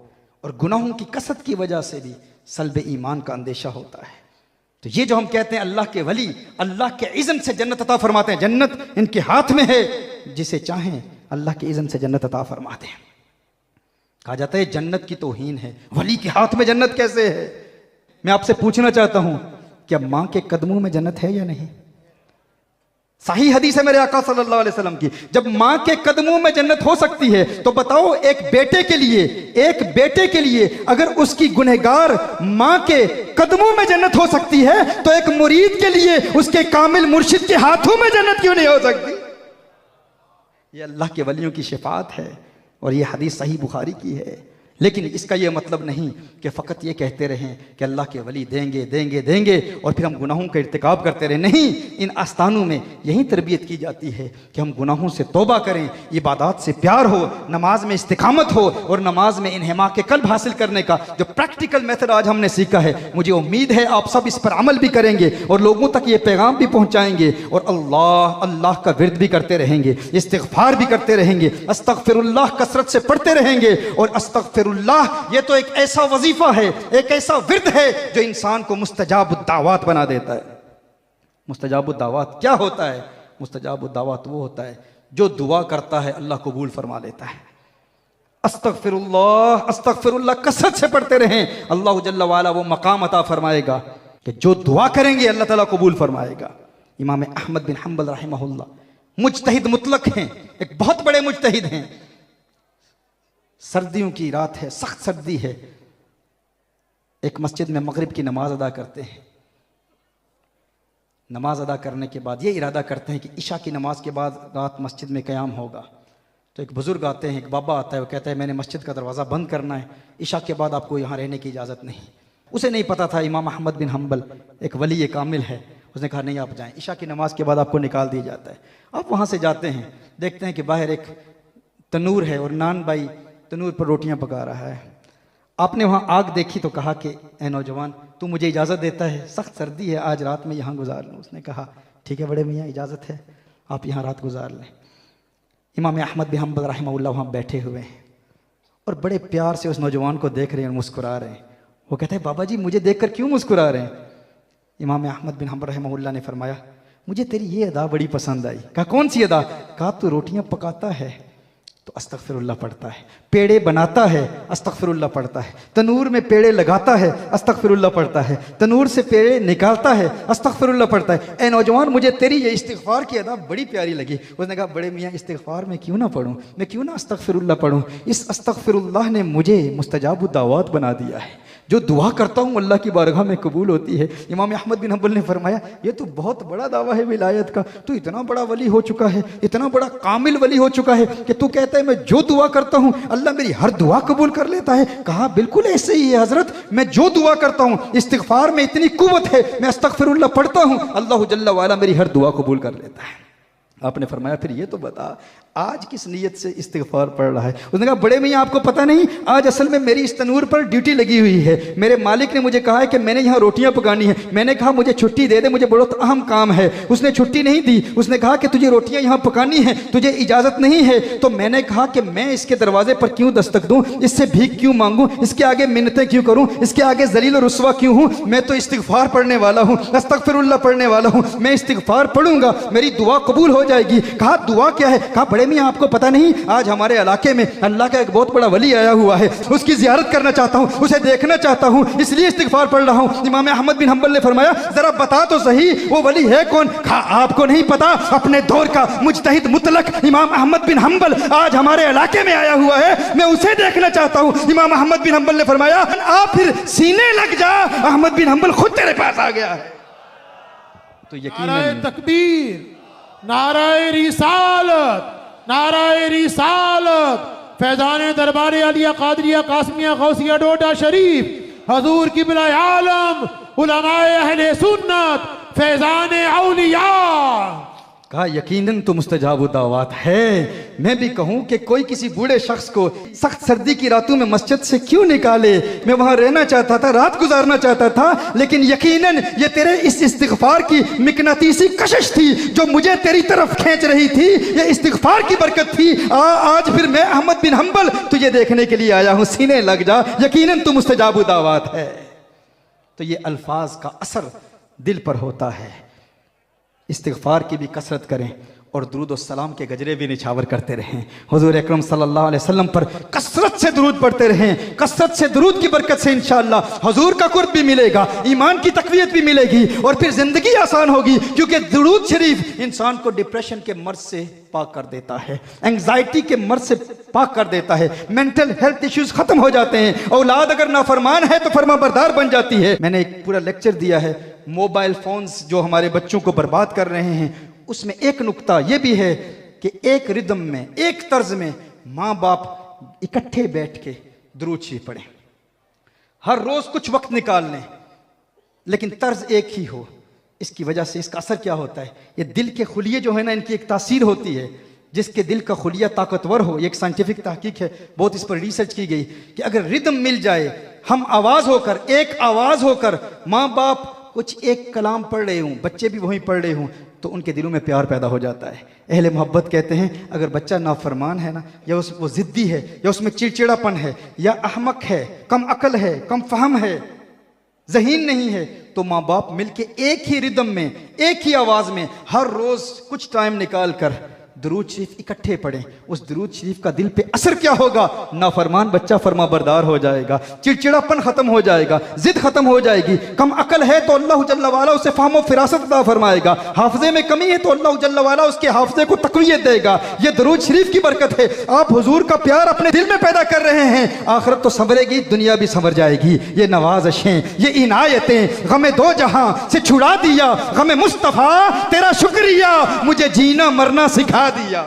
और गुनाहों की कसरत की वजह से भी सल्ब ईमान का अंदेशा होता है। तो ये जो हम कहते हैं अल्लाह के वली अल्लाह के इज़्न से जन्नत अता फरमाते हैं, जन्नत इनके हाथ में है, जिसे चाहें अल्लाह के इज़्न से जन्नत अता फरमाते हैं। कहा जाता है जन्नत की तौहीन है, वली के हाथ में जन्नत कैसे है? मैं आपसे पूछना चाहता हूं, क्या मां के कदमों में जन्नत है या नहीं? सही हदीस है मेरे आका सल्लल्लाहु अलैहि वसल्लम की, जब मां के कदमों में जन्नत हो सकती है, तो बताओ एक बेटे के लिए अगर उसकी गुनहगार मां के कदमों में जन्नत हो सकती है, तो एक मुरीद के लिए उसके कामिल मुर्शिद के हाथों में जन्नत क्यों नहीं हो सकती? ये अल्लाह के वलियों की शिफात है, और ये हदीस सही बुखारी की है। लेकिन इसका यह मतलब नहीं कि फ़कत ये कहते रहें कि अल्लाह के वली देंगे देंगे देंगे और फिर हम गुनाहों का इर्तिकाब करते रहें। नहीं, इन आस्थानों में यही तरबियत की जाती है कि हम गुनाहों से तौबा करें, इबादत से प्यार हो, नमाज में इस्तिकामत हो, और नमाज में इन्हिमा के कल्ब हासिल करने का जो प्रैक्टिकल मेथड आज हमने सीखा है, मुझे उम्मीद है आप सब इस पर अमल भी करेंगे और लोगों तक ये पैगाम भी पहुँचाएंगे, और अल्लाह अल्लाह का विर्द भी करते रहेंगे, इस्तिग़फ़ार भी करते रहेंगे, अस्तग़फ़िरुल्लाह कसरत से पढ़ते रहेंगे। और अस्तग़फ़िरुल्लाह ये तो एक ऐसा वजीफा है, एक ऐसा विर्द है जो इंसान को मुस्तजाबुद दावत बना देता है। मुस्तजाबुद दावत क्या होता है? मुस्तजाबुद दावत वो होता है जो दुआ करता है अल्लाह कबूल फरमा लेता है। अस्तग़फ़िरुल्लाह अस्तग़फ़िरुल्लाह कसरत से पढ़ते रहें, अल्लाह जल्ला वाला वो मकाम अता फरमाएगा कि जो दुआ करेंगे अल्लाह ताला कबूल फरमाएगा। इमाम अहमद बिन हम्बल रहमहुल्लाह मुज्तहिद मुतलक हैं, एक बहुत बड़े मुज्तहिद हैं। सर्दियों की रात है, सख्त सर्दी है, एक मस्जिद में मगरिब की नमाज अदा करते हैं। नमाज अदा करने के बाद ये इरादा करते हैं कि इशा की नमाज के बाद रात मस्जिद में क़याम होगा। तो एक बुज़ुर्ग आते हैं, एक बाबा आता है, वो कहता है मैंने मस्जिद का दरवाज़ा बंद करना है, इशा के बाद आपको यहाँ रहने की इजाज़त नहीं। उसे नहीं पता था इमाम अहमद बिन हम्बल एक वली कामिल है, उसने कहा नहीं आप जाएं, इशा की नमाज के बाद आपको निकाल दिया जाता है। आप वहाँ से जाते हैं, देखते हैं कि बाहर एक तनूर है और नान भाई तनूर पर रोटियां पका रहा है। आपने वहाँ आग देखी तो कहा कि ए नौजवान, तू मुझे इजाज़त देता है, सख्त सर्दी है, आज रात में यहाँ गुजार लूँ। उसने कहा ठीक है बड़े मियाँ, इजाज़त है, आप यहाँ रात गुजार लें। इमाम अहमद बिन हम्बल रहमहुल्लाह वहाँ बैठे हुए हैं और बड़े प्यार से उस नौजवान को देख रहे हैं और मुस्कुरा रहे हैं। वो कहता है बाबा जी मुझे देखकर क्यों मुस्कुरा रहे हैं? इमाम अहमद बिन हम्बल रहमहुल्लाह ने फरमाया मुझे तेरी ये अदा बड़ी पसंद आई। कहा कौन सी अदा? कहा तू रोटियां पकाता है तो अस्तगफिरुल्लाह पढ़ता है, पेड़े बनाता है अस्तगफिरुल्लाह पढ़ता है, तनूर में पेड़े लगाता है अस्तगफिरुल्लाह पढ़ता है, तनूर से पेड़े निकालता है अस्तगफिरुल्लाह पढ़ता है। ए नौजवान मुझे तेरी ये इस्तिगफार की अदा बड़ी प्यारी लगी। उसने कहा बड़े मियाँ इस्तिगफार में क्यों ना पढ़ूँ, मैं क्यों ना अस्तगफिरुल्लाह पढ़ूँ? इस अस्तगफिरुल्लाह ने मुझे मुस्तजाबु दावत बना दिया है, जो दुआ करता हूँ अल्लाह की बारगाह में कबूल होती है। इमाम अहमद बिन हम्बल ने फरमाया ये तो बहुत बड़ा दावा है विलायत का, तू इतना बड़ा वली हो चुका है, इतना बड़ा कामिल वली हो चुका है कि तू कहता है मैं जो दुआ करता हूँ अल्लाह मेरी हर दुआ कबूल कर लेता है। कहा बिल्कुल ऐसे ही है हजरत, मैं जो दुआ करता हूँ इस्तिगफार में इतनी कुव्वत है, मैं अस्तगफिरुल्लाह पढ़ता हूँ अल्लाह जल्ला वाला मेरी हर दुआ कबूल कर लेता है। आपने फरमाया फिर ये तो बता आज किस नीयत से इस्तिगफार पढ़ रहा है? उसने कहा बड़े मियाँ आपको पता नहीं, आज असल में मेरी इस तनूर पर ड्यूटी लगी हुई है, मेरे मालिक ने मुझे कहा है कि मैंने यहाँ रोटियां पकानी है। मैंने कहा मुझे छुट्टी दे दे, मुझे बहुत अहम काम है। उसने छुट्टी नहीं दी, उसने कहा कि तुझे रोटियां यहाँ पकानी है, तुझे इजाज़त नहीं है। तो मैंने कहा कि मैं इसके दरवाजे पर क्यों दस्तक दूँ, इससे भीख क्यों मांगूँ, इसके आगे मिन्नतें क्यों करूँ, इसके आगे जलील और रुस्वा क्यों हूँ? मैं तो इस्तिगफार पढ़ने वाला हूँ, अस्तगफिरुल्लाह पढ़ने वाला हूँ, मैं इस्तिगफार पढ़ूंगा मेरी दुआ कबूल हो जाएगी। कहा दुआ क्या है? कहा बड़े मियाँ आपको पता नहीं, आज हमारे इलाके में अल्लाह का एक बहुत बड़ा वली आया हुआ है, उसकी जियारत करना चाहता हूँ, उसे देखना चाहता हूँ, इसलिए इस्तिगफार पढ़ रहा हूँ। इमाम अहमद बिन हम्बल ने फरमाया जरा बता तो सही वो वली है कौन? कहा आपको नहीं पता, अपने दौर का मुजतहिद मुतलक इमाम अहमद बिन हम्बल आज हमारे इलाके में आया हुआ है, मैं उसे देखना चाहता हूँ। इमाम अहमद बिन हम्बल ने फरमाया आप फिर सीने लग जा, अहमद बिन हम्बल खुद तेरे पास आ गया है। तो यकीनन तकबीर, नाराए रिसालत, नाराए रिसालत, फैजान दरबार आलिया कादरिया कासमिया गौसिया डोडा शरीफ, हजूर किबला आलम, उलमाए अहले सुन्नत, फैजान औलिया। कहा यकीनन तो मुस्तजाब दावत है। मैं भी कहूं कि कोई किसी बूढ़े शख्स को सख्त सर्दी की रातों में मस्जिद से क्यों निकाले, मैं वहां रहना चाहता था, रात गुजारना चाहता था, लेकिन यकीनन ये तेरे इस इस्तिगफार की मिकनातीसी कशिश थी जो मुझे तेरी तरफ खींच रही थी, ये इस्तिगफार की बरकत थी। आज फिर मैं अहमद बिन हम्बल तुझे देखने के लिए आया हूं, सीने लग जा, यकीनन तो मुस्तजाब दावत है। तो ये अल्फाज का असर दिल पर होता है। इस्तिगफार की भी कसरत करें और दुरूद और सलाम के गजरे भी निछावर करते रहें। हुजूर अकरम सल्लल्लाहु अलैहि वसल्लम पर कसरत से दुरूद पढ़ते रहें। कसरत से दुरूद की बरकत से इंशाअल्लाह हुजूर का कुर्ब भी मिलेगा, ईमान की तकवीयत भी मिलेगी और फिर जिंदगी आसान होगी, क्योंकि दुरूद शरीफ इंसान को डिप्रेशन के मर्ज से पाक कर देता है, एंग्जाइटी के मर्ज से पाक कर देता है, मेंटल हेल्थ इश्यूज खत्म हो जाते हैं। औलाद अगर नाफरमान है तो फरमाबरदार बन जाती है। मैंने एक पूरा लेक्चर दिया है मोबाइल फोन्स जो हमारे बच्चों को बर्बाद कर रहे हैं, उसमें एक नुक्ता यह भी है कि एक रिदम में, एक तर्ज में माँ बाप इकट्ठे बैठ के दुरूद शरीफ पढ़ें, हर रोज कुछ वक्त निकाल लें, लेकिन तर्ज एक ही हो। इसकी वजह से इसका असर क्या होता है, ये दिल के खुलिये जो है ना, इनकी एक तासीर होती है। जिसके दिल का खुलिया ताकतवर हो, ये एक साइंटिफिक तहकीक है, बहुत इस पर रिसर्च की गई कि अगर रिदम मिल जाए, हम आवाज होकर, एक आवाज होकर, माँ बाप कुछ एक कलाम पढ़ रहे हूँ, बच्चे भी वहीं पढ़ रहे हूँ, तो उनके दिलों में प्यार पैदा हो जाता है। अहले मोहब्बत कहते हैं अगर बच्चा नाफरमान है ना, या वो जिद्दी है, या उसमें चिड़चिड़ापन है, या अहमक है, कम अकल है, कम फहम है, ज़हीन नहीं है, तो माँ बाप मिलके एक ही रिदम में, एक ही आवाज में हर रोज कुछ टाइम निकाल कर दुरूद शरीफ इकट्ठे पढ़ें। उस दुरूद शरीफ का दिल पे असर क्या होगा, नाफरमान बच्चा फरमाबरदार हो जाएगा, चिड़चिड़ापन खत्म हो जाएगा, जिद खत्म हो जाएगी। कम अकल है तो अल्लाह जल्ला वाला उसे फाहम फिरासत अता फरमाएगा, हाफजे में कमी है तो अल्लाह जल्ला वाला उसके हाफजे को तक़वियत देगा। ये दुरूद शरीफ की बरकत है। आप हुजूर का प्यार अपने दिल में पैदा कर रहे हैं, आखिरत तो संवरेगी, दुनिया भी संवर जाएगी। ये नवाज़िशें, ये इनायतें, गमे दो जहां से छुड़ा दिया, गमे मुस्तफ़ा तेरा शुक्रिया, मुझे जीना मरना सिखा दिया।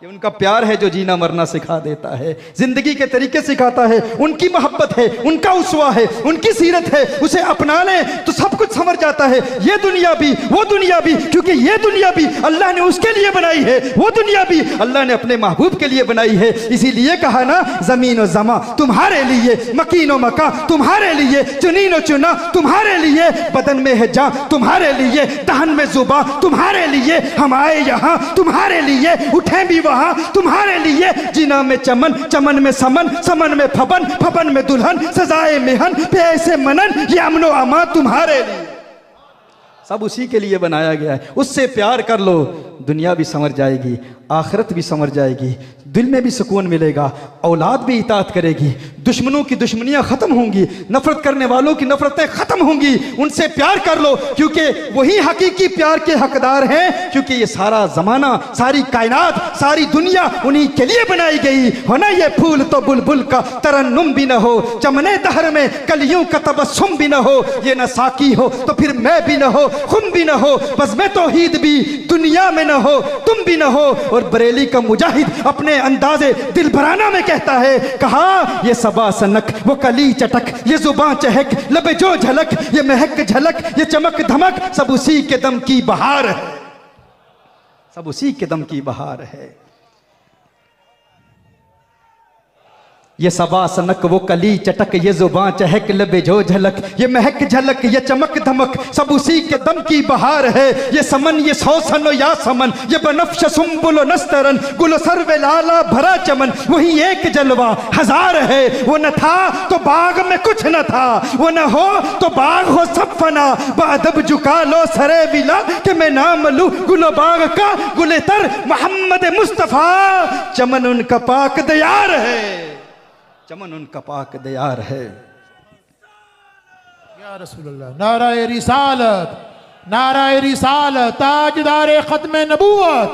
ये उनका प्यार है जो जीना मरना सिखा देता है, जिंदगी के तरीके सिखाता है, उनकी मोहब्बत है, उनका उसवा है, उनकी सीरत है, उसे अपना लें तो सब कुछ समझ जाता है। ये दुनिया भी, वो दुनिया भी, क्योंकि ये दुनिया भी अल्लाह ने उसके लिए बनाई है, वो दुनिया भी अल्लाह ने अपने महबूब के लिए बनाई है। इसीलिए कहा ना, जमीन और जमा तुम्हारे लिए, मकीन और मका तुम्हारे लिए, चुनीन और चुना तुम्हारे लिए, बदन में है जान तुम्हारे लिए, दहन में जुबा तुम्हारे लिए, हम आए यहाँ तुम्हारे लिए, उठे भी वहाँ तुम्हारे लिए। जीना में चमन, चमन में समन, समन में फबन, फबन में दुल्हन, सजाए मेहन पे ऐसे मनन, ये अमनो अमा तुम्हारे लिए। सब उसी के लिए बनाया गया है। उससे प्यार कर लो, दुनिया भी संवर जाएगी, आखिरत भी संवर जाएगी, दिल में भी सुकून मिलेगा, औलाद भी इताअत करेगी, दुश्मनों की दुश्मनियां खत्म होंगी, नफरत करने वालों की नफरतें खत्म होंगी। उनसे प्यार कर लो, क्योंकि वही हकीकी प्यार के हकदार हैं, क्योंकि ये सारा जमाना, सारी कायनात, सारी दुनिया उन्हीं के लिए बनाई गई। हो ना ये फूल तो बुलबुल का तरन्नुम भी न हो, चमने दहर में कलियों का तबस्सुम भी न हो, ये न साकी हो तो फिर मैं भी न हो, खुम भी न हो, बस मैं तौहीद भी दुनिया में न हो, तुम भी न हो। और बरेली का मुजाहिद अपने अंदाजे दिलबराना में कहता है, कहा ये सबा सनक, वो कली चटक, ये जुबां चहक, लबे जो झलक, ये महक झलक, ये चमक धमक, सब उसी के दम की बहार है, सब उसी के दम की बहार है। ये सबा सनक, वो कली चटक, ये जुबां चहक, लबे जो झलक, ये महक झलक, ये चमक धमक, सब उसी के दम की बहार है। ये समन, ये सौसन या समन, ये बनफ्श सुम्बुल नस्तरन, गुल सर्वे लाला भरा चमन, वही एक जलवा हजार है। वो न था तो बाग में कुछ न था, वो न हो तो बाग हो सब फना, बादब झुका लो सरे विला कि मैं नाम लूं गुल बाग का गुले तर मोहम्मद मुस्तफा, चमन उनका पाक दयार है, चमन उनका पाक दयार है। या रसूलल्लाह, नाराए रिसालत, नाराए रिसालत, ताजदारे खत्म नबूवत,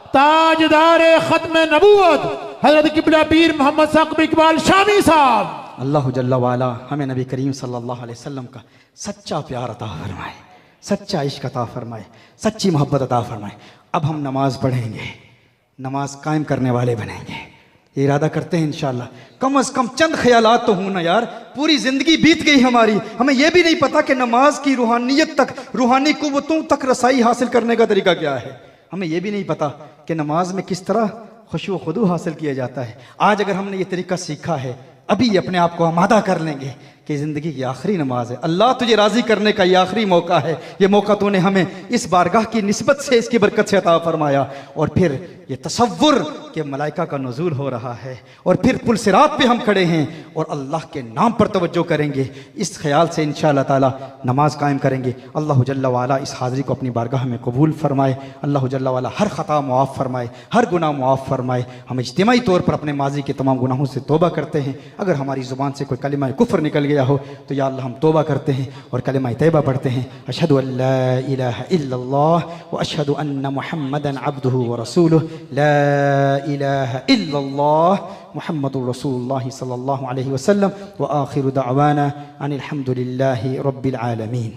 ताजदारे खत्म नबूवत हजरत किबला पीर मोहम्मद साकिब इकबाल शामी साहब। अल्लाह जल्ला वाला हमें नबी करीम सल्लल्लाहु अलैहि वसल्लम का सच्चा प्यार अता फरमाए, सच्चा इश्क अता फरमाए, सच्ची मोहब्बत अता फरमाए। अब हम नमाज पढ़ेंगे, नमाज कायम करने वाले बनेंगे, ये इरादा करते हैं इंशाअल्लाह। कम अज़ कम चंद ख्यालात तो हों ना यार, पूरी ज़िंदगी बीत गई हमारी, हमें यह भी नहीं पता कि नमाज की रूहानियत तक, रूहानी कुव्वतों तक रसाई हासिल करने का तरीका क्या है। हमें यह भी नहीं पता कि नमाज में किस तरह खुशू खुदू हासिल किया जाता है। आज अगर हमने ये तरीका सीखा है, अभी अपने आप को आमादा कर लेंगे कि ज़िंदगी की आखिरी नमाज है, अल्लाह तुझे राज़ी करने का ये आखिरी मौका है, ये मौका तूने हमें इस बारगाह की निस्बत से, इसकी बरकत से अता फरमाया। और फिर ये तसव्वुर कि मलाइका का नुज़ूल हो रहा है, और फिर पुल सिरात पे हम खड़े हैं और अल्लाह के नाम पर तवज्जो करेंगे, इस ख्याल से इंशाअल्लाह ताला नमाज कायम करेंगे। अल्लाह जल्ला वाला इस हाज़री को अपनी बारगाह में कबूल फरमाए, अल्लाह जल्ला वाला हर ख़ता मुआफ़ फरमाए, हर गुनाह मुआफ़ फरमाए। हम इज्तिमाई तौर पर अपने माजी के तमाम गुनाहों से तौबा करते हैं। अगर हमारी ज़ुबान से कोई कलिमा कुफ्र निकल गया हो तो या अल्लाह हम तौबा करते हैं और कलिमा तैयबा पढ़ते हैं, अशहदु अल्ला इलाहा इल्लल्लाह व अशहदु अन्न मुहम्मदन अब्दुहु व रसूलुहु, ला इलाहा इल्लल्लाह मुहम्मदुर रसूलुल्लाह सल्लल्लाहु अलैहि वसल्लम व आखिरु दअवाना अनिल हम्दुलिल्लाहि रब्बिल आलमीन।